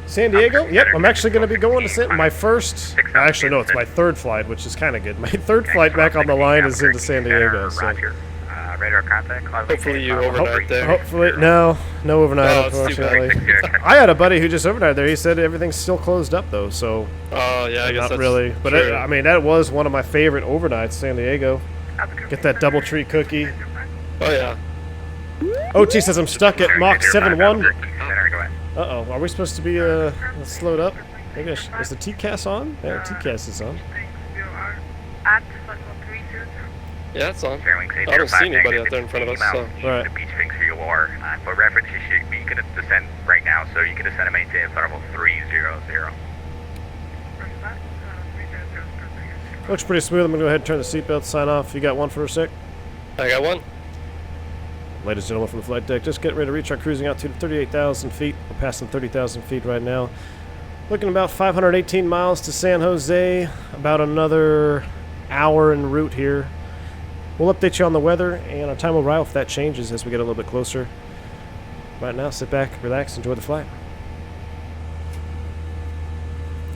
San Diego? Yep, I'm actually going to be going to my first... Actually, no, it's my third flight, which is kind of good. My third flight back on the line is into San Diego, so... Radar contact. Hopefully you overnight there. Hopefully, no overnight, Oh, it's too unfortunately. I had a buddy who just overnighted there. He said everything's still closed up though, so Oh yeah, I guess not that's really. But true. I mean, that was one of my favorite overnights, San Diego. Get that double tree cookie. Oh yeah. OT says I'm stuck at Mach 7.1. Go Uh-oh, are we supposed to be slowed up? Maybe is the TCAS on? Yeah, TCAS is on. Yeah, it's on. I I don't see anybody out there in front of us, so. Right. The beach thinks who you are. For reference, you can descend right now, so you can descend and maintain level 300. Looks pretty smooth. I'm going to go ahead and turn the seatbelt, sign off. You got one for a sec? I got one. Ladies and gentlemen from the flight deck, just getting ready to reach our cruising altitude of 38,000 feet. We're passing 30,000 feet right now. Looking about 518 miles to San Jose. About another hour en route here. We'll update you on the weather and our time of arrival if that changes as we get a little bit closer. Right now, sit back, relax, enjoy the flight.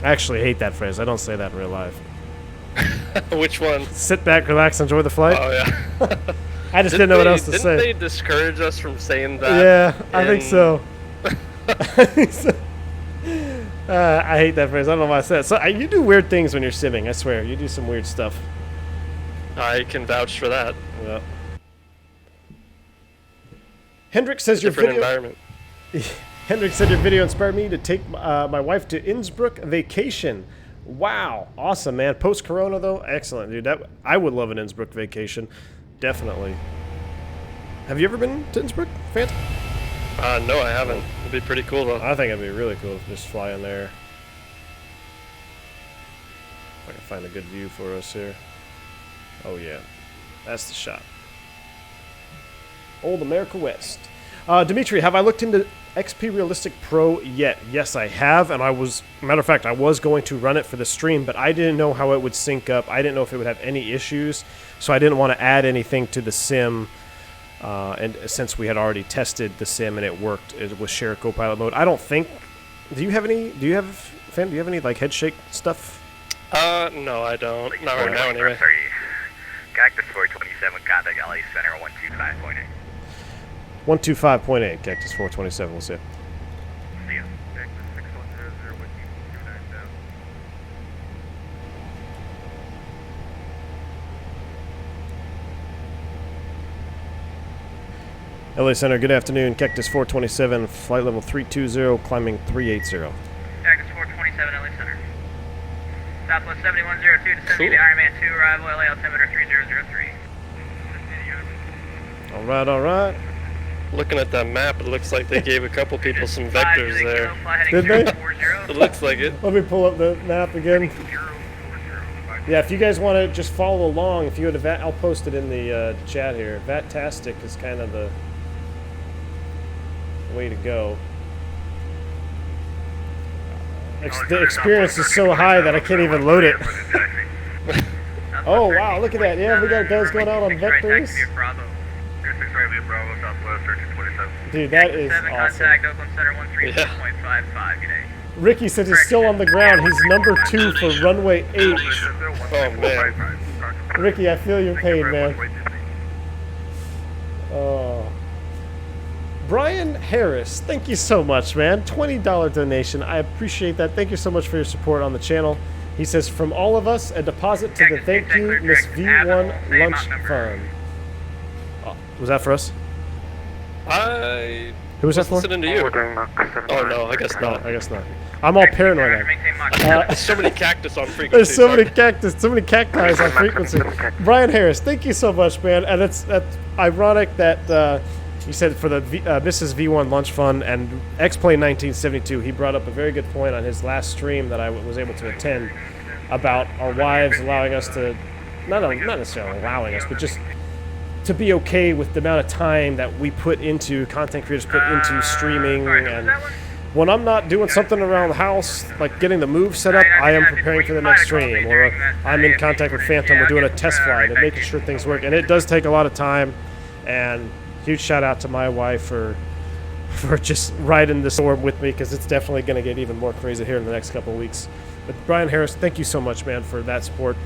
I actually hate that phrase. I don't say that in real life. Which one? Sit back, relax, enjoy the flight. Oh yeah. I just didn't know what else to say. Didn't they discourage us from saying that? Yeah, I think so. I think so. I hate that phrase. I don't know why I said it. So you do weird things when you're simming. I swear, you do some weird stuff. I can vouch for that. Yeah. Hendrik says your Different video. environment. Hendrik said your video inspired me to take my wife to Innsbruck vacation. Wow, awesome, man. Post Corona though, excellent, dude. I would love an Innsbruck vacation, definitely. Have you ever been to Innsbruck, Phantom? No, I haven't. It'd be pretty cool though. I think it'd be really cool to just fly in there. If I can find a good view for us here. Oh yeah, that's the shot. Old America West. Dimitri, have I looked into XP Realistic Pro yet? Yes, I have, and matter of fact, I was going to run it for the stream, but I didn't know how it would sync up. I didn't know if it would have any issues, so I didn't want to add anything to the sim. And since we had already tested the sim and it worked, it was shared co-pilot mode. I don't think. Do you have any like head shake stuff? No, I don't. Not right now, anyway. Cactus 427, contact LA Center 125.8. 125.8, Cactus 427, we'll see. See ya. Cactus 6100 with you, 290. LA Center, good afternoon. Cactus 427, flight level 320, climbing 380. Cactus 427, LA Center. Southwest 7102, descending Cool. to Ironman 2, arrival LA altimeter 3003. All right, all right. Looking at that map, it looks like they gave a couple people some vectors there. Did they? It looks like it. Let me pull up the map again. Yeah, if you guys want to just follow along, if you go to VAT, I'll post it in the chat here. Vatastic is kind of the way to go. The experience is so high that I can't even load it. Oh, wow, look at that. Yeah, we got guys going out on vectors. Dude, that is awesome. Contact Oakland Center 134.55, good day. Ricky said he's still on the ground. He's number 2 for runway 8. Oh, man. Ricky, I feel your pain, man. Oh. Brian Harris, thank you so much, man. $20 donation. I appreciate that. Thank you so much for your support on the channel. He says, from all of us, a deposit to the Thank You Miss V1 Lunch Fund. Oh, was that for us? Who was that for? Listening to you. Oh, no, I guess not. I guess not. I'm all paranoid now. There's so many cactus on frequency. There's so many cactus, so many cacti on frequency. Brian Harris, thank you so much, man. And that's ironic that you said for the Mrs. V1 Lunch Fund and X-Plane 1972, he brought up a very good point on his last stream that I was able to attend about our wives allowing us to, not necessarily allowing us, but just to be okay with the amount of time that we put into, content creators put into streaming. And when I'm not doing something around the house, like getting the move set up, I am preparing for the next stream, or I'm in contact with Phantom, we're doing a test flight and making sure things work. And it does take a lot of time, and huge shout out to my wife for just riding the storm with me, because it's definitely going to get even more crazy here in the next couple of weeks. But Brian Harris, thank you so much, man, for that support,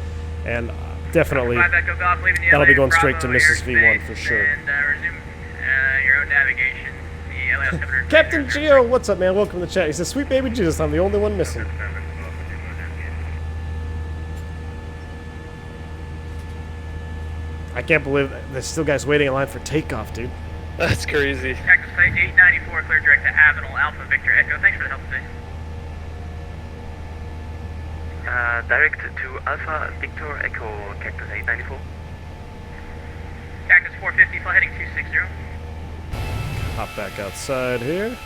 and definitely that'll be going straight to Mrs. V1 for sure. And resume your own navigation. Captain Geo, what's up, man? Welcome to the chat. He says, "Sweet baby Jesus, I'm the only one missing." I can't believe there's still guys waiting in line for takeoff, dude. That's crazy. Cactus Flight 894, clear direct to Avenel, Alpha Victor Echo. Thanks for the help today. Direct to Alpha Victor Echo Cactus 894. Cactus 450, flight heading 260. Hop back outside here.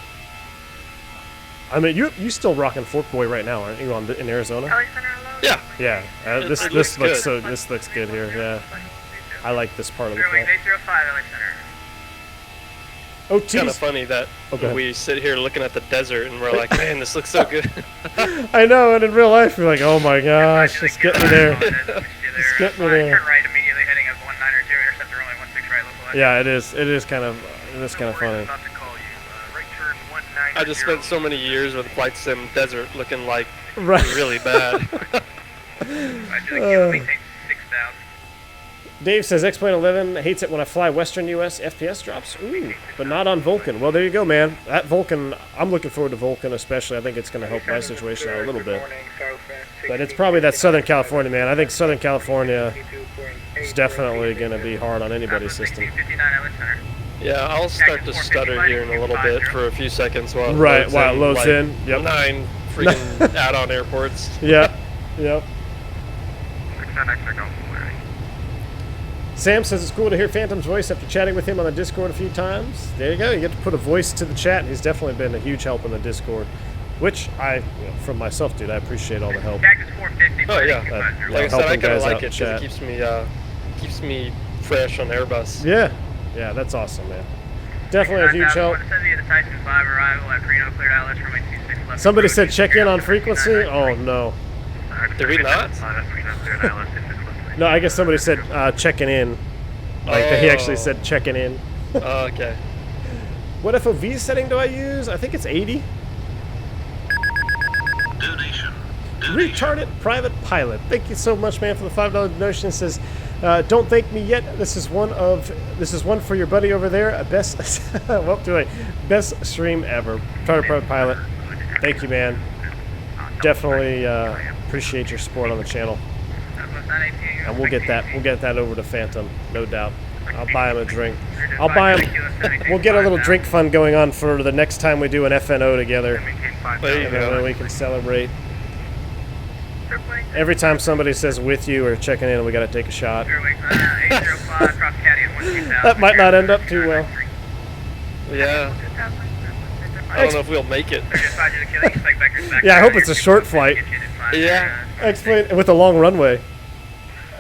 I mean, you still rocking Fork Boy right now, aren't you? In Arizona? LA Center, hello? Yeah. Yeah. It This looks looks good. this looks good here. Yeah. I like this part of the Airways flight. 805, LA Center. Oh, It's kind of geez. funny that Okay. we sit here looking at the desert and we're like, man, this looks so good. I know, and in real life, you're like, oh my gosh, just get me there. Just get me there. Turn right immediately, heading up 190, interceptor only 16 right, local. Yeah, it is kind of funny. About to call you. Right turn 190. I just spent so many years with Flight Sim Desert looking like Right. really bad. I do the maintain 6,000. Dave says X-Plane 11 hates it when I fly Western U.S. FPS drops. Ooh, but not on Vulcan. Well, there you go, man. That Vulcan, I'm looking forward to Vulcan especially. I think it's going to help my situation out a little bit. But it's probably that Southern California, man. I think Southern California is definitely going to be hard on anybody's system. 1659, LA Center. Yeah, I'll start to stutter here in a little bit for a few seconds while Right, while it loads like in. Yep. 9 freaking add-on airports. Yep. Yep. 610X Echo. Sam says it's cool to hear Phantom's voice after chatting with him on the Discord a few times. There you go. You get to put a voice to the chat. He's definitely been a huge help in the Discord, which from myself, dude, I appreciate all the help. Cactus 450. Oh yeah, Yeah, like I said, I helping kind of guys out like in it chat. because it keeps me fresh on Airbus. Yeah. Yeah, that's awesome, man. Definitely a huge help. Somebody said check in on frequency? Oh, no. Did we not? No, I guess somebody said checking in. Like, he actually said checking in. Okay. What FOV setting do I use? I think it's 80. Donation. Retarded private pilot. Thank you so much, man, for the $5 donation. It says, Don't thank me yet. This is one for your buddy over there. Best well, too late. Best stream ever. Charter Pro Pilot. Thank you, man. Definitely appreciate your support on the channel. And we'll get that over to Phantom, no doubt. I'll buy him a drink. We'll get a little drink fund going on for the next time we do an FNO together. And then we can celebrate. Every time somebody says with you or checking in, we got to take a shot. That might not end up too well. Yeah. I don't know if we'll make it. Yeah, I hope it's a short flight. Yeah. Explain with a long runway.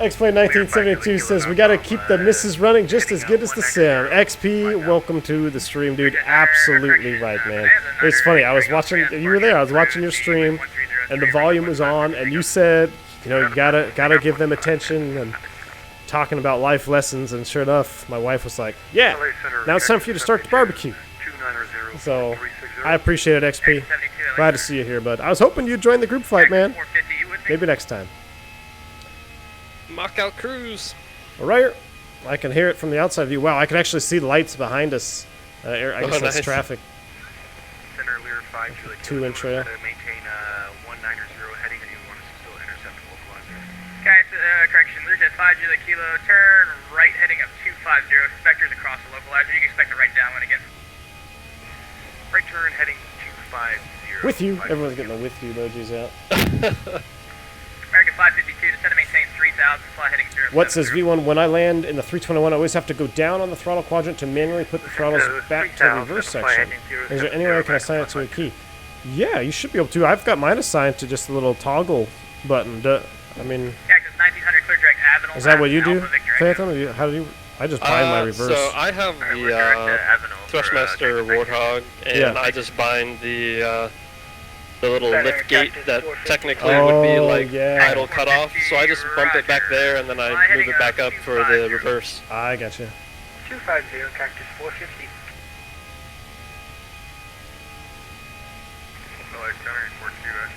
Explain 1972 says we got to keep the misses running just as good as the sim. XP, welcome to the stream, dude. Absolutely right, man. It's funny. I was watching. You were there. I was watching your stream, and the volume was on, and you said, you know, you gotta give them attention and talking about life lessons. And sure enough, my wife was like, "Yeah, now it's time for you to start the barbecue." So I appreciate it, XP. Glad to see you here, bud. I was hoping you'd join the group flight, man. Maybe next time. Mock out cruise. All right, I can hear it from the outside view. Wow, I can actually see lights behind us. I guess that's nice. Traffic. Center Lear 5 Julie 2-inch trail. Maintain 190 heading to 1 still intercept localizer. Guys, correction, Lear's at 5 Julie Kilo, turn right heading up 250, expectors across the localizer. You can expect a right downwind again. Right turn heading 250. With you. Everyone's getting the with you emojis out. American 552, descend to maintain 3000, fly heading 0. What says V1? When I land in the 321, I always have to go down on the throttle quadrant to manually put the throttles back to the reverse section. Is there any way I can assign it to a key? Yeah, you should be able to. I've got mine assigned to just a little toggle button. I mean, Cactus 1900, clear direct Avenal. is that what you do, Phantom? How do you? I just bind my reverse. So I have the Thrustmaster Warthog, and I just bind the little lift gate that technically would be like idle cutoff. So I just bump it back there, and then I move it back up for the reverse. I got you. 250, Cactus 450.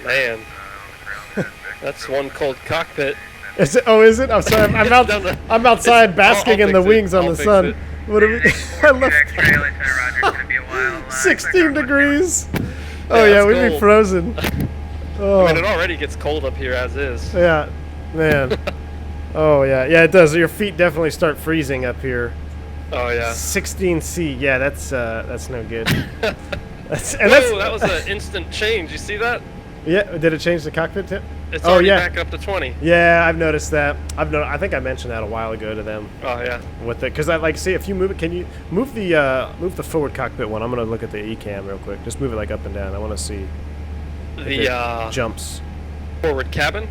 Man, that's one cold cockpit. Is it? Oh, is it? I'm sorry. I'm outside basking in the wings on the sun. What are we? I left. 16 degrees. Oh yeah, we'd be frozen. Oh. I mean, it already gets cold up here as is. Yeah, man. Oh yeah, yeah, it does. Your feet definitely start freezing up here. Oh yeah. 16C. Yeah, that's no good. That was an instant change. You see that? Yeah. Did it change the cockpit tip? It's already back up to 20. Yeah, I've noticed that. I think I mentioned that a while ago to them. Oh yeah. With it, because I like see if you move it. Can you move the forward cockpit one? I'm gonna look at the ECAM real quick. Just move it like up and down. I want to see the jumps. Forward cabin.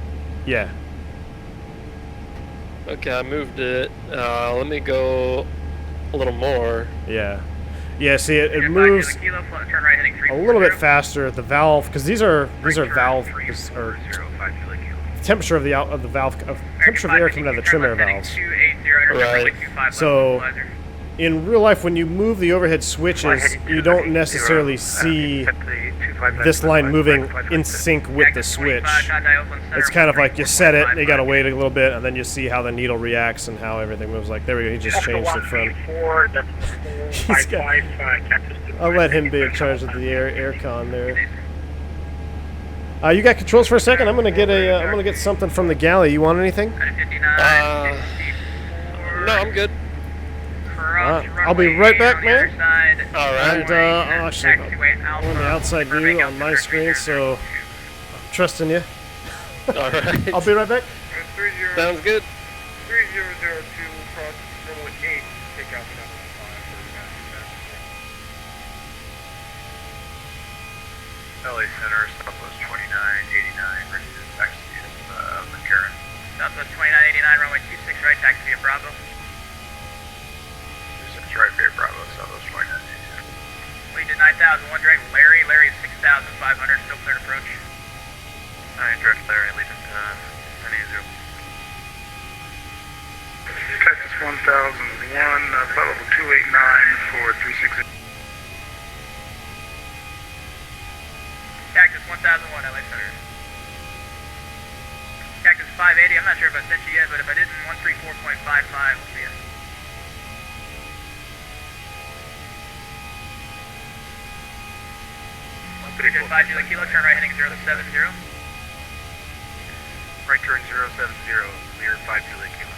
Yeah. Okay, I moved it. Let me go a little more. Yeah. Yeah, see, it moves a little bit faster. The valve, because these are valve, or temperature of the temperature of the air coming out of the trim air valves. Right. So, in real life, when you move the overhead switches, you don't necessarily see this line moving in sync with the switch. It's kind of like you set it, you gotta wait a little bit, and then you see how the needle reacts and how everything moves. Like, there we go, he just changed the front. I'll let him be in charge of the air con there. You got controls for a second? I'm gonna get something from the galley. You want anything? No, I'm good. I'll be right back, man. Alright. And actually, I'm on the outside view on my screen, so I'm trusting you. Alright. I'll be right back. Sounds good. 3002 cross runway 8, take off another 5 LA Center, Southwest 2989, ready to taxi McCarran. Southwest 2989, runway 26, right, taxi via Bravo. 26 right via Bravo, Southwest 2989. Lead to 9001 direct Larry. Larry is 6,500, still clear to approach. 9 direct Larry, lead to 980. Cactus 1001, flight level 289 for 360. Cactus 1001, LA Center. Cactus 5 580. I'm not sure if I sent you yet, but if I didn't, 134.55 will see you. 5 Julie Kilo, turn right heading 070. Right turn 070, clear 5 Julie Kilo.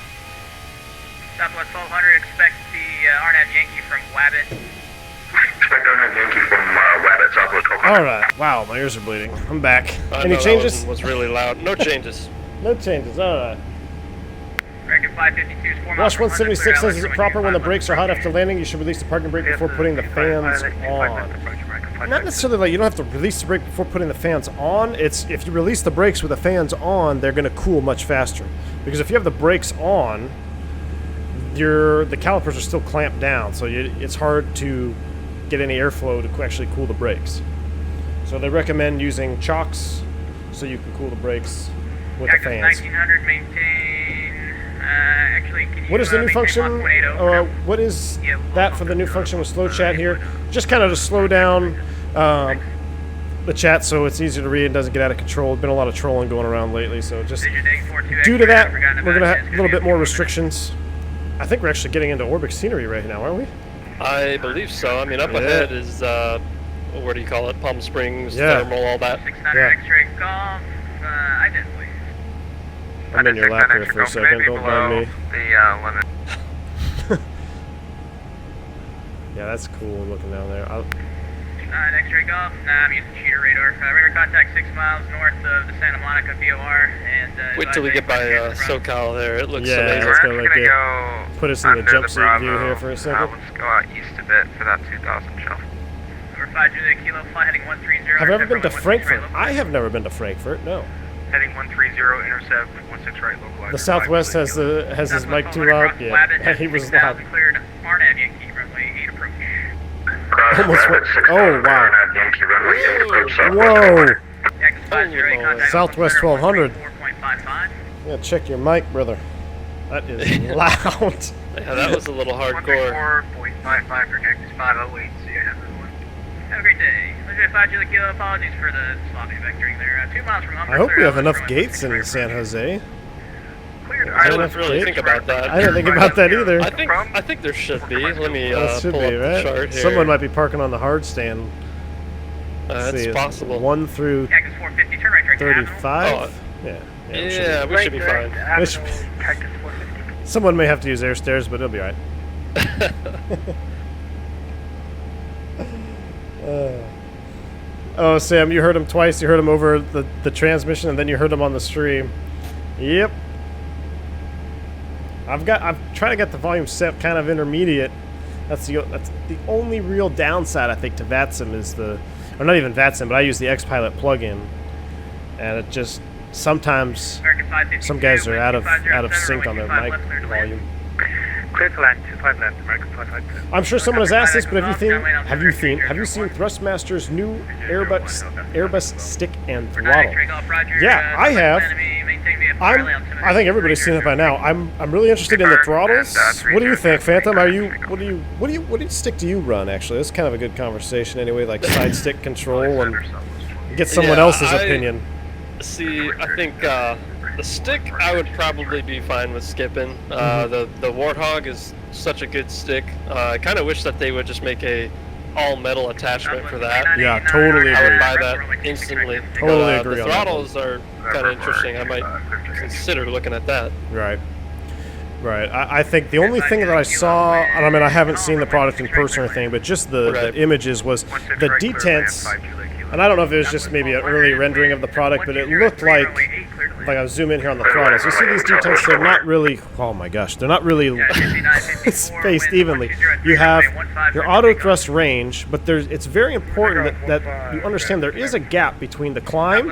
Southwest 1200, expect the RNAV Yankee from Wabbit. Expect RNAV Yankee from Wabbit, Southwest 1200. All right. Wow, my ears are bleeding. I'm back. Any know changes? That was really loud. No changes. No changes. All right. American 552 is 4 miles Wash from London, 176 clear says, is it runway proper when the 25 brakes are hot after landing? You should release the parking brake before putting the fans on. Not necessarily like you don't have to release the brake before putting the fans on. It's if you release the brakes with the fans on, they're going to cool much faster. Because if you have the brakes on, the calipers are still clamped down, so it's hard to get any airflow to actually cool the brakes. So they recommend using CHOCKS so you can cool the brakes with the Cactus fans. 1900, maintain. Actually, can you, What is the new maintain function? Mach 180? What is that for the new function with slow chat here? Just kind of to slow down the chat so it's easier to read and doesn't get out of control. There's been a lot of trolling going around lately, so just due to that, we're going to have a little bit more restrictions. I think we're actually getting into Orbic scenery right now, aren't we? I believe so. I mean, up ahead is, what do you call it? Palm Springs, Yeah. Thermal, all that. 600 Yeah. X-ray golf. I did believe. I'm in your lap here for a second, don't mind me. The limit. Yeah, that's cool looking down there. 9 X-ray golf. Nah, I'm using cheater radar. Radar contact 6 miles north of the Santa Monica VOR. And Wait till we get by SoCal there. It looks Yeah, amazing. let's go We're like gonna that. go Put us in the under jump seat Bravo. view here for a second. Let's go out east a bit for that 2000 show. Number 5 Juliet Kilo, fly heading 130. Have you ever been to Tempo Frankfurt? 163 I have never been to Frankfurt, no. Heading 130, intercept 16 right, localizer. The Southwest has his mic too loud. Yeah, he was loud. Cleared RNAV Yankee, runway 8 approach. Almost went. Oh wow! Whoa! Cactus 508, contact Southwest 1200. 4.55. Yeah, check your mic, brother. That is loud. Yeah, that was a little hardcore. 134.55 for Cactus 508. See you ahead. Have a great day. Legendary 5 Juliet Kilo, apologies for the sloppy vectoring there. 2 miles from Humber. I hope we clear have enough runway gates in 16 San Jose. I didn't really think about that. I didn't think about that either. I think there should be. Let me That should pull be, up the right? chart here. Someone might be parking on the hard stand. That's possible. 1 through Cactus 450, turn right, direct 35. Oh, Yeah. Yeah, we should be fine. We should be- Someone may have to use air stairs, but it'll be alright. Oh, Sam, you heard him twice. You heard him over the transmission, and then you heard him on the stream. Yep. I'm trying to get the volume set kind of intermediate. That's the only real downside I think to vatsim is or not even vatsim, but I use the X-Pilot plugin, and it just sometimes some guys are out of sync on their mic volume. Clear to land, 25 left, American 552. I'm sure someone has asked this, but have you seen Thrustmaster's new Airbus stick and throttle? Yeah, I have. I think everybody's seen it by now. I'm really interested in the throttles. What do you think, Phantom? What stick do you run? Actually, that's kind of a good conversation anyway, like side stick control and get someone else's opinion. See, I think the stick I would probably be fine with skipping. The Warthog is such a good stick. I kind of wish that they would just make a all metal attachment for that. Yeah, totally I would agree. buy that instantly. Totally agree The on that throttles are kind of interesting. I might consider looking at that. Right. Right. I think the only thing that I saw, and I mean I haven't seen the product in person or anything, but just the images was the detents. And I don't know if it was just maybe an early rendering of the product, but it looked like I'll zoom in here on the throttles. You see these detents, they're not really, oh my gosh, they're not really spaced evenly. You have your auto thrust range, but it's very important that you understand there is a gap between the climb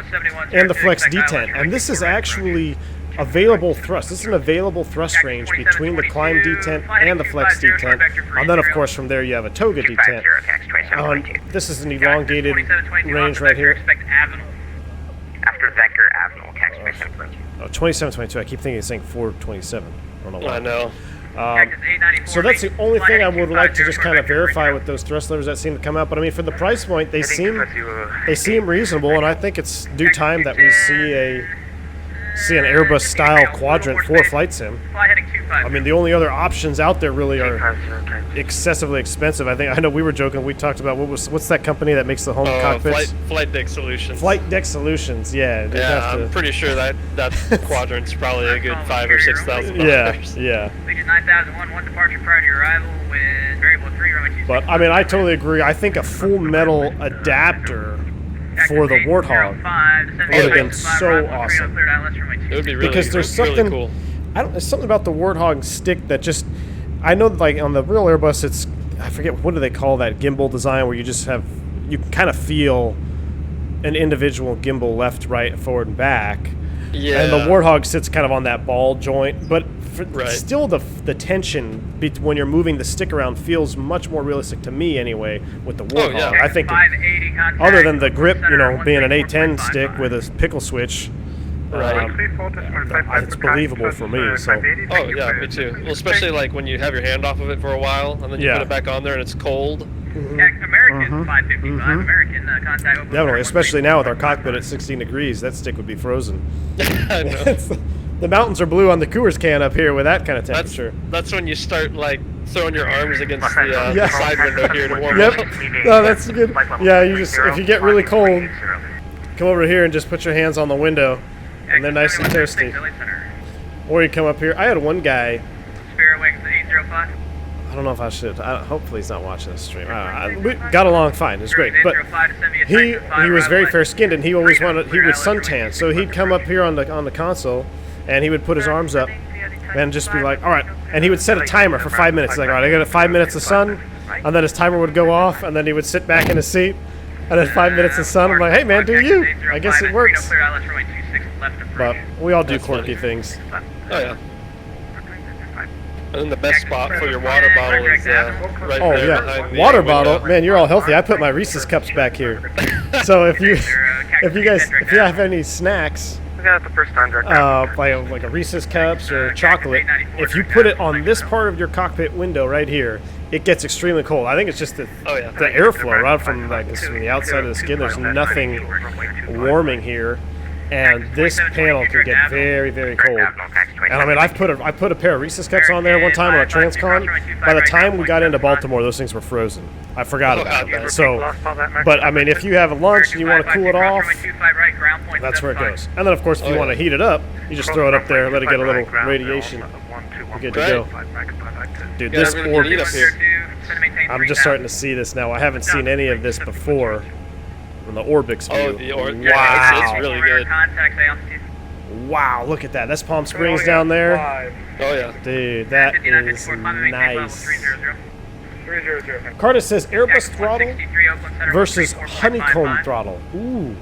and the flex detent. And this is actually available thrust. This is an available thrust range between the climb detent and the flex detent. And then, of course, from there you have a Toga detent. This is an elongated range right here. After Vector Avenue, Cactus approach. Oh, 2722. I keep thinking it's saying 427. I don't know why. I know. So that's the only thing I would like to just kind of verify with those thrust levers that seem to come out. But I mean, for the price point, they seem reasonable, and I think it's due time that we see see an Airbus style quadrant for flight sim. Fly heading 25. I mean, the only other options out there really are excessively expensive. I know we were joking. We talked about what's that company that makes the home cockpits? Flight Deck Solutions. Flight Deck Solutions. Yeah. they'd have to- I'm pretty sure that quadrant's probably a good $5,000 or $6,000. Yeah. Legion 9001, one departure prior to your arrival with variable 3 runway 26. But I mean, I totally agree. I think a full metal adapter for the Warthog would have been so awesome. It would be really, Because there's really something cool. There's something about the Warthog stick that just, I know like on the real Airbus it's, I forget what do they call that gimbal design where you just have, you kind of feel an individual gimbal left, right, forward, and back. Yeah. And the Warthog sits kind of on that ball joint, but Right. still the tension when you're moving the stick around feels much more realistic to me anyway with the Warthog. yeah. I think other than the grip, you know, being an A10 stick with a pickle switch, it's believable for me. So. Oh yeah, me too. Well, especially like when you have your hand off of it for a while and then you put it back on there and it's cold. American 555, American contact. Open Definitely, especially now with our cockpit at 16 degrees, that stick would be frozen. I know. The mountains are blue on the Coors can up here with that kind of temperature. That's when you start like throwing your arms against the side window here to warm Yep. up. No, that's good. Yeah, you just, if you get really cold, come over here and just put your hands on the window, and they're nice and toasty. Or you come up here. I had one guy. Spirit Wings 805. I don't know if I should. Hopefully he's not watching this stream. We got along fine. It was great. But he was very fair skinned, and he always wanted, he would suntan. So he'd come up here on the console, and he would put his arms up and just be like, all right. And he would set a timer for 5 minutes. Like, all right, I got 5 minutes of sun, and then his timer would go off, and then he would sit back in his seat, and then 5 minutes of sun. I'm like, hey man, do you? I guess it works. But we all do quirky things. Oh yeah. And then the best spot for your water bottle is right Oh there yeah, behind the water window. bottle. Man, you're all healthy. I put my Reese's cups back here. So if you have any snacks, We got the first time direct. like a Reese's cups or chocolate, if you put it on this part of your cockpit window right here, it gets extremely cold. I think it's just the airflow right from the outside of the skin. There's nothing warming here, and this panel can get very, very cold. And I mean, I put a pair of Reese's cups on there one time on a transcon. By the time we got into Baltimore, those things were frozen. I forgot about that. So, but I mean, if you have a lunch and you want to cool it off, that's where it goes. And then, of course, if you want to heat it up, you just throw it up there, let it get a little radiation. You're good to go. Dude, this Orbix, I'm just starting to see this now. I haven't seen any of this before from the Orbix view. Wow. It's really good. Wow, look at that. That's Palm Springs down there. Oh yeah. Dude, that is nice. Cardis says Airbus throttle versus honeycomb throttle. Ooh.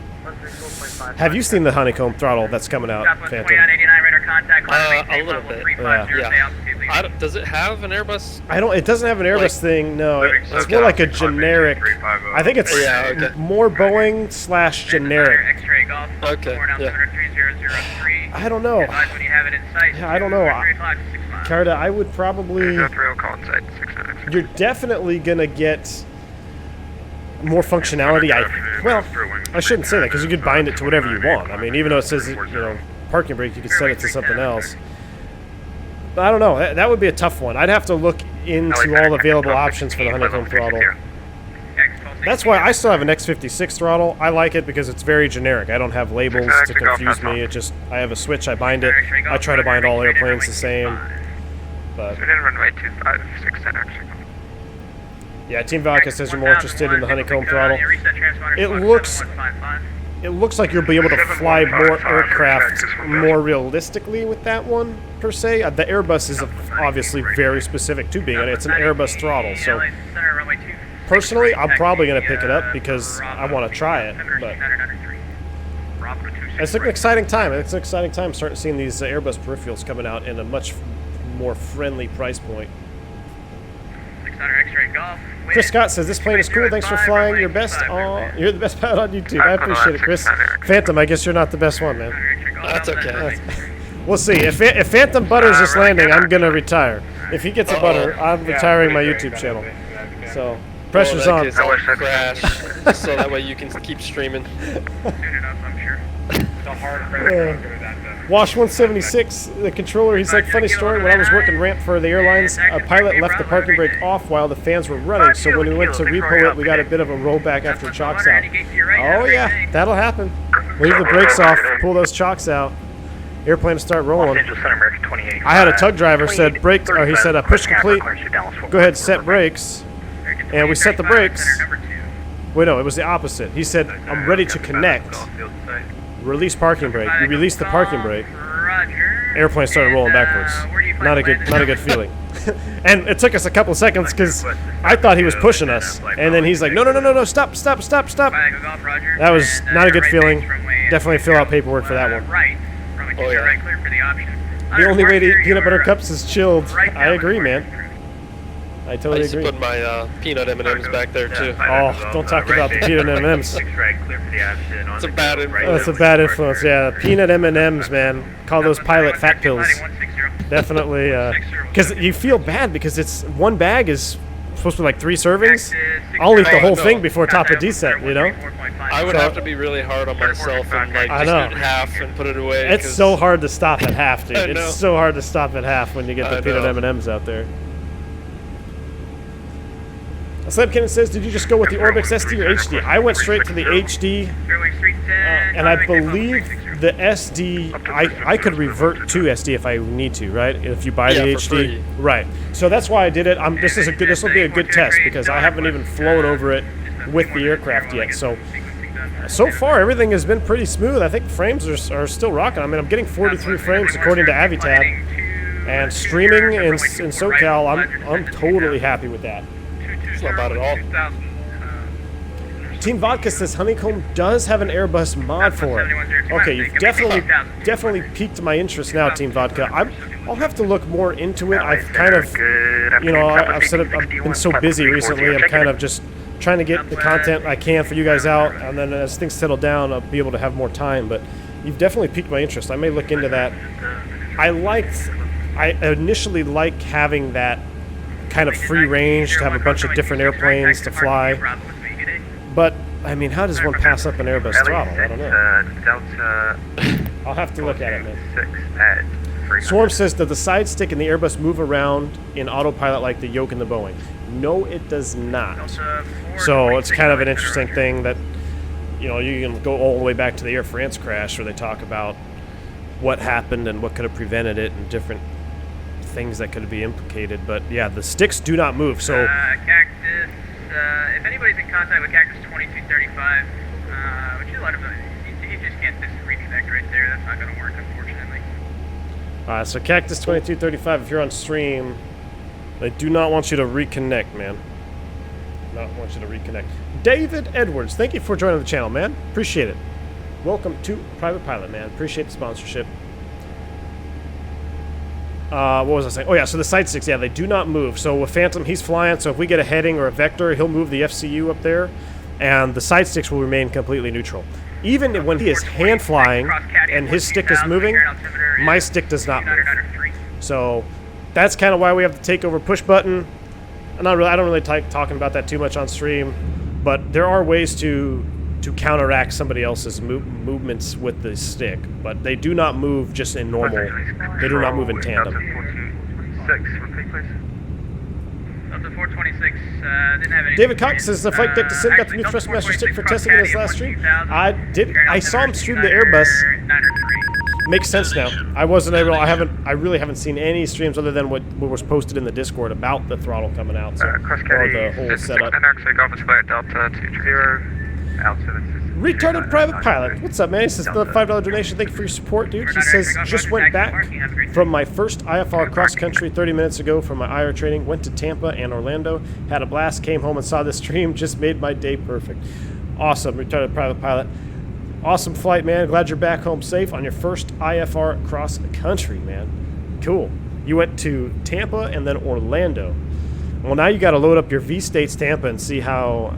Have you seen the honeycomb throttle that's coming out, Phantom? A little bit. Yeah. Does it have an Airbus? It doesn't have an Airbus thing. No, it's more like a generic. I think it's more Boeing / generic. Okay. Yeah. I don't know. Yeah, I don't know. Carda, I would probably. You're definitely gonna get more functionality. I shouldn't say that because you could bind it to whatever you want. I mean, even though it says parking brake, you could set it to something else. But I don't know. That would be a tough one. I'd have to look into all available options for the honeycomb throttle. That's why I still have an X56 throttle. I like it because it's very generic. I don't have labels to confuse me. It just, I have a switch, I bind it. I try to bind all airplanes the same. But runway 25, 10 actually. yeah, Team Vodka says you're more interested in the honeycomb throttle. It looks like you'll be able to fly more aircraft more realistically with that one, per se. The Airbus is obviously very specific to being it. It's an Airbus throttle, so personally, I'm probably going to pick it up because I want to try it. But it's an exciting time. It's an exciting time starting seeing these Airbus peripherals coming out in a much more friendly price point. Chris Scott says this plane is cool. Thanks for flying. You're the best pilot on YouTube. I appreciate it, Chris. Phantom, I guess you're not the best one, man. That's okay. We'll see. If Phantom butters this landing, I'm gonna retire. If he gets a butter, I'm retiring my YouTube channel. So pressure's on. Crash, so that way you can keep streaming. Soon enough, I'm sure. It's a hard Wash 176, the controller, he's like, funny story, when I was working ramp for the airlines, a pilot left the parking brake off while the fans were running, so when we went to repo it, we got a bit of a rollback after chocks out. Oh yeah, that'll happen. Leave the brakes off, pull those chocks out. Airplane to start rolling. I had a tug driver said brake, or he said push complete, go ahead, set brakes, and we set the brakes. Wait, no, it was the opposite. He said, I'm ready to connect. Release parking brake. We released the parking brake. Airplane started rolling backwards. Not a good feeling. And it took us a couple seconds because I thought he was pushing us, and then he's like, no, stop. That was not a good feeling. Definitely fill out paperwork for that one. Oh yeah. The only way to eat peanut butter cups is chilled. I agree, man. I I totally used to agree. put my peanut M&Ms back there too. Oh, don't talk about the peanut M&Ms. It's a bad influence. That's a bad influence, yeah. Peanut M&Ms, man. Call those pilot fat pills. Definitely, because you feel bad because it's one bag is supposed to be like 3 servings. I'll eat the whole thing before top of descent, you know? I would have to be really hard on myself and like I just know. eat half and put it away. It's so hard to stop at half, dude. I know. It's so hard to stop at half when you get the I peanut know. M&Ms out there. Slam Cannon says, did you just go with the Orbix SD or HD? I went straight to the HD, and I believe the SD, I could revert to SD if I need to, right? If you buy the Yeah, HD. for free. Right. So that's why I did it. This will be a good test because I haven't even flown over it with the aircraft yet. So far, everything has been pretty smooth. I think frames are still rocking. I mean, I'm getting 43 frames according to Avitab, and streaming in SoCal, I'm totally happy with that. It's not bad at all. Team Vodka says Honeycomb does have an Airbus mod for it. Okay, you've definitely piqued my interest now, Team Vodka. I'll have to look more into it. I've kind of, you know, I've been so busy recently. I'm kind of just trying to get the content I can for you guys out, and then as things settle down, I'll be able to have more time. But you've definitely piqued my interest. I may look into that. I initially like having that kind of free range to have a bunch of different airplanes to fly. But, I mean, how does one pass up an Airbus throttle? I don't know. I'll have to look at it, man. Swarm says, does the side stick in the Airbus move around in autopilot like the yoke in the Boeing? No, it does not. So it's kind of an interesting thing that, you know, you can go all the way back to the Air France crash where they talk about what happened and what could have prevented it and different things that could be implicated. But yeah, the sticks do not move. So Cactus, if anybody's in contact with Cactus 2235, would you let him know? You just can't reconnect right there. That's not going to work, unfortunately. so Cactus 2235, if you're on stream, they do not want you to reconnect, man. Not want you to reconnect. David Edwards, thank you for joining the channel, man. Appreciate it. Welcome to Private Pilot, man. Appreciate the sponsorship. What was I saying? Oh yeah, so the side sticks, yeah, they do not move. So with Phantom, he's flying, so if we get a heading or a vector, he'll move the FCU up there, and the side sticks will remain completely neutral. Even when he is hand flying and his stick is moving, my stick does not move. So that's kind of why we have the takeover push button. I don't really like talking about that too much on stream, but there are ways to counteract somebody else's movements with the stick, but they do not move just in normal. They do not move in tandem. Delta 426 didn't have any. David Cox says the flight deck descent got the new thrustmaster stick for testing in his last stream. I saw him stream the Airbus. Makes sense now. I really haven't seen any streams other than what was posted in the Discord about the throttle coming out, or the whole setup. Retarded Private Pilot. What's up, man? He says the $5 donation. Thank you for your support, dude. He says, just went back from my first IFR cross-country 30 minutes ago from my IR training. Went to Tampa and Orlando. Had a blast. Came home and saw this stream. Just made my day perfect. Awesome, Retarded Private Pilot. Awesome flight, man. Glad you're back home safe on your first IFR cross-country, man. Cool. You went to Tampa and then Orlando. Well, now you got to load up your V-States Tampa and see how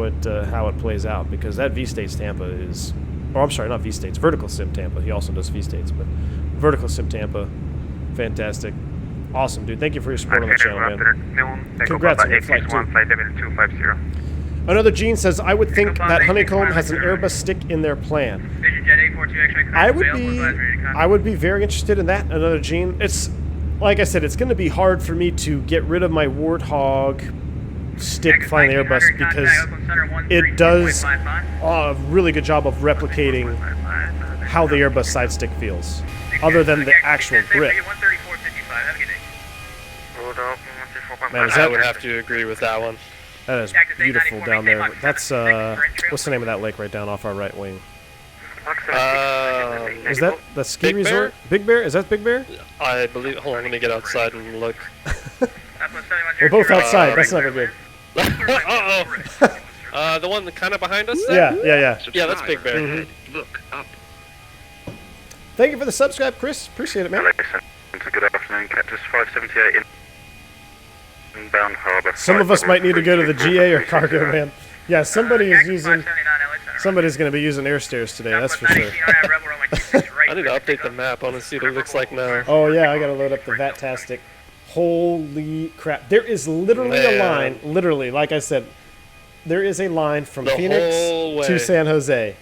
it plays out, because that V-States Tampa is, oh, I'm sorry, not V-States, Vertical Sim Tampa. He also does V-States, but Vertical Sim Tampa, fantastic, awesome, dude. Thank you for your support on the channel, man. Congrats on your flight too. Another Gene says, I would think that Honeycomb has an Airbus stick in their plan. I would be very interested in that. Another gene. It's like I said, it's going to be hard for me to get rid of my Warthog stick flying the Airbus because it does a really good job of replicating how the Airbus side stick feels, other than the actual grip. Man, I would have to agree with that one. That is beautiful down there. That's what's the name of that lake right down off our right wing? Is that the ski Big resort? Big Bear? Is that Big Bear? I believe. Hold on, let me get outside and look. We're both outside. That's never good. Uh-oh. The one kind of behind us there? Yeah. Yeah, that's Big Bear. Mm-hmm. Look up. Thank you for the subscribe, Chris. Appreciate it, man. Good afternoon, Cactus 578 inbound harbour. Some of us might need to go to the GA or cargo, man. Yeah, somebody is using. Somebody's going to be using air stairs today, that's for sure. I need to update the map. I want to see what it looks like now. Oh, yeah, I got to load up the Vatastic. Holy crap. There is literally a line, literally, like I said, there is a line from The Phoenix whole way. to San Jose.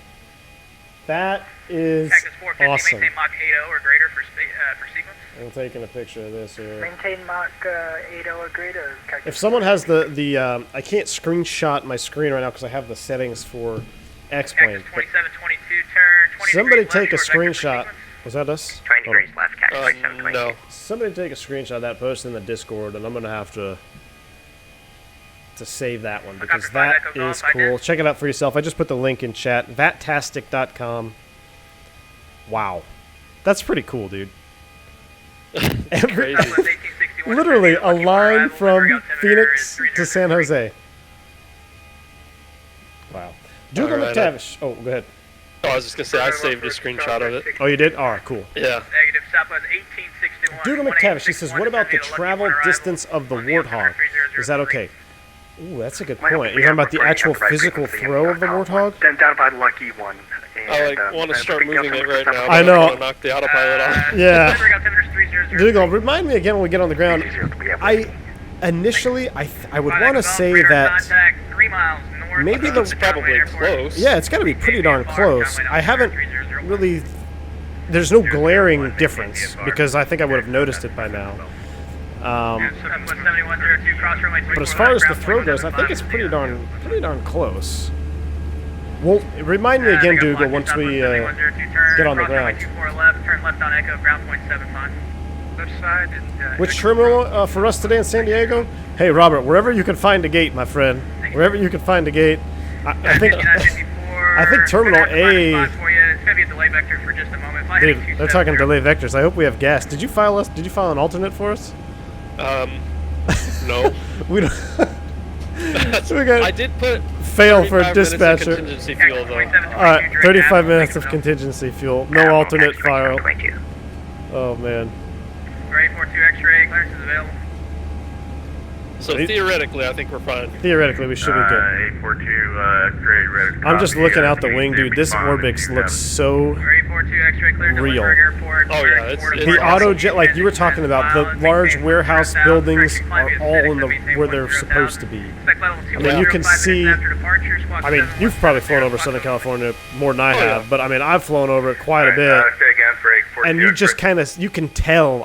That is awesome. Maintain Mach 80 or greater for sequence. I'm taking a picture of this here. Maintain Mach 80 or greater. If someone has the I can't screenshot my screen right now because I have the settings for X-Plane. Cactus 2722, turn 20 Somebody degrees take a left, vector for screenshot. sequence. Was that us? 20 Hold on. degrees left, Cactus 2722. No. Somebody take a screenshot of that, post in the Discord, and I'm gonna have to save that one because that is cool. Check it out for yourself. I just put the link in chat. Vattastic.com. Wow, that's pretty cool, dude. Crazy. Literally a line from Phoenix to San Jose. Wow. Dougal Alright, McTavish. Oh, go ahead. Oh, I was just going to say, I saved a screenshot of it. Oh, you did? All right, cool. Yeah. Negative, Southwest 1861. Dougal McTavish, he says, what about the travel distance of the Warthog? Is that okay? Ooh, that's a good point. You're talking about the actual physical throw of the Warthog? Down by Lucky 1. I want to start moving it right now. I know. I'm gonna knock the autopilot off. Yeah. Dougal, remind me again when we get on the ground. Initially, I would want to say that maybe It's probably close. yeah, it's got to be pretty darn close. I haven't really. There's no glaring difference because I think I would have noticed it by now. But as far as the throw goes, I think it's pretty darn close. Well, remind me again, Dougal, once we get on the ground. Which terminal for us today in San Diego? Hey, Robert, wherever you can find a gate, my friend. Wherever you can find a gate. I think Terminal A. Dude, they're talking delay vectors. I hope we have gas. Did you file an alternate for us? No. We don't. So we got I did put fail for 35 minutes of dispatcher. contingency fuel, though. Alright, 35 minutes of contingency fuel. No alternate file. Oh man. 842 X-ray, clearance is available. So theoretically, I think we're fine. Theoretically, we should be good. 842 X-ray, ready to I'm just copy, looking out the wing, dude. This Orbix looks so 842 X-ray, cleared to real. Lindbergh Airport. Oh, yeah, it's The auto jet, like you were talking about, the large warehouse buildings are all in the where they're supposed to be. I mean, you can see. I mean, you've probably flown over Southern California more than I have, but I mean, I've flown over it quite a bit, and you just kind of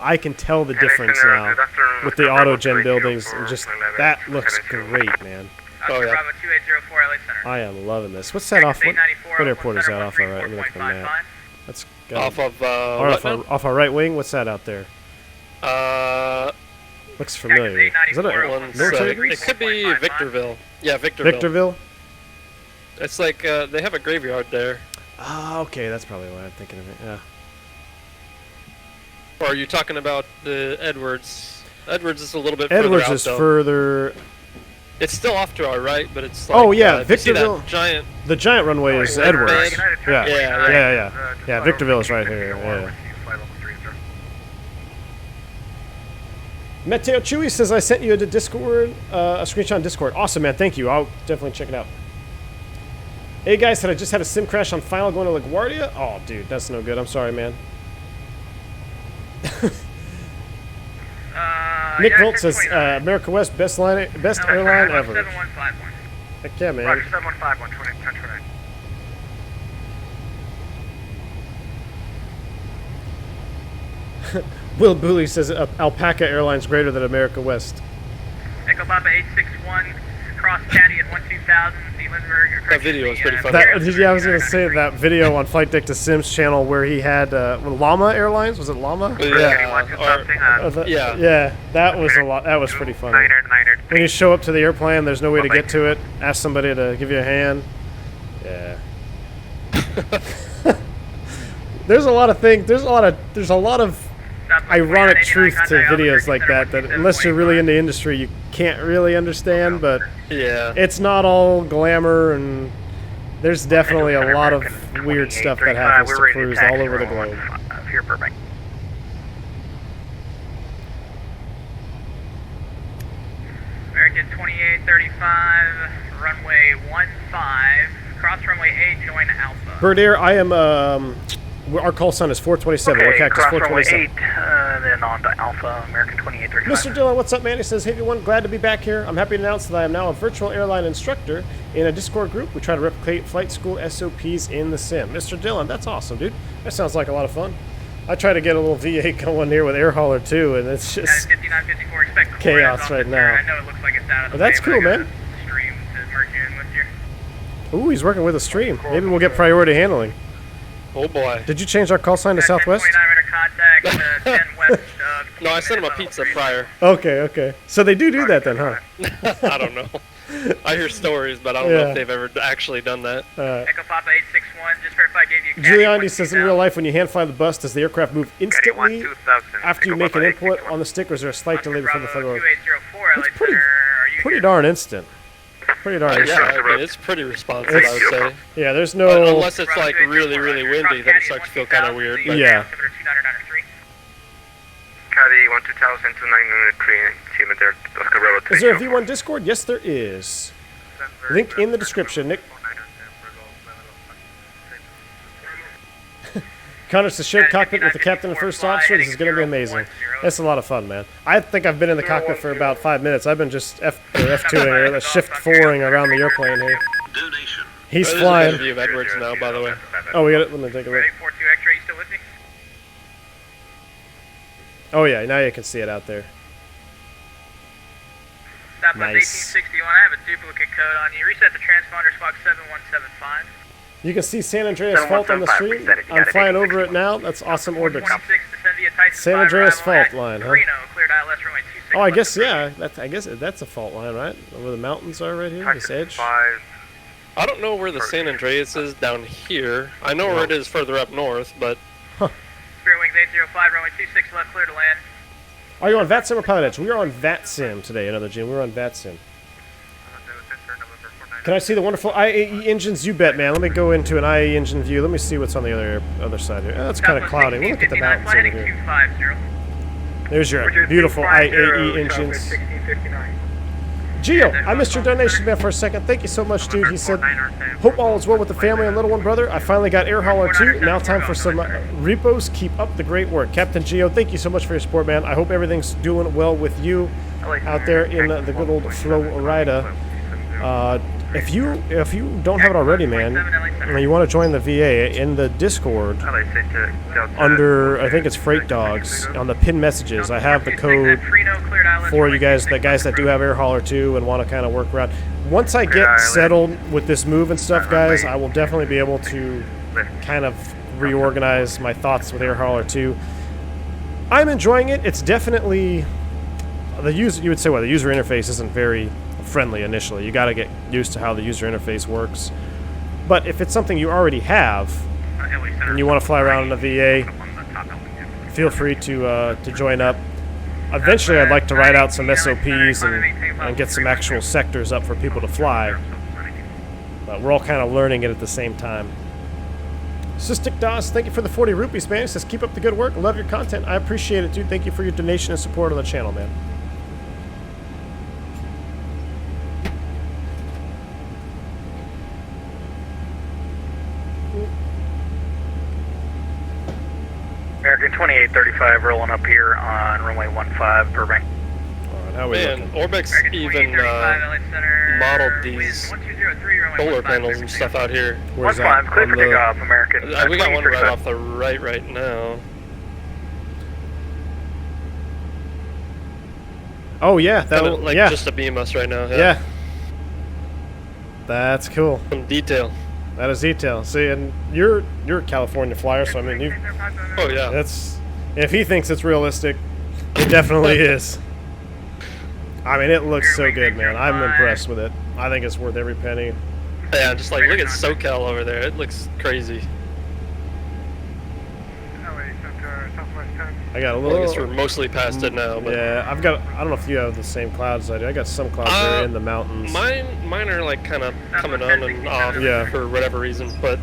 I can tell the difference now with the auto gen buildings, and just that looks great, man. Oh yeah. Bravo 2804 LA Center. I am loving this. What's that off? What airport is that off? All right, let me look at the map. That's Off of off our right wing. What's that out there? Looks familiar. Is that a one military sec. base? It could be Victorville. Yeah, Victorville. Victorville? It's like they have a graveyard there. Ah, okay, that's probably why I'm thinking of it. Yeah. Or are you talking about the Edwards? Edwards is a little bit further Edwards out, is though. further. It's still off to our right, but it's like, Oh yeah, if you see that Victorville. giant. The giant runway is Red Edwards. bed. Yeah. Yeah, Yeah, Victorville is right here. Yeah. Meteo Chewy says I sent you a Discord, a screenshot on Discord. Awesome, man. Thank you. I'll definitely check it out. Hey guys, said I just had a sim crash on Final going to LaGuardia. Oh, dude, that's no good. I'm sorry, man. Nick Volt says America West best airline ever. 7151. Heck yeah, man. Roger, 7151, 20, Will Booley says Alpaca Airlines greater than America West. Echo Papa 861, cross Caddy at 12000, the Lindbergh. That video was pretty funny. Yeah, I was going to say that video on Flight Deck to Sims channel where he had Llama Airlines. Was it Llama? Yeah, that was a lot. That was pretty funny. When you show up to the airplane, there's no way to get to it. Ask somebody to give you a hand. Yeah. There's a lot of things. There's a lot of ironic truth to videos like that unless you're really in the industry, you can't really understand. But yeah, it's not all glamour, and there's definitely a lot of weird stuff that happens to crews all over the globe. Here, Burbank. American 2835, runway 15, cross runway 8, join Alpha. Bird Air, I am, our call sign is 427, Okay, or Cactus cross runway 427. 8, then on to Alpha, American 2835. Mr. Dillon, what's up, man? He says, hey, everyone, glad to be back here. I'm happy to announce that I am now a virtual airline instructor in a Discord group. We try to replicate flight school SOPs in the sim. Mr. Dillon, that's awesome, dude. That sounds like a lot of fun. I try to get a little VA going here with Air Hauler, too, and it's just 5954, expect chaos right now. I know it looks like it's out of the But that's cool, man. Stream to merge you in with your... Ooh, he's working with a stream. Maybe we'll get priority handling. Oh boy. Did you change our call sign to Southwest? 29 contact, 10 west of... No, I sent him a pizza prior. Okay. So they do that then, huh? I don't know. I hear stories, but I don't know if they've ever actually done that. Echo Papa 861, just verify I gave you... Giuliani says, in real life, when you hand fly the bus, does the aircraft move instantly after you make an input on the stick, or is there a slight delay before the flight? It's pretty darn instant. Pretty darn instant. Yeah, I mean, it's pretty responsive, I would say. Yeah, there's no... Unless it's like really, really windy, then it starts to feel kind of weird. But yeah. Caddy 12000 to 993, altimeter, Oscar Bravo 3. Is there a V1 Discord? Yes, there is. Link in the description, Nick. Connor's the shared cockpit with the captain and first officer. This is going to be amazing. That's a lot of fun, man. I think I've been in the cockpit for about 5 minutes. I've been just F2ing or shift 4ing around the airplane here. He's flying. There's a view of Edwards now, by the way. Oh, we got it. Let me take a look. 42 X-ray, you still with me? Oh yeah, now you can see it out there. Nice. 1861, I have a duplicate code on you. Reset the transponder, Fox 7175. You can see San Andreas Fault on the stream. I'm flying over it now. That's awesome orbits. San Andreas Fault line, huh? Oh, I guess, yeah. I guess that's a fault line, right? Where the mountains are right here, this edge. I don't know where the San Andreas is down here. I know where it is further up north, but... Spirit Wings 805, runway 26 left, clear to land. Are you on VATSIM or Pilot Edge? We are on VATSIM today, another Jim. We're on VATSIM. Can I see the wonderful IAE engines? You bet, man. Let me go into an IAE engine view. Let me see what's on the other side here. Oh, it's kind of cloudy. We'll look at the mountains over here. There's your beautiful IAE engines. Gio, I missed your donation, man, for a second. Thank you so much, dude. He said, hope all is well with the family and little one, brother. I finally got Air Hauler 2. Now time for some repos. Keep up the great work. Captain Gio, thank you so much for your support, man. I hope everything's doing well with you out there in the good old Florida. If you don't have it already, man, and you want to join the VA in the Discord under, I think it's Freight Dogs, on the pinned messages, I have the code for you guys, the guys that do have Air Hauler 2 and want to kind of work around. Once I get settled with this move and stuff, guys, I will definitely be able to kind of reorganize my thoughts with Air Hauler 2. I'm enjoying it. It's definitely the user. You would say, well, the user interface isn't very friendly initially. You got to get used to how the user interface works. But if it's something you already have and you want to fly around in a VA, feel free to join up. Eventually, I'd like to write out some SOPs and get some actual sectors up for people to fly. But we're all kind of learning it at the same time. Cystic DOS, thank you for the 40 rupees, man. He says, keep up the good work. Love your content. I appreciate it, dude. Thank you for your donation and support on the channel, man. American 2835 rolling up here on runway 15, Burbank. How we Man, Orbex even modeled these solar panels and stuff out here. Where's that? Clear for takeoff, American. We got one right off the right now. Oh yeah, Kinda that like yeah. just abeam us right now. Yeah. That's cool. Some detail. That is detail. See, and you're a California flyer, so I mean, Oh yeah. that's if he thinks it's realistic, it definitely is. I mean, it looks so good, man. I'm impressed with it. I think it's worth every penny. Yeah, just like look at SoCal over there. It looks crazy. I got a Well, I guess we're little. mostly past it now. But Yeah, I've got. I don't know if you have the same clouds as I do. I got some clouds that are in the mountains. Mine are like kind of coming on and off Yeah. for whatever reason, but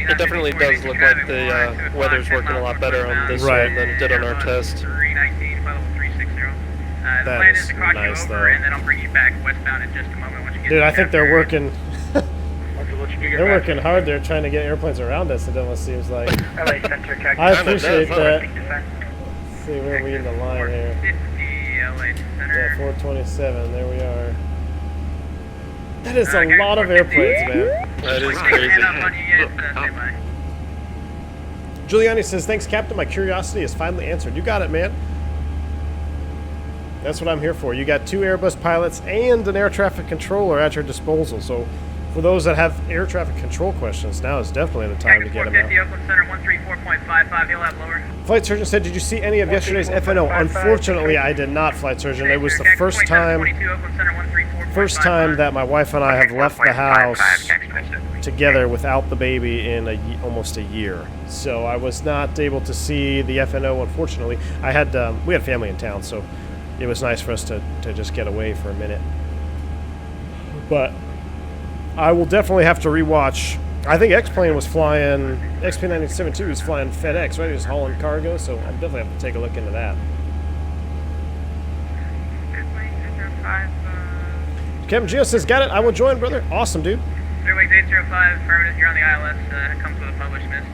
it definitely does look like the weather's working a lot better on this Right. one than it did on our test. 319, flight level 360. The That plan is is to cross nice, you though. over, and then I'll bring you back westbound in just a moment once you get Dude, to I think they're Cactus. working. They're working hard. They're trying to get airplanes around us. It almost seems like. LA Center, Cactus. I Kinda appreciate does, that. Descent. Let's see where are we in the line here. 50 LA Yeah, Center. 427. There we are. That is a Cactus lot of 450. airplanes, man. That is Hand crazy. up on you guys, Look up. stand by. Giuliani says, "Thanks, Captain. My curiosity is finally answered." You got it, man. That's what I'm here for. You got 2 Airbus pilots and an air traffic controller at your disposal. So, for those that have air traffic control questions, now is definitely the time to Cactus get them 450, out. Oakland Center 134.55, he'll have lower. Flight Surgeon said, "Did you see any of yesterday's FNO?" Unfortunately, I did not, Flight Surgeon. It was the first time that my wife and I have left the house together without the baby in almost a year. So I was not able to see the FNO, unfortunately. We had family in town, so it was nice for us to just get away for a minute. But I will definitely have to rewatch. I think X-Plane was flying, XP972 was flying FedEx, right? He was hauling cargo, so I'll definitely have to take a look into that. Captain Gio says, "Got it. I will join, brother." Awesome, dude. Airways 805, affirmative, you're on the ILS, comes with a published mist.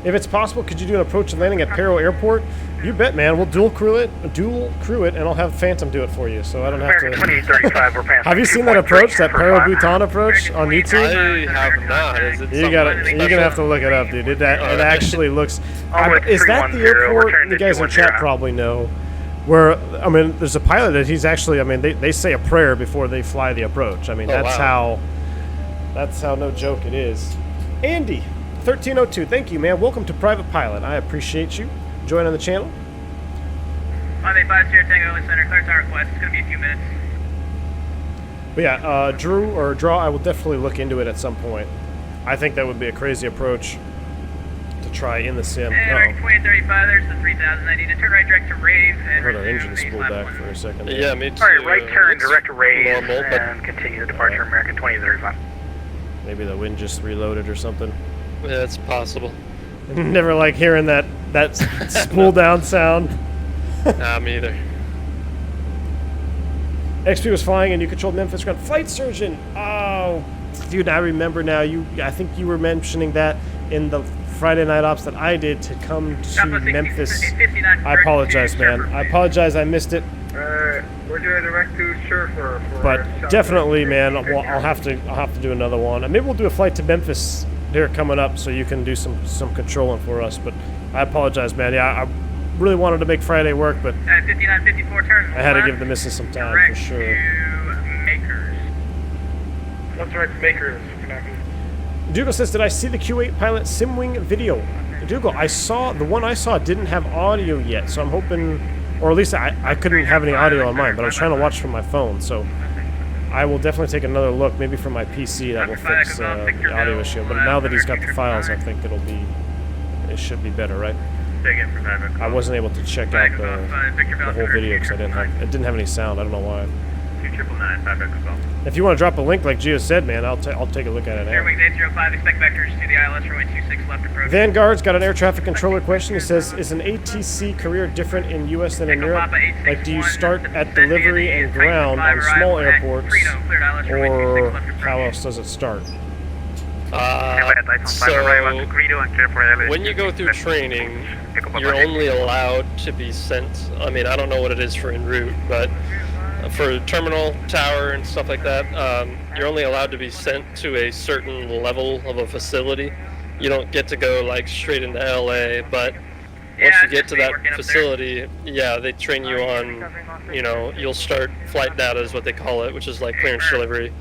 If it's possible, could you do an approach and landing at Perro Airport? You bet, man. We'll dual crew it, and I'll have Phantom do it for you, so I don't have American to. 2835, we're passing. Have you seen that approach, that Perro Bhutan approach on YouTube? I have not. Is it You got it. something You're gonna have to special? look it up, dude. It Alright. actually looks. Onward Is that the 310, airport? return You to guys in 210. chat probably know. Where there's a pilot that he's actually. They say a prayer before they fly the approach. Oh, That's wow. how no joke it is. Andy, 1302. Thank you, man. Welcome to Private Pilot. I appreciate you joining the channel. 585 Sierra Tango LA Center, clear time request. It's going to be a few minutes. But yeah, Drew or Draw, I will definitely look into it at some point. I think that would be a crazy approach to try in the sim. And American 2835, there's the 3000. I need to turn right direct to Rave. I And heard our resume engine the spool lap back one. for a second. Yeah, me too. Alright, right turn, Looks direct to Rave, normal, but and continue the departure, American 2835. Maybe the wind just reloaded or something. yeah, it's possible. Never like hearing that spool down sound. Nah, me either. XP was flying and you controlled Memphis ground. Flight Surgeon. Oh, dude, I remember now. I think you were mentioning that in the Friday night ops that I did to come to Southwest 60, Memphis. 859 I apologize, man. direct to I apologize. I missed it. We're doing direct to Surf for But definitely, man, I'll have to do another one. And maybe we'll do a flight to Memphis here coming up, so you can do some controlling for us. But I apologize, man. Yeah, I really wanted to make Friday work, but 5954 turn. I had to left, give the missus some time direct for sure. to Makers. What's direct to Makers? Dougal says, "Did I see the Q8 pilot Simwing video?" Dougal, the one I saw didn't have audio yet, so I'm hoping, or at least I couldn't have any audio on mine, but I was trying to watch from my phone, so I will definitely take another look, maybe from my PC, that will fix the audio issue. But now that he's got the files, I think it should be better, right? I wasn't able to check out the whole video because it didn't have any sound. I don't know why. 2995 If you want to drop a link, like Gio said, man, I'll take a look at it now. Airwings 805, expect vectors to the ILS runway 26 left approach. Vanguard's got an air traffic controller question. He says, "Is an ATC career different in U.S. than in Echo Europe? Papa 861, Like, do you start at descend delivery in and Titan ground 5 on small arrival at airports, Frito, cleared ILS runway or 26 left approach. how else does it start?" So when you go through training, you're only allowed to be sent. I mean, I don't know what it is for en route, but for terminal, tower, and stuff like that, you're only allowed to be sent to a certain level of a facility. You don't get to go like straight into LA, but once Yeah, you get just to me that working up there. facility, yeah, they train you on, you know, you'll start flight data is what they call it, which is like clearance delivery.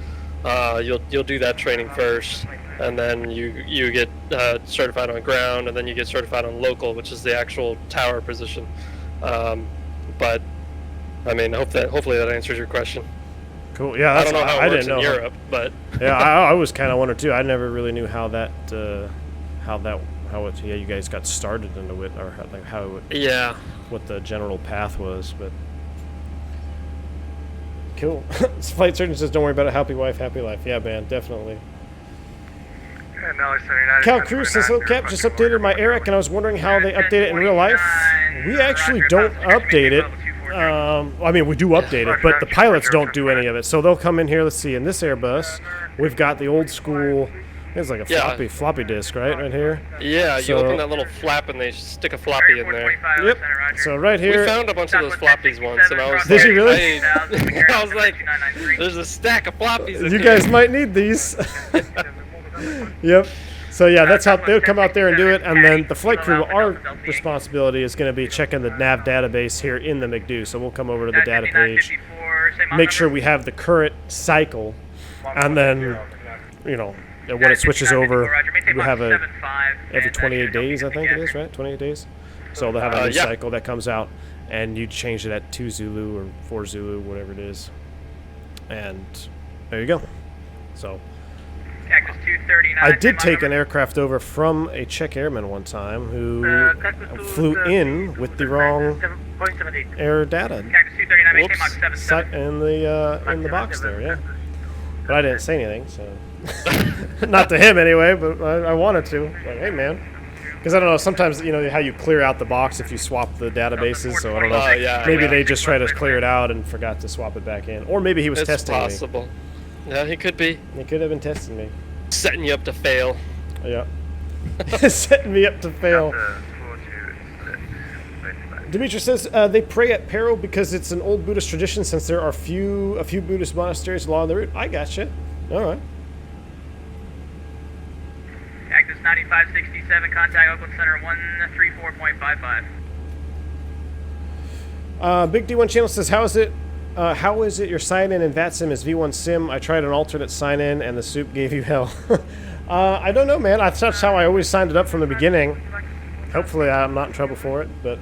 You'll do that training first, and then you get certified on ground, and then you get certified on local, which is the actual tower position. But I mean, hopefully that answers your question. Cool. Yeah, I that's, don't know how it I works didn't in know. Europe, but Yeah, I was kind of wondering too. I never really knew how you guys got started into it, or yeah. what the general path was. But cool. Flight surgeon says, "Don't worry about it. Happy wife, happy life." Yeah, man, definitely. Cal Cruz says, "Hello, Cap. Just updated my Eric, and I was wondering how they update it in real life. We actually don't update it. I mean, we do update it, but the pilots don't do any of it. So they'll come in here. Let's see. In this Airbus, we've got the old school. It's like a floppy disk, right here. Yeah, you So- open that little flap and they stick a floppy in there. Yep. So right here, We found a bunch of those floppies once, and I was Did like, you really? I was like, there's a stack of floppies in you here. guys might need these. Yep. So yeah, that's how they'll come out there and do it, and then the flight crew, our responsibility is going to be checking the nav database here in the McDo. So we'll come over to the data page, make sure we have the current cycle, and then, you know, when it switches over, we have every 28 days, I think it is, right? 28 days. So they'll have a new yeah. cycle that comes out, and you change it at 2 Zulu or 4 Zulu, whatever it is, and there you go. So. Cactus 239. I did take an aircraft over from a Czech airman one time who flew in with the wrong air data Cactus 239, maintain Mach Whoops. 77. in the box there, yeah. But I didn't say anything, so not to him anyway. But I wanted to. Like, hey man, because I don't know. Sometimes you know how you clear out the box if you swap the databases. So I don't know. Oh, yeah, Maybe yeah. they just tried to clear it out and forgot to swap it back in, or maybe he was It's testing me. possible. Yeah, he could be He could have been testing me. setting you up to fail. Yeah. Setting me up to fail. Dimitri says they pray at Peril because it's an old Buddhist tradition since there are a few Buddhist monasteries along the route. I gotcha. All right. Cactus 9567, contact Oakland Center 134.55. Big D1 Channel says, how is it your sign-in in VATSIM is V1 Sim? I tried an alternate sign-in and the soup gave you hell. I don't know, man. That's how I always signed it up from the beginning. Hopefully I'm not in trouble for it, but...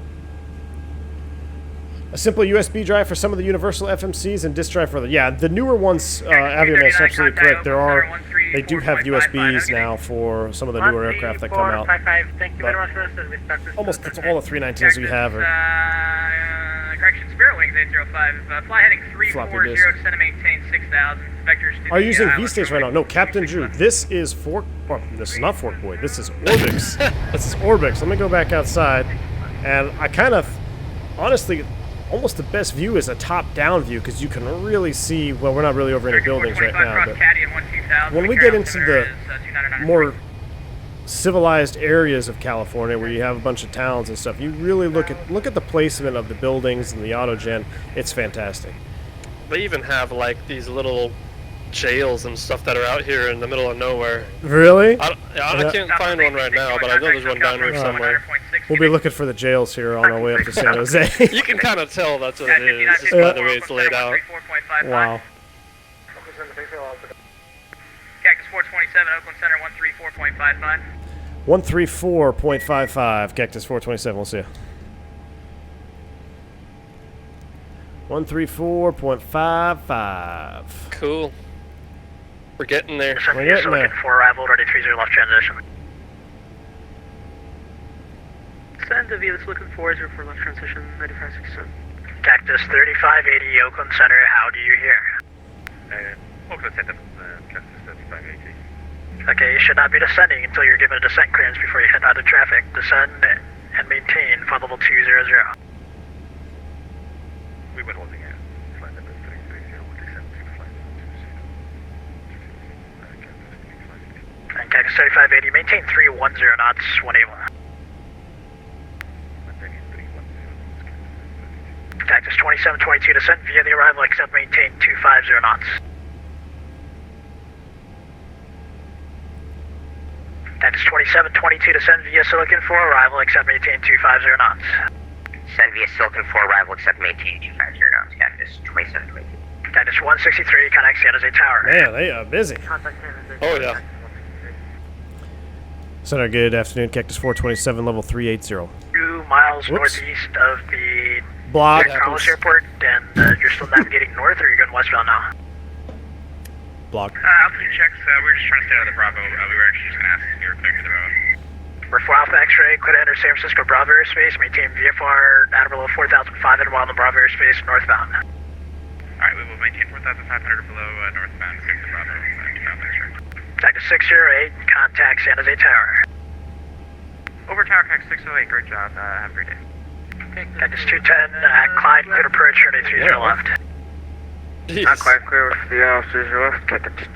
A simple USB drive for some of the universal FMCs and disk drive for the... Yeah, the newer ones, Avion is absolutely correct. They do have USBs now for some of the newer aircraft that come out. Thank you very much for this. Almost all the 319s we have are... Correction, Spirit Wings 805. Fly heading Floppy 340, disk. descend to maintain 6,000. Vectors to Are you the, using West V-Stage right now? runway No, Captain Drew. 65. This is Fork... Oh, this is not Fork Boy. This is Orbix. This is Orbix. Let me go back outside. And I kind of... Honestly, almost the best view is a top-down view because you can really see... Well, we're not really over any buildings right now, but... When we get into the more civilized areas of California where you have a bunch of towns and stuff, you really look at the placement of the buildings and the autogen. It's fantastic. They even have like these little jails and stuff that are out here in the middle of nowhere. Really? I can't find one right now, but I know there's one down here somewhere. We'll be looking for the jails here on our way up to San Jose. You can kind of tell that's what it is, just by the way it's laid out. Wow. Cactus 427, Oakland Center 134.55. 134.55, Cactus 427, we'll see you. 134.55. Cool. We're getting there. We're getting there. For arrival, ready 30 left transition. Send the view that's looking for 0 for left transition, 9567. Cactus 3580, Oakland Center, how do you hear? Oakland Center, Cactus 3580. Okay, you should not be descending until you're given a descent clearance before you hit other traffic. Descend and maintain flight level 200. We were holding it. Flight level 330, we'll descend to flight level 260. And Cactus 3580, maintain 310 knots, 181. Cactus 2722, descent via the arrival, except maintain 250 knots. Cactus Cactus 2722, descend via Silicon 4, arrival, accept maintain 250 knots. Descend via Silicon 4, arrival, accept maintain 250 knots. Cactus 2722. Cactus 163, contact San Jose Tower. Man, they are busy. Oh yeah. Center, good afternoon. Cactus 427, level 380. 2 miles Whoops. northeast of the Block. Carlos Airport, and you're still navigating north, or you're going westbound now? Block. Altitude checks, we were just trying to stay out of the Bravo. We were actually just going to ask if you were clear for the road. We're 4 Alpha X-ray, clear to enter San Francisco Bravo airspace, maintain VFR at below 4,500 while in the Bravo airspace northbound. Alright, we will maintain 4,500 below northbound, clear for the Bravo. 2 Alpha X-ray. Cactus 608, contact San Jose Tower. Over Tower, Cactus 608, great job. Have a great day. Cactus 210, at Clyde, clear to approach, runway 30 left. Jeez. clear with the 30 left,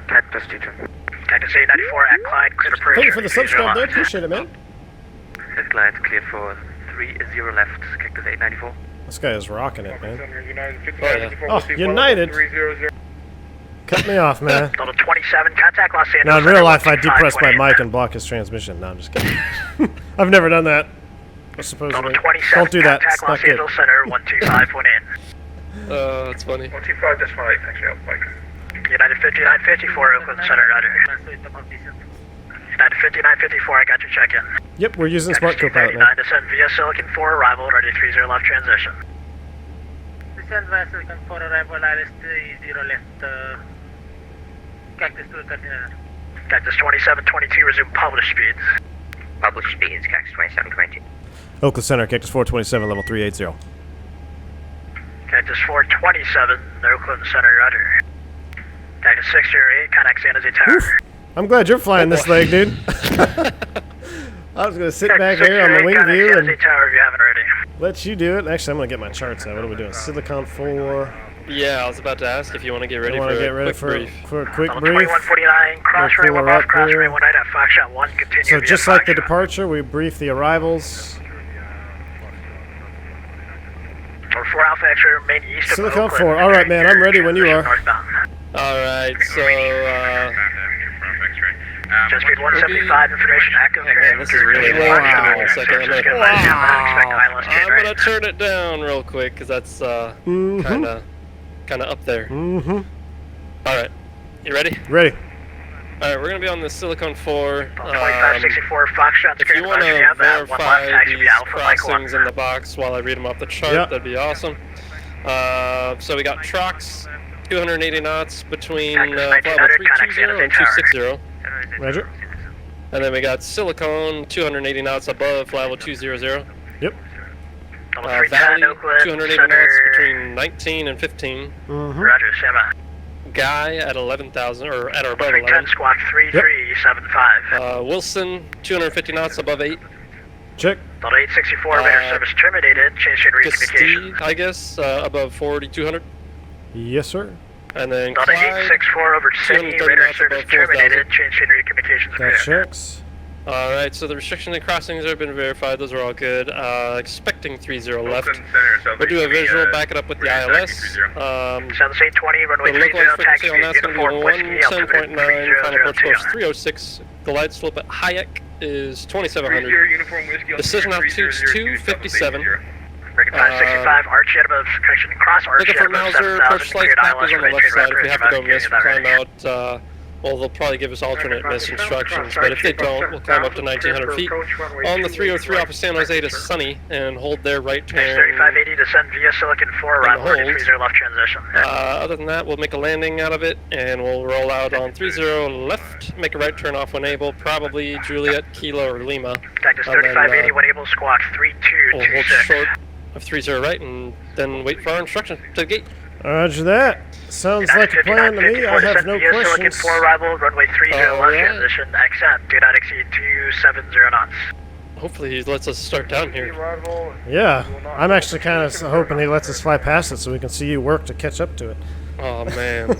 Cactus 210. Cactus 894, at Clyde, clear to approach, Thank you for the runway 30 subscribe, dude. left. Appreciate it, man. Clyde cleared for 30 left. Cactus 894. This guy is rocking it, man. United Oh, United. Cut me off, man. Level 27, contact Los Angeles. Now, in real life, I Center, depress my 125.8. mic and block his transmission. No, I'm just kidding. I've never done that. Supposedly. Level 27, Don't do that. It's contact not Los good. Angeles Center, 125.8. That's funny. 125, that's fine, actually, I'll bike. United 5954, Oakland Center, Roger. United 5954, I got your check-in. Yep, we're using Smart Cactus Copilot, 239, man. descend via Silicon 4, arrival, ready 30 left transition. Descend via Silicon 4, arrival, RS30 left, Cactus 239. Cactus 2722, resume published speeds. Published speeds, Cactus 2720. Oakland Center, Cactus 427, level 380. Cactus 427, Oakland Center, Roger. Cactus 608, contact San Jose Tower. Oof. I'm glad you're flying this leg, dude. I was going to sit back Cactus here on the 608, wing contact view San and Jose Tower if you haven't already. let you do it. Actually, I'm going to get my charts out. What are we doing? Silicon 4. Yeah, I was about to ask if you want to get ready I for want to get a ready quick brief. for a quick Level brief. 2149, cross We'll runway pull her 1 off, up cross here. runway 1 at Foxtrot 1, continue So via just like the Foxtrot. departure, we brief the arrivals. Or 4 Alpha X-ray, remain east of Silicon Oakland. 4. All right, man, I'm ready when you are. Northbound. Alright, so, Just speed 175, information active. man, this is really loud. Give me 1 second. I'm gonna turn it down real quick, because that's, kinda up there. Mm-hmm. Alright, you ready? Ready. Alright, we're gonna be on the Silicon 4. 2564, Foxtrot, If you want to verify these crossings in the box while I read them off the chart, Yep. that'd be awesome. So we got TROXX, 280 knots between Cactus level 1900, 320 and 260. Roger. And then we got Silicon, 280 knots above level 200. Yep. Level 310, Valley, Oakland 280 Center. knots between 19 and 15. Mm-hmm. Roger, Sema. Guy at 11,000, or at or above 310, 11. squawk 3375. Wilson, 250 knots above 8. Check. Level 864, radar service terminated, change to recommunication. Castile, I guess, above 4,200. Yes, sir. And then Level Clyde, 864 over City, 230 radar knots service above 4,000. terminated, change to recommunications. That approved. checks. Alright, so the restrictions and crossings have been verified. Those are all good. Expecting 30 left. We'll do a visual, back it up with the ILS. South 820, runway The 30, localized taxi frequency on that's going to be uniform whiskey, altimeter 110.9. Final approach course 3002. 306. Glide slope at Hayek is 2,700. Decision altitude is 257. Breaking 565, arch yet above correction, cross arch Looking yet for above Mauser, 7,000, push slice cleared cap ILS is on the for left entry side. If we have to go miss, we'll climb request out. Well, they'll probably give us alternate miss instructions, but if they don't, we'll climb up to 1,900 feet. On the 303 off of San Jose to Sunny and hold their right turn. 3580, descend via Silicon 4, arrival hold. 30 left transition. Other than that, we'll make a landing out of it, and we'll roll out on 30 left, make a right turn off when able, probably Juliet, Kilo, or Lima. Cactus And then, 3580, when able, squawk We'll hold 3226. short of 30 right, and then wait for our instructions to the gate. Roger that. Sounds like a plan to me. I have no Silicon questions. 4 arrival, runway 30 left Alright. transition, accept, do not exceed 270 knots. Hopefully he lets us start down here. Yeah. I'm actually kind of hoping he lets us fly past it so we can see you work to catch up to it. Oh man.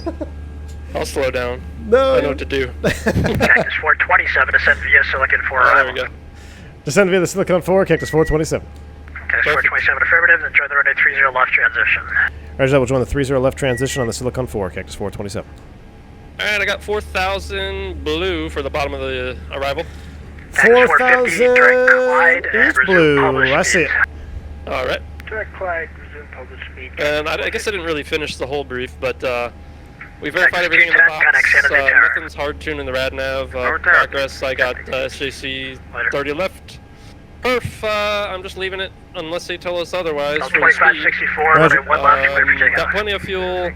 I'll slow down. No. I know what to do. Cactus 427, descend via Silicon 4 Oh, there arrival. we go. Descend via the Silicon 4, Cactus 427. Cactus 427 affirmative, then join the runway 30 left transition. Roger that. We'll join the 30 left transition on the Silicon 4, Cactus 427. Alright, I got 4,000 blue for the bottom of the arrival. 4,000 is blue. I see it. All right. Direct Clyde, resume public speed. And I guess I didn't really finish the whole brief, but we verified everything in the box. Nothing's hard tuned in the rad nav. Progress, I got SJC 30 left. Perf, I'm just leaving it unless they tell us otherwise. 2564, one left, clear for takeoff. Got plenty of fuel.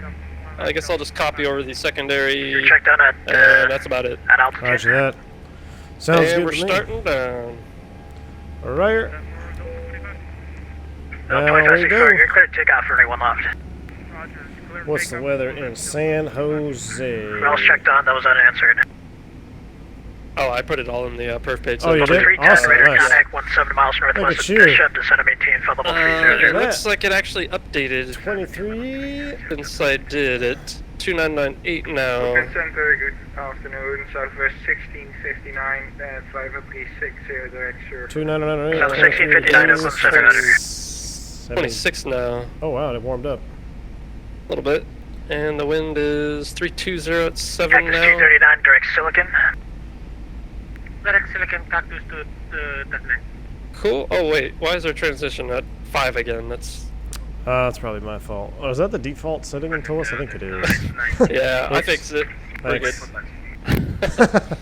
I guess I'll just copy over the secondary. Check down at, and that's about it. At altitude. Roger that. Sounds and good we're to me. starting down. Alright. No, There we 2564, go. you're clear to take off, runway 1 left. What's the weather in San Jose? Wells checked on, that was unanswered. Oh, I put it all in the perf page. Oh, you did? 310, Awesome, radar nice. contact 17 miles Look northwest at of you. Bishop, descend and maintain, flight level 300. It looks like it actually updated 23. since I did it. 2998 now. Open Center, good afternoon. Southwest 1659, 5360, direct surf. 2998. South 1659, Oakland Center. 26 now. Oh wow, it warmed up. A little bit. And the wind is 320 at 7 Cactus now. 239, direct Silicon. Direct Silicon, Cactus to Tentative. Cool. Oh wait, why is there transition at 5 again? That's That's probably my fault. Oh, is that the default setting in Toliss? I think it is. yeah. I fixed it. Pretty Thanks. good.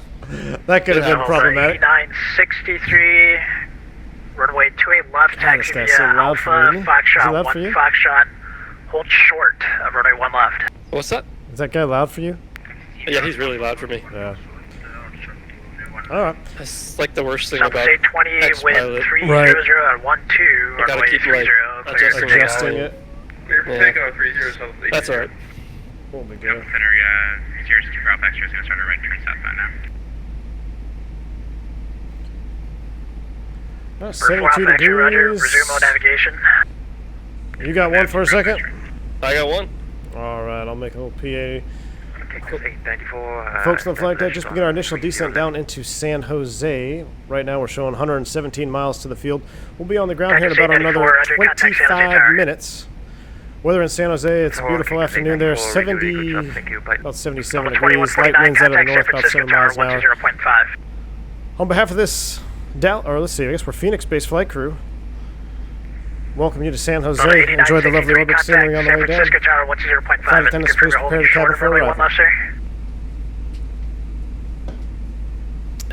That could have been problematic. 8963, runway 28 left, God, taxi this via guy's so loud Alpha, for you. Is he Foxtrot loud 1 for you? Foxtrot, hold short of runway 1 left. What's that? Is that guy loud for you? Yeah, he's really loud for me. Yeah. Alright. That's like the worst thing South about 820 X-Pilot. with 300 Right. at 12, I gotta runway keep, 30, like, clear for takeoff. Adjusting it. Clear for Yeah. takeoff, 30 South 8. That's alright. Oh my god. Center, 062 for Alpha Extra is going to start a right turn southbound now. 72 Roger, degrees. resume on navigation. You got one for a second? I got one. Alright, I'll make a little PA. Cactus 894. Folks on the flight deck, just begin our initial descent down into San Jose. Right now we're showing 117 miles to the field. We'll be on the ground here in about another 25 minutes. Weather in San Jose, it's a beautiful afternoon there. 70, about 77 degrees. Light winds out of the north, about 7 miles an hour. 0.5. On behalf of this, let's see, I guess we're Phoenix-based flight crew. Welcome you to San Jose. Enjoy the lovely orbit scenery on the way down. Flight attendants, please prepare the cabin for arrival.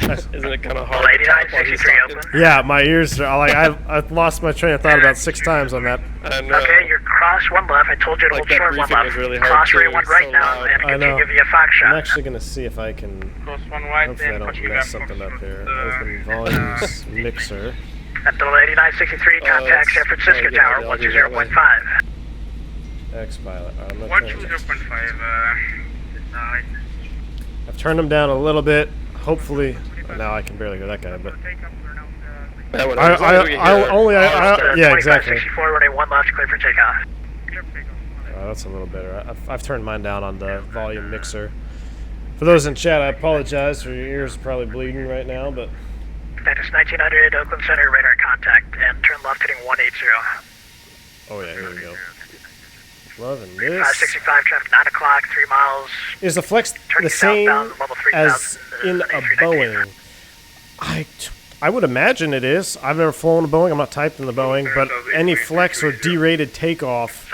Isn't it kind of hard to tap while he's talking? Yeah, my ears are like I've lost my train of thought about 6 times on that. I know. Okay, you're cross 1 left. I told you to Like hold that short 1 briefing left. was really hard Cross too, rate 1 it's right so now loud. and I know. continue via I'm Foxtrot. actually gonna see if I can. Close 1 wide, Hopefully I then don't continue mess back something up from here. the- Open volumes mixer. At the 8963, contact San Francisco yeah, Tower, I'll do that way. 120.5. X-Pilot. I'm not 120.5, denied. I've turned them down a little bit. Hopefully, now I can barely hear that guy. But Yeah, whatever. As long as we can hear it. yeah, exactly. 2564, runway 1 left, clear for takeoff. That's a little better. I've turned mine down on the volume mixer. For those in chat, I apologize for your ears probably bleeding right now, but Cactus 1900, Oakland Center, radar contact, and turn left heading 180. oh yeah, here we go. Loving this. 565, traffic 9 o'clock, 3 miles. Is the flex the same as in a Boeing? I would imagine it is. I've never flown a Boeing. I'm not typed in the Boeing, but any flex or derated takeoff,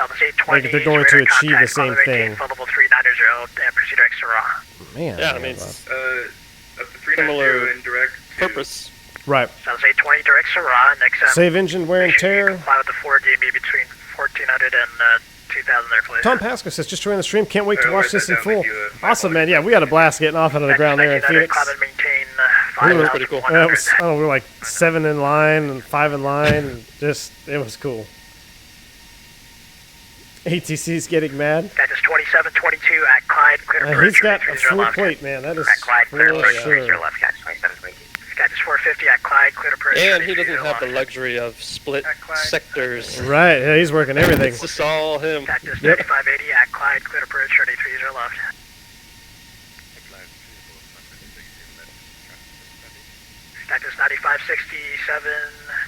like they're going to achieve the same thing. Level 390 and proceed extra raw. Man. Yeah, I mean, it's Up to 390 in direct. purpose. Right. Sounds 820 direct Sarah. Next time. Save engine wear and tear. Comply with the 4DME between 1400 and 2000 there, please. Tom Pasco says, just join the stream. Can't wait to watch this in full. Awesome, man. Yeah, we had a blast getting off onto the ground there in Phoenix. Climb and maintain That was pretty cool. Yeah, it was, I don't know, we were like 7 in line and 5 in line. And just, it was cool. ATC's getting mad. Cactus 2722 at Clyde, clear He's got a full plate, man. That is for sure. left, Cactus 2722. Cactus 450 at Clyde, clear to bridge. And he doesn't have the luxury of split sectors. Right, yeah, he's working everything. It's just all him. Cactus Yep. 3580 at Clyde, clear to bridge, 3330 left. Cactus 9567,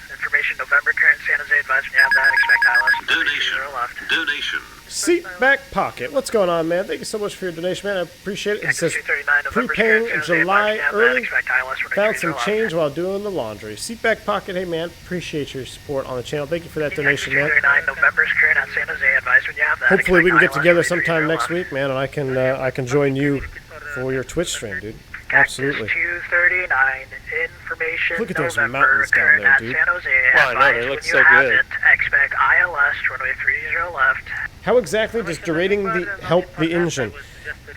information November, current San Jose, advise when you have that, expect ILS 3330 left. Donation. Seat back pocket. What's going on, man? Thank you so much for your donation, man. I appreciate it. It Cactus says 239 November Prepaying San Jose, July advise you have that, early. expect ILS runway Found 30 some left. change while doing the laundry. Seat back pocket. Hey, man. Appreciate your support on the channel. Thank you for that donation, man. 239 November's current at San Jose, advise when you have that. Hopefully we can get expect together ILS runway 30 sometime next left. week, man, and I can join you for your Twitch stream, dude. Absolutely. Cactus 239, information Look at those November, mountains down current there, at dude. San Jose, Wow, I know, advise they when look you so have good. it, expect ILS runway 30 left. How exactly does derating help the engine?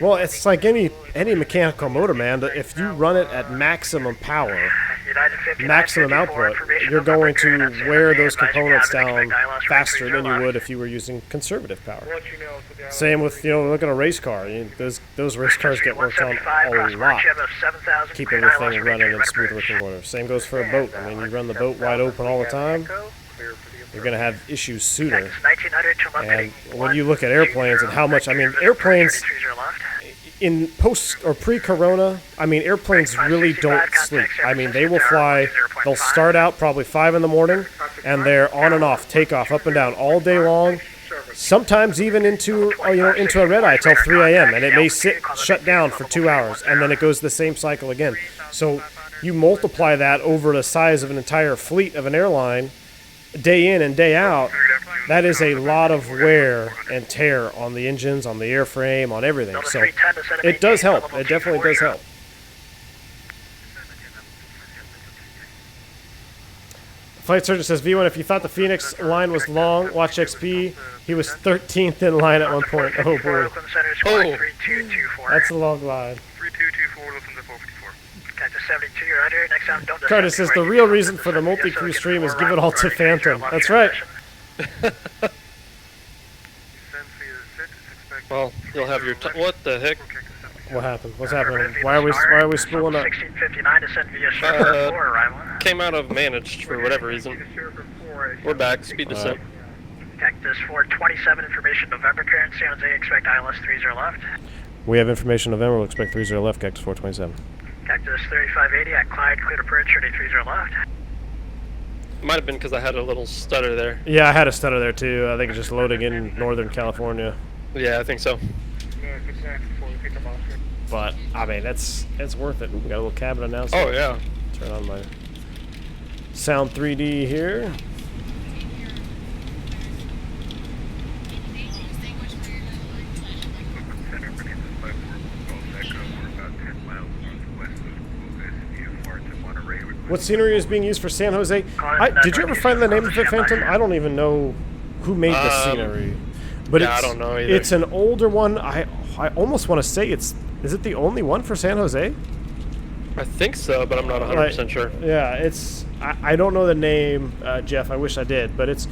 Well, it's like any mechanical motor, man. If you run it at maximum power, United 59, maximum 54, output, information you're going November, to current at San wear Jose, those advise when you components have it, down expect ILS runway faster 30 than you left. would if you were using conservative power. Same with, look at a race car. Those race cars get worked on a lot. Keep everything running in smooth working order. Same goes for a boat. I mean, you run the boat wide open all the time, you're going to have issues sooner. 1900 to And when you look at airplanes and how much, I mean, airplanes in post or pre-corona, I mean, airplanes really don't sleep. I mean, they will fly, they'll start out probably 5 in the morning, and they're on and off, takeoff, up and down all day long. Sometimes even into a red eye till 3 a.m. and it may shut down for 2 hours, and then it goes the same cycle again. So you multiply that over the size of an entire fleet of an airline, day in and day out. That is a lot of wear and tear on the engines, on the airframe, on everything. So it does help. It definitely does help. Flight Surgeon says, V1, if you thought the Phoenix line was long, watch XP. He was 13th in line at one point. Oh, boy. Oh. That's a long line. 3224, listen to 454. Cactus 72, you're under. Next time, don't Curtis says, the real reason for the multi-crew stream is give it all to Phantom. That's right. Well, you'll have your what the heck? What happened? What's happening? Why are we spooling up? 1659 descent via server 4 arrival. Came out of managed for whatever reason. We're back. Speed descent. Cactus 427, information November current San Jose, expect ILS 30 left. We have information November. We'll expect 30 left, Cactus 427. Cactus 3580 at Clyde, clear to approach 30 left. Might have been because I had a little stutter there. Yeah, I had a stutter there too. I think it's just loading in Northern California. Yeah, I think so. But I mean, it's worth it. We got a little cabin announcement. Oh yeah. Turn on my sound 3D here. What scenery is being used for San Jose? Did you ever find the name of it, Phantom? I don't even know who made the scenery. But yeah, I don't know either. It's an older one. I almost want to say is it the only one for San Jose? I think so, but I'm not 100% sure. Yeah, I don't know the name, Jeff. I wish I did, but it's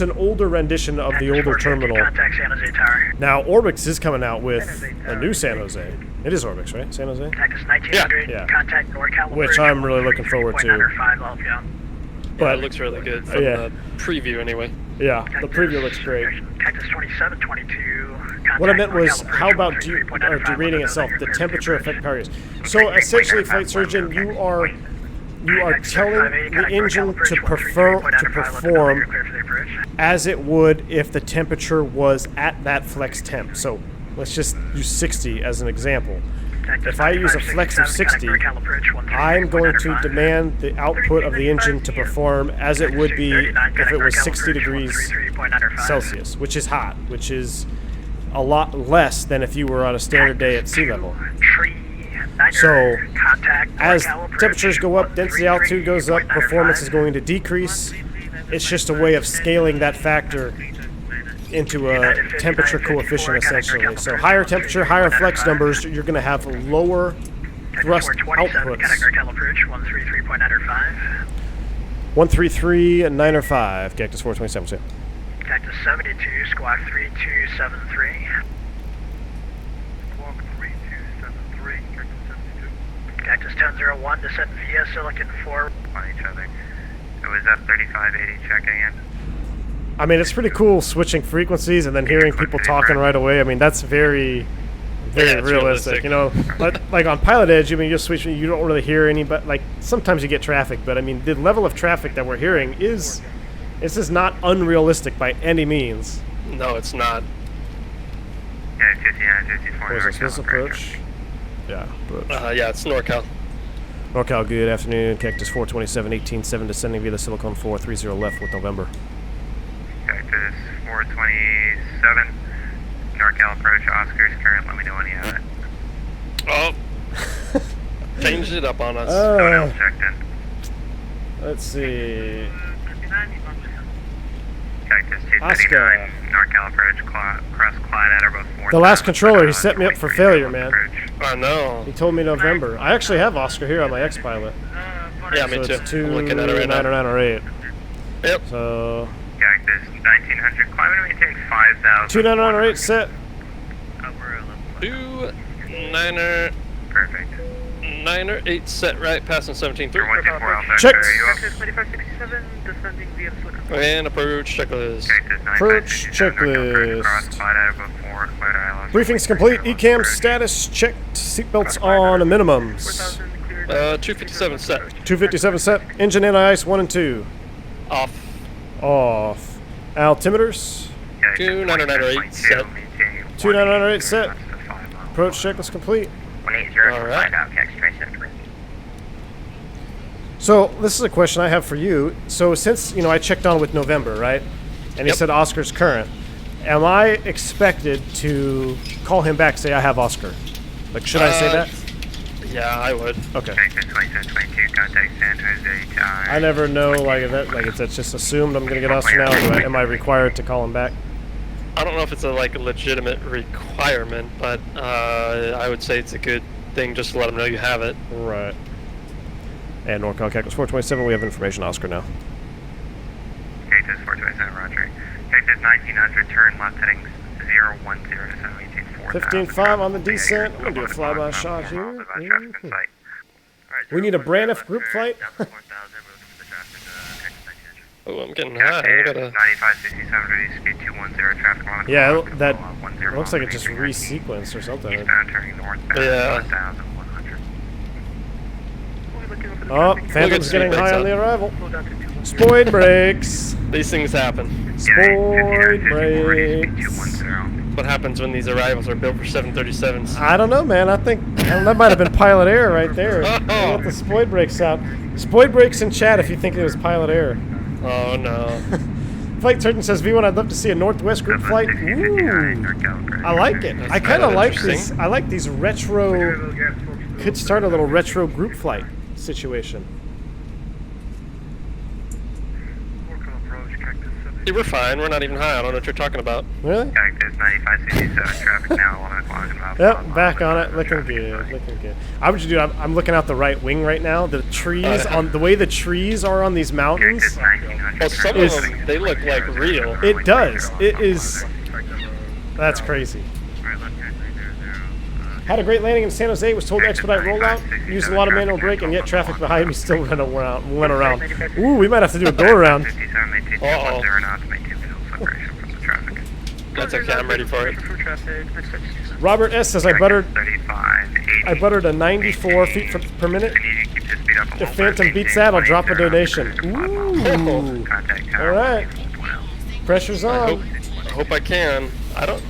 an older rendition of the older terminal. Contact San Jose Tower. Now Orbix is coming out with a new San Jose. It is Orbix, right? San Jose. Cactus 1900. Yeah. Contact NorCal. Which I'm really looking forward to. But yeah, it looks really good from the preview anyway. Yeah, the preview looks great. Cactus 2722. What I meant was, how about derating itself, the temperature effect barriers. So essentially, Flight Surgeon, you are telling the engine to perform as it would if the temperature was at that flex temp. So let's just use 60 as an example. If I use a flex of 60, I'm going to demand the output of the engine to perform as it would be if it was 60 degrees Celsius, which is hot, which is a lot less than if you were on a standard day at sea level. So as temperatures go up, density altitude goes up, performance is going to decrease. It's just a way of scaling that factor into a temperature coefficient, essentially. So higher temperature, higher flex numbers, you're going to have lower thrust outputs. 133.905, Cactus 427. Cactus 72, squawk 3273. Squawk 3273, Cactus 72. Cactus 1001, descent via Silicon 4. On each other. It was up 3580, checking in. I mean, it's pretty cool switching frequencies and then hearing people talking right away. I mean, that's very realistic. You know, like on Pilot Edge, I mean, you switch, you don't really hear any, but like sometimes you get traffic. But I mean, the level of traffic that we're hearing is not unrealistic by any means. No, it's not. Yeah, 59, 54. What is this approach? Yeah, approach. Yeah, it's NorCal. NorCal, good afternoon. Cactus 427, 18.7, descending via the Silicon 430 left with November. Cactus 427, NorCal approach, Oscar's current, let me know when you have it. Oh, changed it up on us. Checked in. Let's see. Cactus 239, Oscar. NorCal approach, cross Clyde at about 4. The last controller, he set me up for failure, man. Oh no. He told me November. I actually have Oscar here on my X-Pilot. Yeah, So me too. it's I'm looking at it right now. 2908. Yep. So Cactus 1900, climb and maintain 5,000. 2908 set. 2908 set right, passing 17.3. 124 Alpha, Check. are you up? Cactus 2567, descending via the Silicon. And approach checklist. Cactus Approach 9567, checklist. cross Clyde at about 4, cleared ILS. Briefing's complete. ECAM status checked. Seatbelts on minimums. 4000 cleared. 257 set. 257 set. Engine anti-ice 1 and 2. Off. Off. Altimeters. 2908 set. 2908 set. Approach checklist complete. 180 All to right. find out, Cactus 27. So this is a question I have for you. So since I checked on with November, right? And he Yep. said Oscar's current. Am I expected to call him back, say I have Oscar? Like, should I say that? Yeah, I would. Okay. Cactus 2722, contact San Jose time. I never know, like, if that's just assumed I'm gonna get Oscar now. Am I required to call him back? I don't know if it's a legitimate requirement, but I would say it's a good thing just to let them know you have it. Right. And NorCal Cactus 427, we have information, Oscar now. Cactus 427, roger. Cactus 1900, turn left heading 010 to 718 15.5 on the descent. I'm gonna do a flyby shot here. We need a Braniff group flight. Oh, I'm getting high. I gotta. 9567, ready speed 210, traffic on the Yeah, clock, that 10 looks like it just miles, resequenced or something. Eastbound turning northbound, Yeah. 1100. Oh, Phantom's getting speed high on brakes the arrival. Spoid brakes. These things happen. Spoid brakes. 210. What happens when these arrivals are built for 737s? I don't know, man. I think that might have been pilot error right there. Oh. Let the spoid brakes out. Spoid brakes in chat if you think it was pilot error. Oh no. Flight Surgeon says, V1, I'd love to see a Northwest group flight. Ooh, I like it. I kind of kinda like these. interesting. I like these retro. Could start a little retro group flight situation. Yeah, we're fine. We're not even high. I don't know what you're talking about. Really? Cactus 9567, traffic now 11 o'clock and about Yep, back on it. Looking good. Looking good. I would do. I'm looking out the right wing right now. The trees on the way the trees are on these mountains. Cactus 1900, Well, some Is- of them, they look like real. It does. It is. That's crazy. Had a great landing in San Jose. Was told to expedite rollout. Used a lot of manual brake, and yet traffic behind me still went around. Ooh, we might have to do a go around. Uh-oh. That's okay. I'm ready for it. Robert S says I buttered 35, 80. a 94 feet per minute. If Phantom beats that, I'll drop a donation. Ooh. All right. Pressure's on. I hope I can. I don't.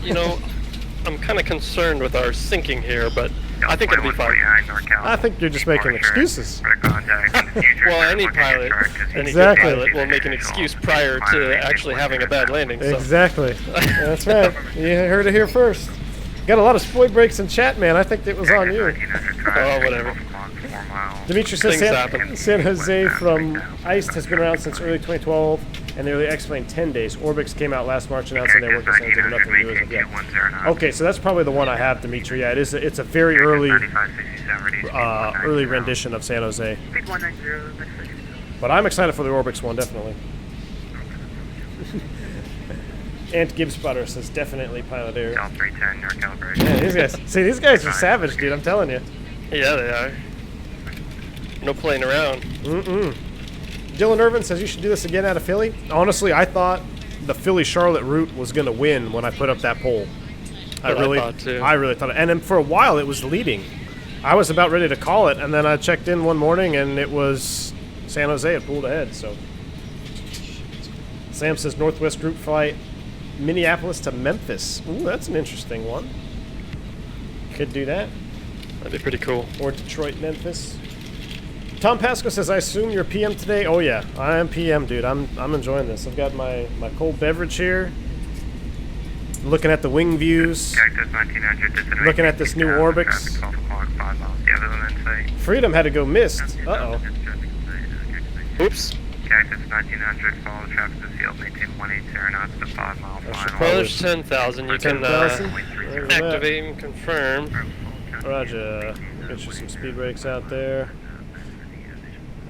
I'm kind of concerned with our sinking here, but I think it'll be fine. I think you're just making excuses. Well, any pilot Exactly. good pilot will make an excuse prior to actually having a bad landing. So. Exactly. That's right. You heard it here first. Got a lot of spoid breaks in chat, man. I think it was on you. Oh, whatever. Dimitri says Things happen. San Jose from ICE has been around since early 2012, and they only explained 10 days. Orbix came out last March announcing they worked with San Jose, but nothing new as of yet. Okay, so that's probably the one I have, Dimitri. Yeah, it's a very early rendition of San Jose. Speed 190, next station. But I'm excited for the Orbix one, definitely. Ant Gibbs Butter says definitely pilot error. Del 310, your calibration. Yeah, these guys are savage, dude. I'm telling you. Yeah, they are. No playing around. Dylan Irvin says you should do this again out of Philly. Honestly, I thought the Philly-Charlotte route was going to win when I put up that poll. I really thought it. And then for a while, it was leading. I was about ready to call it, and then I checked in one morning, and it was San Jose had pulled ahead. So Sam says Northwest group flight, Minneapolis to Memphis. Ooh, that's an interesting one. Could do that. That'd be pretty cool. Or Detroit, Memphis. Tom Pasco says, I assume you're PM today? Oh yeah, I am PM, dude. I'm enjoying this. I've got my cold beverage here. Looking at the wing views. Cactus 1900, Looking at this new Orbix. 12 o'clock, 5 miles. The other than insight. Freedom had to go missed. Uh-oh. Oops. Cactus 1900, follow traffic to the field, maintain 180 knots to 5 mile final. Well, there's 10,000. You can 10,000? activate and confirm. Roger. Get you some speed brakes out there.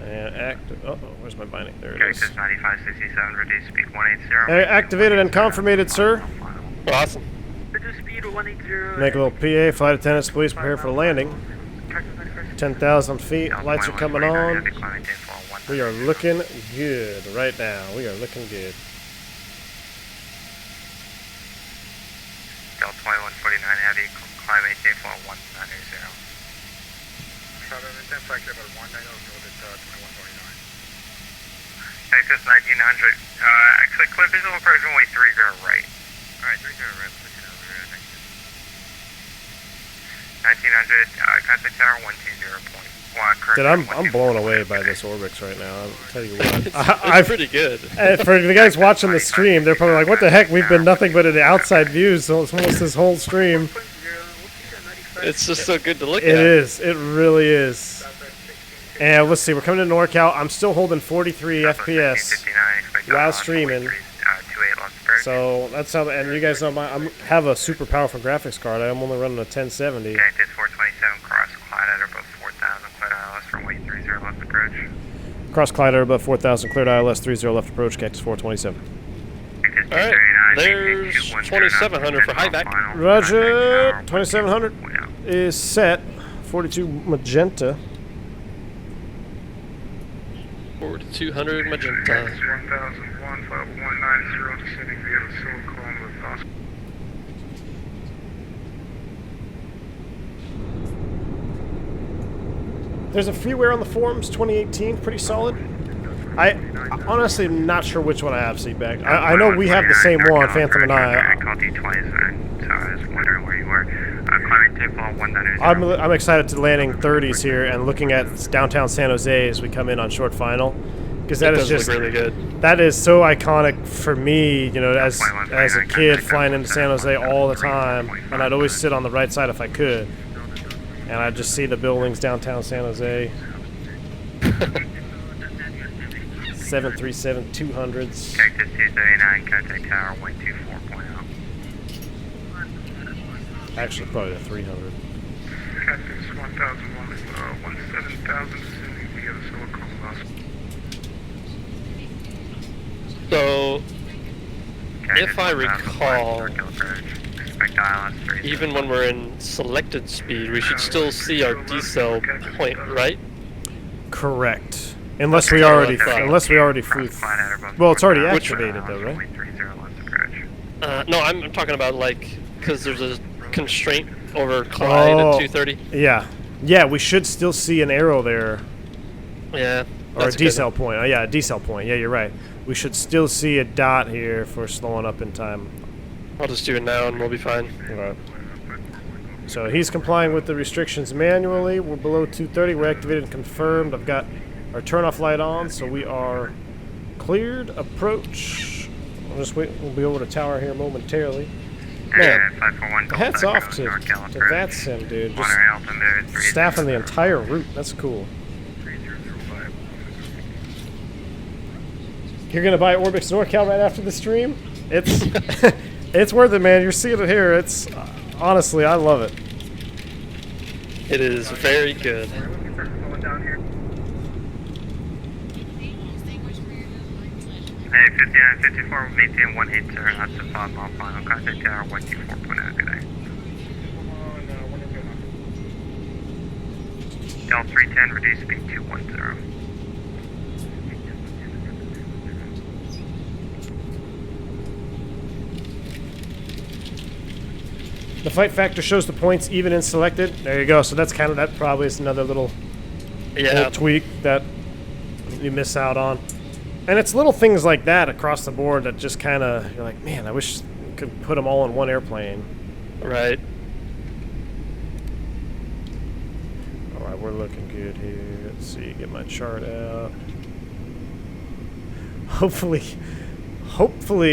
And uh-oh, where's my binding? There it is. Cactus 9567, reduce speed 180. Activated and confirmated, sir. Awesome. Reduce speed 180. Make a little PA. Flight attendants, please prepare for the landing. 10,000 feet. Lights are coming on. We are looking good right now. We are looking good. Del 2149 heavy, climb 18 for 190. Cactus 1900, actually clear visual approach runway 30 right. Alright, 30 right, pushing over here, thank you. 1900, contact tower 120.1. Dude, I'm blown away by this Orbix right now. I'll tell you what. It's pretty good. For the guys watching the stream, they're probably like, what the heck? We've been nothing but in the outside views so it's almost this whole stream. It's just so good to look It at. is. It really is. And let's see. We're coming to NorCal. I'm still holding 43 FPS while streaming. So that's how. And you guys know I have a super powerful graphics card. I'm only running a 1070. Cactus 427, cross Clyde at above 4,000, cleared ILS runway 30 left approach. Cross Clyde at above 4,000, cleared ILS 30 left approach. Cactus 427. Alright, there's 2,700 for high back. Roger. 2,700 is set. 42 magenta. 4,200 magenta. 1001, 5190, descending via the Silicon with Oscar. There's a freeware on the forums, 2018, pretty solid. I honestly am not sure which one I have, Seatback. I know we have the same one, Phantom and I. I called you twice, so I was wondering where you were. Climbing table 190. I'm excited to landing 30s here and looking at downtown San Jose as we come in on short final. Because that is just look really good. That is so iconic for me, you know, as a kid flying into San Jose all the time. And I'd always sit on the right side if I could. And I'd just see the buildings downtown San Jose. 737-200s. Cactus 239, contact tower 124.0. Actually, probably the 300. Cactus 1001, 17,000, descending via the Silicon Valley. So, if I recall, even when we're in selected speed, we should still see our decel point, right? Correct. Unless we already flew. Well, it's already activated though, right? No, I'm talking about like because there's a constraint over Clyde at 230. Yeah, yeah, we should still see an arrow there. Yeah. Or a decel point. Oh yeah, a decel point. Yeah, you're right. We should still see a dot here for slowing up in time. I'll just do it now and we'll be fine. Okay. So he's complying with the restrictions manually. We're below 230. We're activated and confirmed. I've got our turn-off light on, so we are cleared. Approach. We'll just wait. We'll be over the tower here momentarily. Man, hats off to vatsim, dude. Just staffing the entire route. That's cool. You're gonna buy Orbix NorCal right after the stream? It's it's worth it, man. You're seeing it here. It's honestly, I love it. It is very good. Hey, 5954, maintain 180, that's the 5 mile final. Contact tower 124.0, good day. Del 310, reduce speed 210. The fight factor shows the points even in selected. There you go. So that's kind of, that probably is another little tweak that you miss out on. And it's little things like that across the board that just kind of, you're like, man, I wish we could put them all in one airplane. Right. Alright, we're looking good here. Let's see, get my chart out. Hopefully,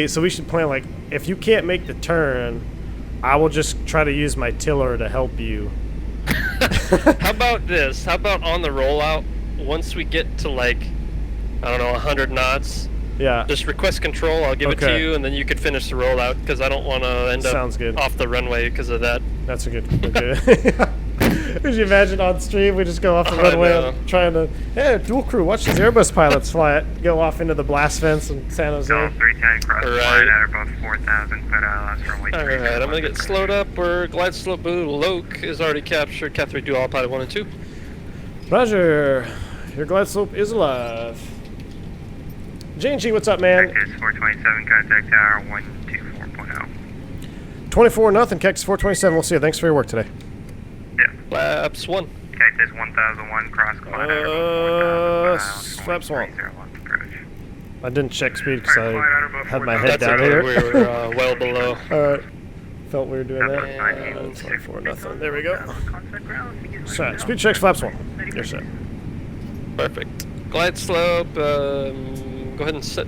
so we should plan like, if you can't make the turn, I will just try to use my tiller to help you. How about this? How about on the rollout, once we get to like, I don't know, 100 knots, Yeah. just request control, I'll give it to you, and then you could finish the rollout, because I don't want to end up off the runway because of that. That's a good. Could you imagine on stream we just go off the runway trying to, hey, dual crew, watch these Airbus pilots fly it, go off into the blast fence in San Jose. Go 310 cross the line at above 4,000, but last runway 3. Alright, I'm going to get slowed up where glide slope Loke is already captured. Cat 3 do all pilot 1 and 2. Roger. Your glide slope is alive. J&G, what's up, man? Cactus 427, contact tower 124.0. 24-0, Cactus 427. We'll see you. Thanks for your work today. Yeah. Flaps 1. Cactus 1001, cross glide at Flaps 1. approach. I didn't check speed because I had my head That's down okay. here. We were well below. Alright. Felt we were doing that. And 24-0. There we go. Set. Speed checks, flaps 1. You're set. Perfect. Glide slope, go ahead and set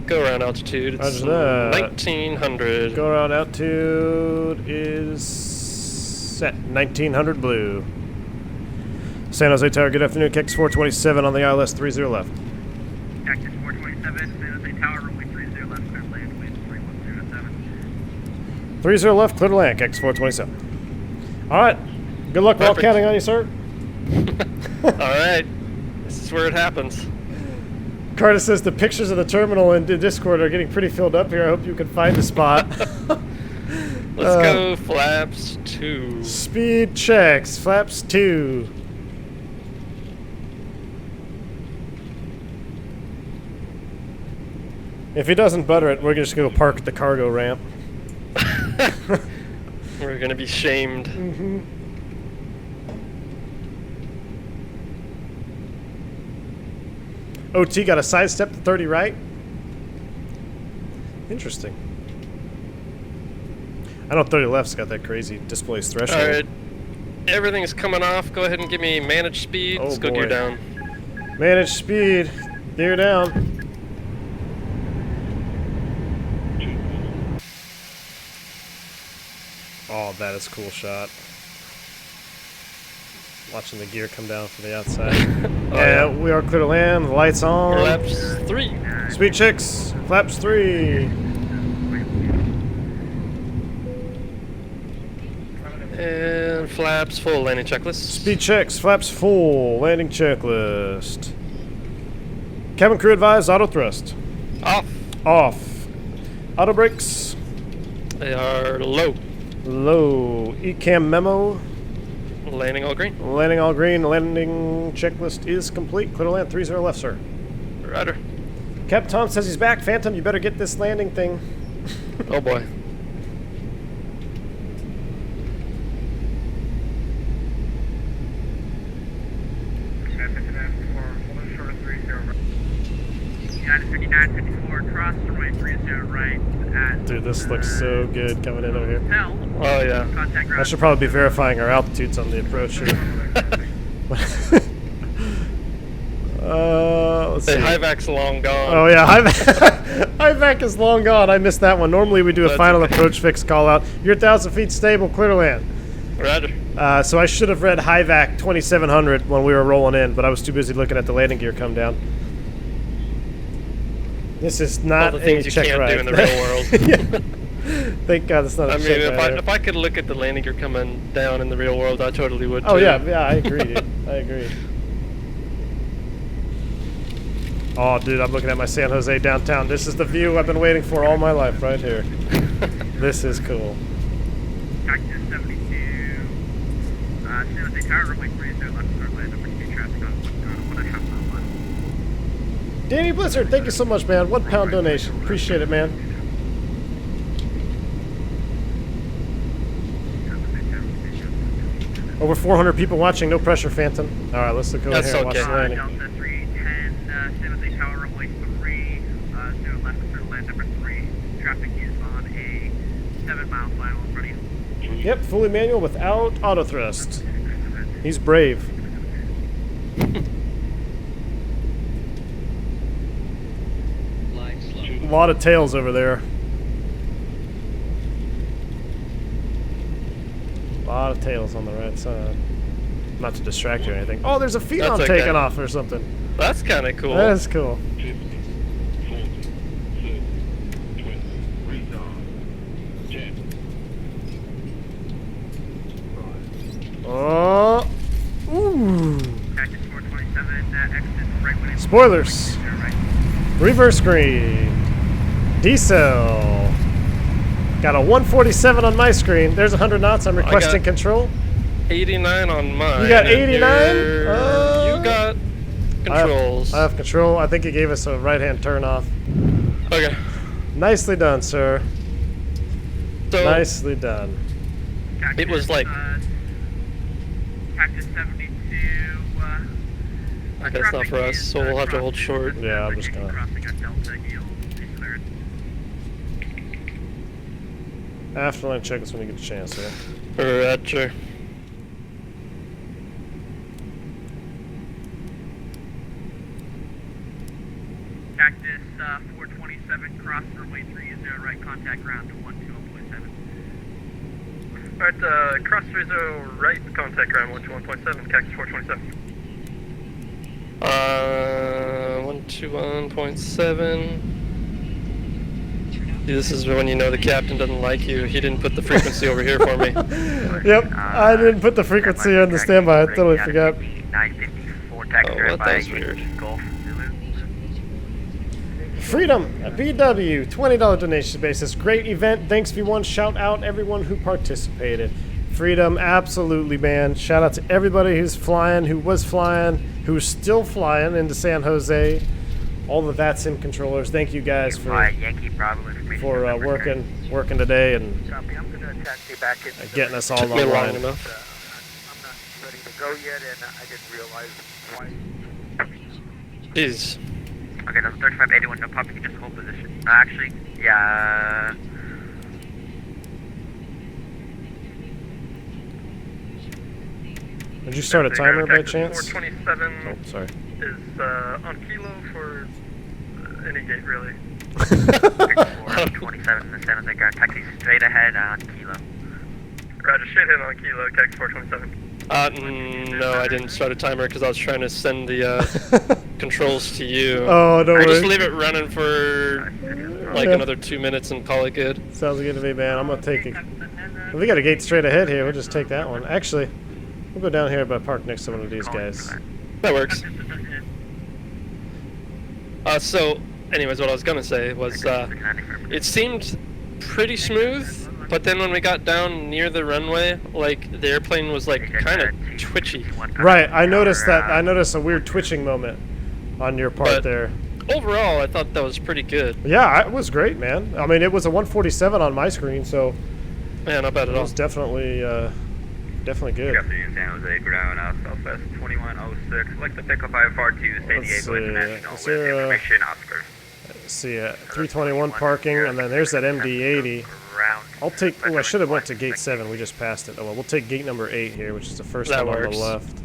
go around altitude. It's 1900. Go around altitude is set. 1900 blue. San Jose Tower, good afternoon. Cactus 427 on the ILS 30 left. Cactus 427, San Jose Tower, runway 30 left, clear to land, wind 3107. 30 left, clear to land, Cactus 427. Alright. Good luck. We're all counting on you, sir. Alright. This is where it happens. Curtis says the pictures of the terminal in Discord are getting pretty filled up here. I hope you can find a spot. Let's go flaps 2. Speed checks, flaps 2. If he doesn't butter it, we're just going to park at the cargo ramp. We're going to be shamed. Mm-hmm. OT got a sidestep to 30 right. Interesting. I know 30 left's got that crazy displays threshold. Alright. Everything is coming off. Go ahead and give me manage speed. Let's go gear down. Manage speed. Gear down. Oh, that is a cool shot. Watching the gear come down from the outside. We are clear to land. Lights on. Flaps 3. Speed checks. Flaps 3. And flaps full. Landing checklist. Speed checks. Flaps full. Landing checklist. Cabin crew advised. Auto thrust. Off. Off. Auto brakes. They are low. Low. ECAM memo. Landing all green. Landing all green. Landing checklist is complete. Clear to land. 30 left, sir. Roger. Captain Tom says he's back. Phantom, you better get this landing thing. Oh boy. United 5954, cross runway 30 right at... Dude, this looks so good coming in over here. Oh yeah. I should probably be verifying our altitudes on the approach here. Let's see. HIVAC's long gone. Oh yeah, HIVAC is long gone. I missed that one. Normally we do a final approach fix call out. You're 1,000 feet stable, clear to land. Roger. So I should have read HIVAC 2700 when we were rolling in, but I was too busy looking at the landing gear come down. This is not all the things a you check can't ride. do in the real world. Yeah. Thank God it's not a check ride. If I could look at the landing gear coming down in the real world, I totally would too. Oh yeah, I agree, dude. I agree. Oh, dude, I'm looking at my San Jose downtown. This is the view I've been waiting for all my life, right here. This is cool. Cactus 72, San Jose Tower, runway 30 left, start land number 2 traffic on 1.5 Danny Blizzard, thank you so much, man. £1 donation. Appreciate it, man. Over 400 people watching. No pressure, Phantom. All right, let's go ahead and watch the landing. Delta 310, San Jose Tower, runway 3, 0 left, start land number 3. Traffic is on a 7-mile final in front of you. Yep, fully manual without auto thrust. He's brave. A lot of tails over there. A lot of tails on the right side. Not to distract you or anything. Oh, there's a phenom That's okay. taking off or something. That's kind of cool. That is cool. 50, 40, 30, 20, retard, 10. Oh. Ooh. Cactus 427, exit right when it's Spoilers. right. Reverse screen. Diesel. Got a 147 on my screen. There's 100 knots. I'm requesting control. 89 on mine. You got and 89? You got controls. I have control. I think he gave us a right-hand turn off. Okay. Nicely done, sir. So Nicely done. Cactus, it was like. Cactus 72. That's not for us, so we'll have to hold short. Yeah, I'm just gonna. Crossing at Delta, yield, cleared. Afterline check us when you get a chance, yeah. Roger. Cactus 427, cross runway 30, right contact ground to 121.7. Alright, cross 30 right contact ground 121.7, Cactus 427. 121.7. This is when you know the captain doesn't like you. He didn't put the frequency over here for me. Yep, I didn't put the frequency on the standby. I totally forgot. 954 Oh, what? That was weird. Golf Zulu. Freedom, a BW, $20 donation basis. Great event. Thanks, V1. Shout out everyone who participated. Freedom, absolutely, man. Shout out to everybody who's flying, who was flying, who's still flying into San Jose. All the vatsim controllers. Thank you guys for working today and Copy. I'm going to taxi back into getting us all Took me long online. enough. I'm not ready to go yet, and I didn't realize why. Jeez. Okay, that's 3581, no pop, you can just hold position. Actually, yeah. Did you start a timer by chance? 427 Oh, sorry. is on kilo for any gate, really. 427 in the San Jose ground, taxi straight ahead on Kilo. Roger, straight ahead on kilo, Cactus 427. No, I didn't start a timer because I was trying to send the controls to you. Oh, don't I'll worry. just leave it running for like another 2 minutes and call it good. Sounds good to me, man. I'm gonna take it. If we got a gate straight ahead here, we'll just take that one. Actually, we'll go down here by park next to one of these guys. That works. So, anyways, what I was gonna say was, it seemed pretty smooth, but then when we got down near the runway, like, the airplane was, like, kind of twitchy. Right, I noticed that. I noticed a weird twitching moment on your part But there. overall, I thought that was pretty good. Yeah, it was great, man. I mean, it was a 147 on my screen, so Yeah, not bad at it all. was definitely, definitely good. Copy in San Jose ground, Southwest 2106. I'd like to pick up IFR2 San Let's Diego see, International is with there a- information Oscar. Let's see, 321 parking, and then there's that MD-80. I'll take. Oh, I should have went to gate 7. We just passed it. Oh well, we'll take gate number 8 here, which is the first That one on works. the left.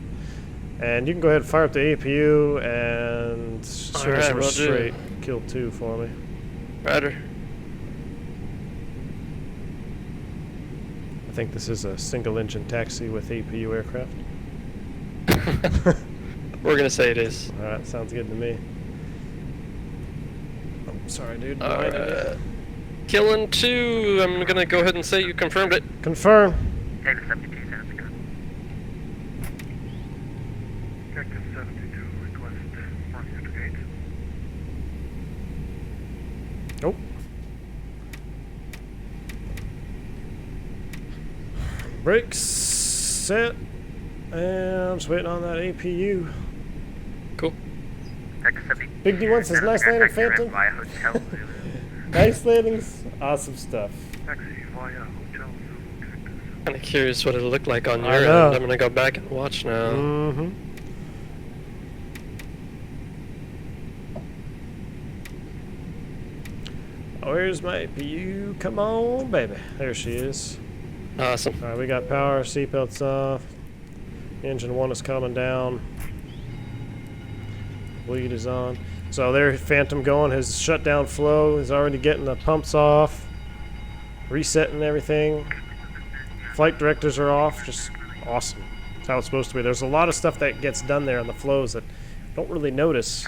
And you can go ahead and fire up the APU and swing us Alright, over will do. straight. Kill 2 for me. Ryder. I think this is a single-engine taxi with APU aircraft. We're gonna say it is. All right, sounds good to me. Oh, sorry, dude. Alright. Killing 2. I'm gonna go ahead and say you confirmed it. Confirm. Take 72 San Jose ground. Cactus 72, request marking at the gate. Nope. Brakes set, and I'm just waiting on that APU. Cool. Cactus 72. Big D1 says, "Nice landing, Taxi red Phantom." via Hotel Zulu. Nice landings, awesome stuff. Taxi via Hotel Zulu, Cactus. Kind of curious what it looked like on your I end. know. I'm gonna go back and watch now. Mm-hmm. Where's my APU? Come on, baby. There she is. Awesome. All right, we got power, seatbelts off. Engine 1 is coming down. Bleed is on. So there, Phantom going. His shutdown flow is already getting the pumps off. Resetting everything. Flight directors are off. Just awesome. That's how it's supposed to be. There's a lot of stuff that gets done there on the flows that I don't really notice.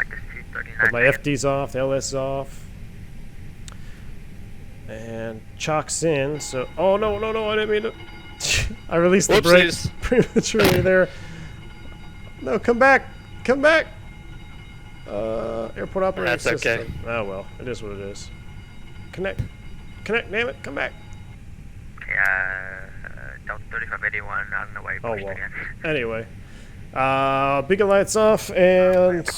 But my FD's off, the LS is off. And CHOCK's in, so... Oh, no, I didn't mean to... I released the brakes prematurely there. No, come back! Airport operating system. Okay. Oh, well, it is what it is. Connect, damn it, come back. Delta 3581 on the way. Oh, well. Anyway. Beacon lights off, and...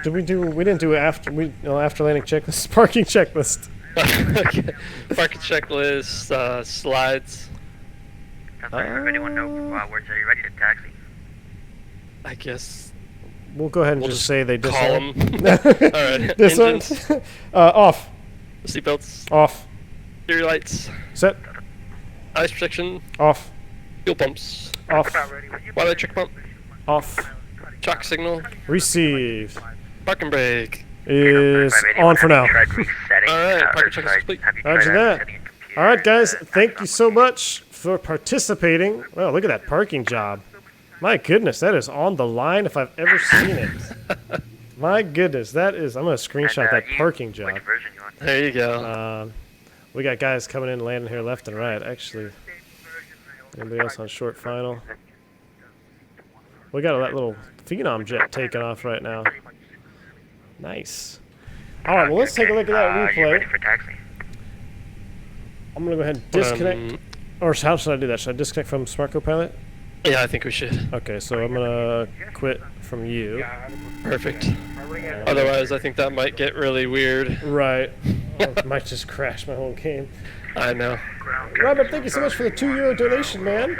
We didn't do after landing checklist, parking checklist. Okay. Parking checklist, slides. Anyone know words? Are you ready to taxi? I guess we'll go ahead and we'll just say they call disarmed. them. Alright. Engines. Off. Seatbelts. Off. Exterior lights. Set. Ice protection. Off. Fuel pumps. Off. Twilight check pump. Off. Shock signal. Received. Parking brake. Is on for now. Alright, parking check is complete. Roger that. Alright guys, thank you so much for participating. Well, look at that parking job. My goodness, that is on the line if I've ever seen it. My goodness, that is... I'm going to screenshot that parking job. There you go. We got guys coming in and landing here left and right. Actually, anybody else on short final? We got that little Phenom jet taking off right now. Nice. All right, well, let's take a look at that replay. Ready for taxi? I'm going to go ahead and disconnect. Or how should I do that? Should I disconnect from Smart Copilot? Yeah, I think we should. Okay, so I'm going to quit from you. Perfect. Otherwise, I think that might get really weird. Right. It might just crash my whole game. I know. Robert, thank you so much for the €2 donation, man.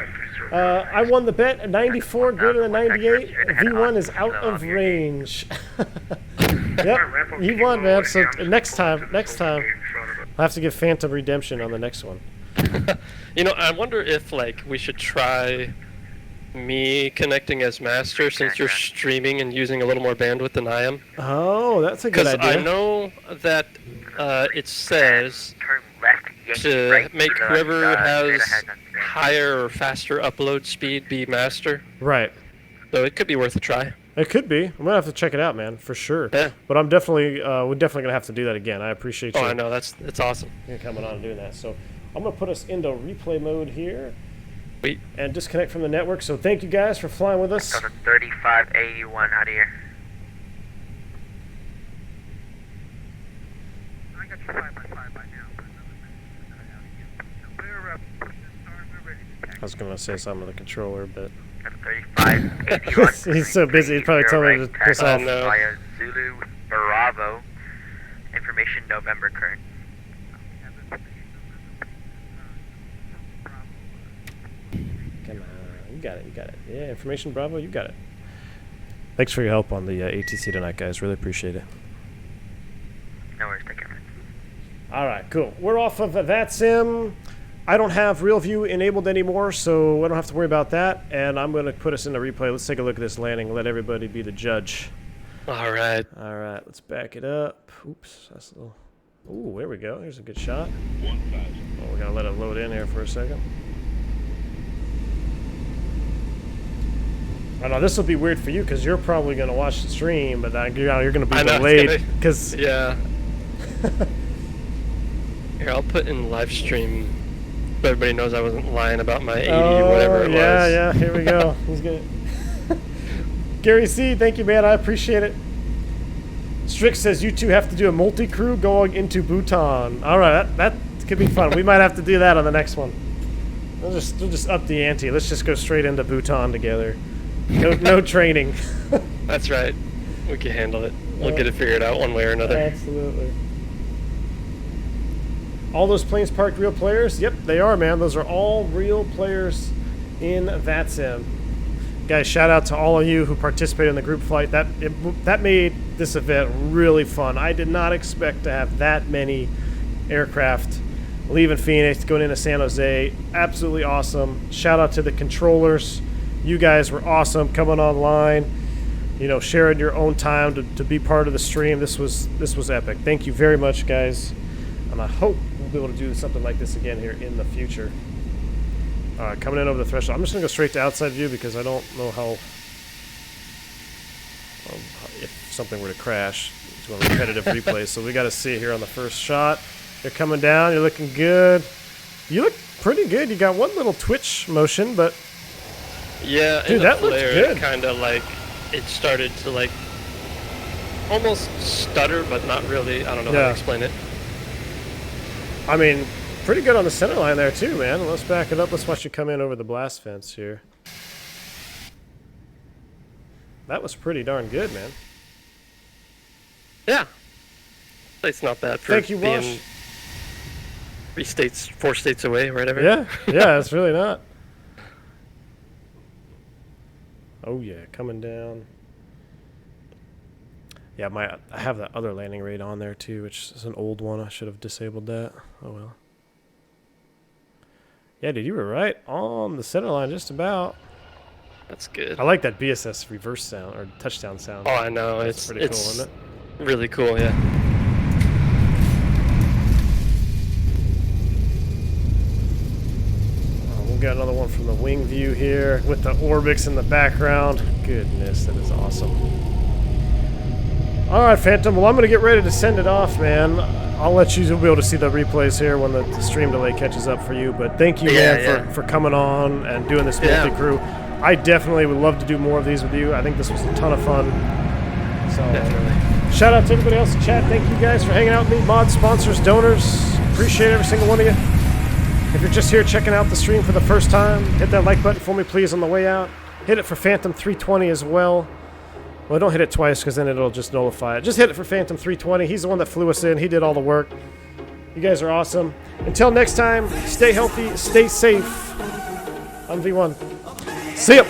I won the bet at 94, greater than 98. V1 is out of range. Yep, you won, man. So next time, I'll have to give Phantom Redemption on the next one. You know, I wonder if, like, we should try me connecting as master since you're streaming and using a little more bandwidth than I am. Oh, that's a good idea. Because I know that it says to make whoever has higher or faster upload speed be master. Right. So it could be worth a try. It could be. I'm gonna have to check it out, man, for sure. Yeah. But I'm definitely, we're definitely gonna have to do that again. I appreciate you. Oh, I know. It's awesome. You're coming on and doing that. So I'm gonna put us into replay mode here. Wait. And disconnect from the network. So thank you guys for flying with us. Delta 3581 out of here. I got you 5x5 by now. We're I was gonna say something to the controller, but 3581. he's so busy. He's probably telling me to piss off. Via Zulu Bravo. Information November current. Come on, you got it. Yeah, information Bravo, you got it. Thanks for your help on the ATC tonight, guys. Really appreciate it. No worries, take care, man. All right, cool. We're off of VATSIM. I don't have Real View enabled anymore, so I don't have to worry about that. And I'm going to put us in the replay. Let's take a look at this landing. Let everybody be the judge. All right. All right, let's back it up. Oops, that's a little... Ooh, there we go. Here's a good shot. Oh, we're going to let it load in here for a second. I know this will be weird for you because you're probably going to watch the stream, but you're going to be delayed. Cause yeah. Here, I'll put in live stream so everybody knows I wasn't lying about my 80 or whatever it was. Yeah, here we go. He's good. Gary C., thank you, man. I appreciate it. Strick says you two have to do a multi-crew going into Bhutan. All right, that could be fun. We might have to do that on the next one. We'll just up the ante. Let's just go straight into Bhutan together. No training. That's right. We can handle it. We'll get it figured out one way or another. Absolutely. All those planes parked real players? Yep, they are, man. Those are all real players in VATSIM. Guys, shout out to all of you who participated in the group flight. That made this event really fun. I did not expect to have that many aircraft leaving Phoenix, going into San Jose. Absolutely awesome. Shout out to the controllers. You guys were awesome coming online. you know, sharing your own time to be part of the stream. This was epic. Thank you very much, guys. And I hope we'll be able to do something like this again here in the future. All right, coming in over the threshold. I'm just going to go straight to outside view because I don't know how, if something were to crash. It's going to repetitive replay. So we got to see it here on the first shot. You're coming down. You're looking good. You look pretty good. You got one little twitch motion, but yeah, dude, that looks good. Kind of like it started to like almost stutter, but not really. I don't know how to explain it. I mean, pretty good on the center line there too, man. Let's back it up. Let's watch you come in over the blast fence here. That was pretty darn good, man. Yeah, it's not bad for Thank you, being Wash. 4 states away or whatever. Yeah, yeah, it's really not. Oh yeah, coming down. Yeah, I have that other landing rate on there too, which is an old one. I should have disabled that. Oh well. Yeah, dude, you were right on the center line just about. That's good. I like that BSS reverse sound or touchdown sound. Oh, I know. That's pretty cool, isn't it? Really cool, yeah. We've got another one from the wing view here with the Orbix in the background. Goodness, that is awesome. All right, Phantom. Well, I'm going to get ready to send it off, man. I'll let you be able to see the replays here when the stream delay catches up for you. But thank you, man, for coming on and doing this multi-crew. I definitely would love to do more of these with you. I think this was a ton of fun. So, shout out to everybody else in chat. Thank you guys for hanging out with me. Mods, sponsors, donors. Appreciate every single one of you. If you're just here checking out the stream for the first time, hit that like button for me, please, on the way out. Hit it for Phantom 320 as well. Well, don't hit it twice because then it'll just nullify it. Just hit it for Phantom 320. He's the one that flew us in. He did all the work. You guys are awesome. Until next time, stay healthy, stay safe. I'm V1. See ya!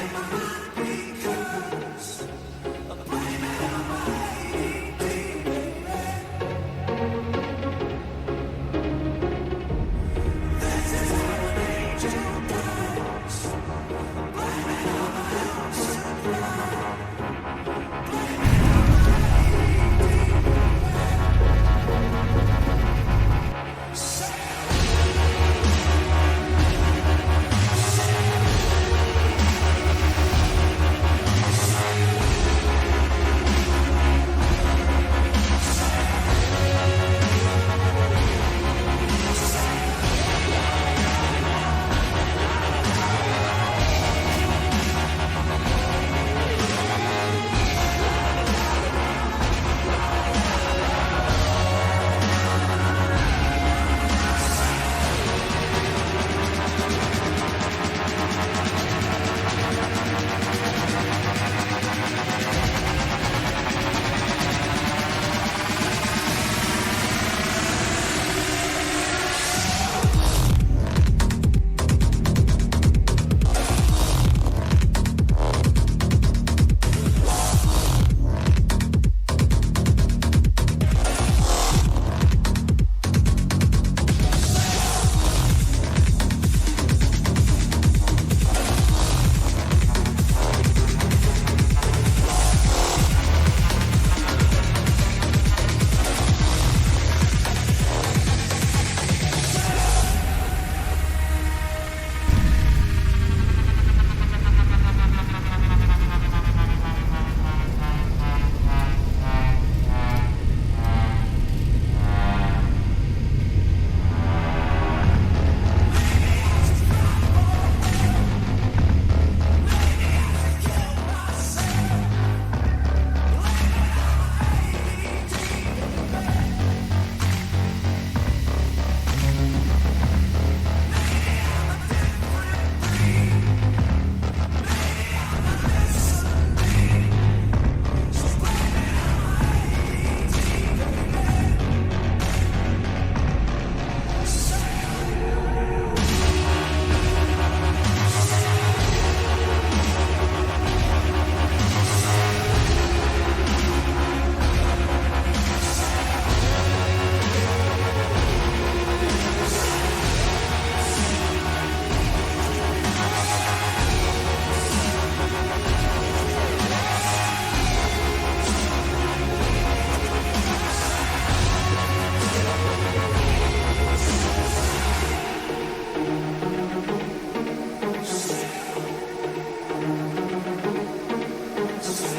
Cactus.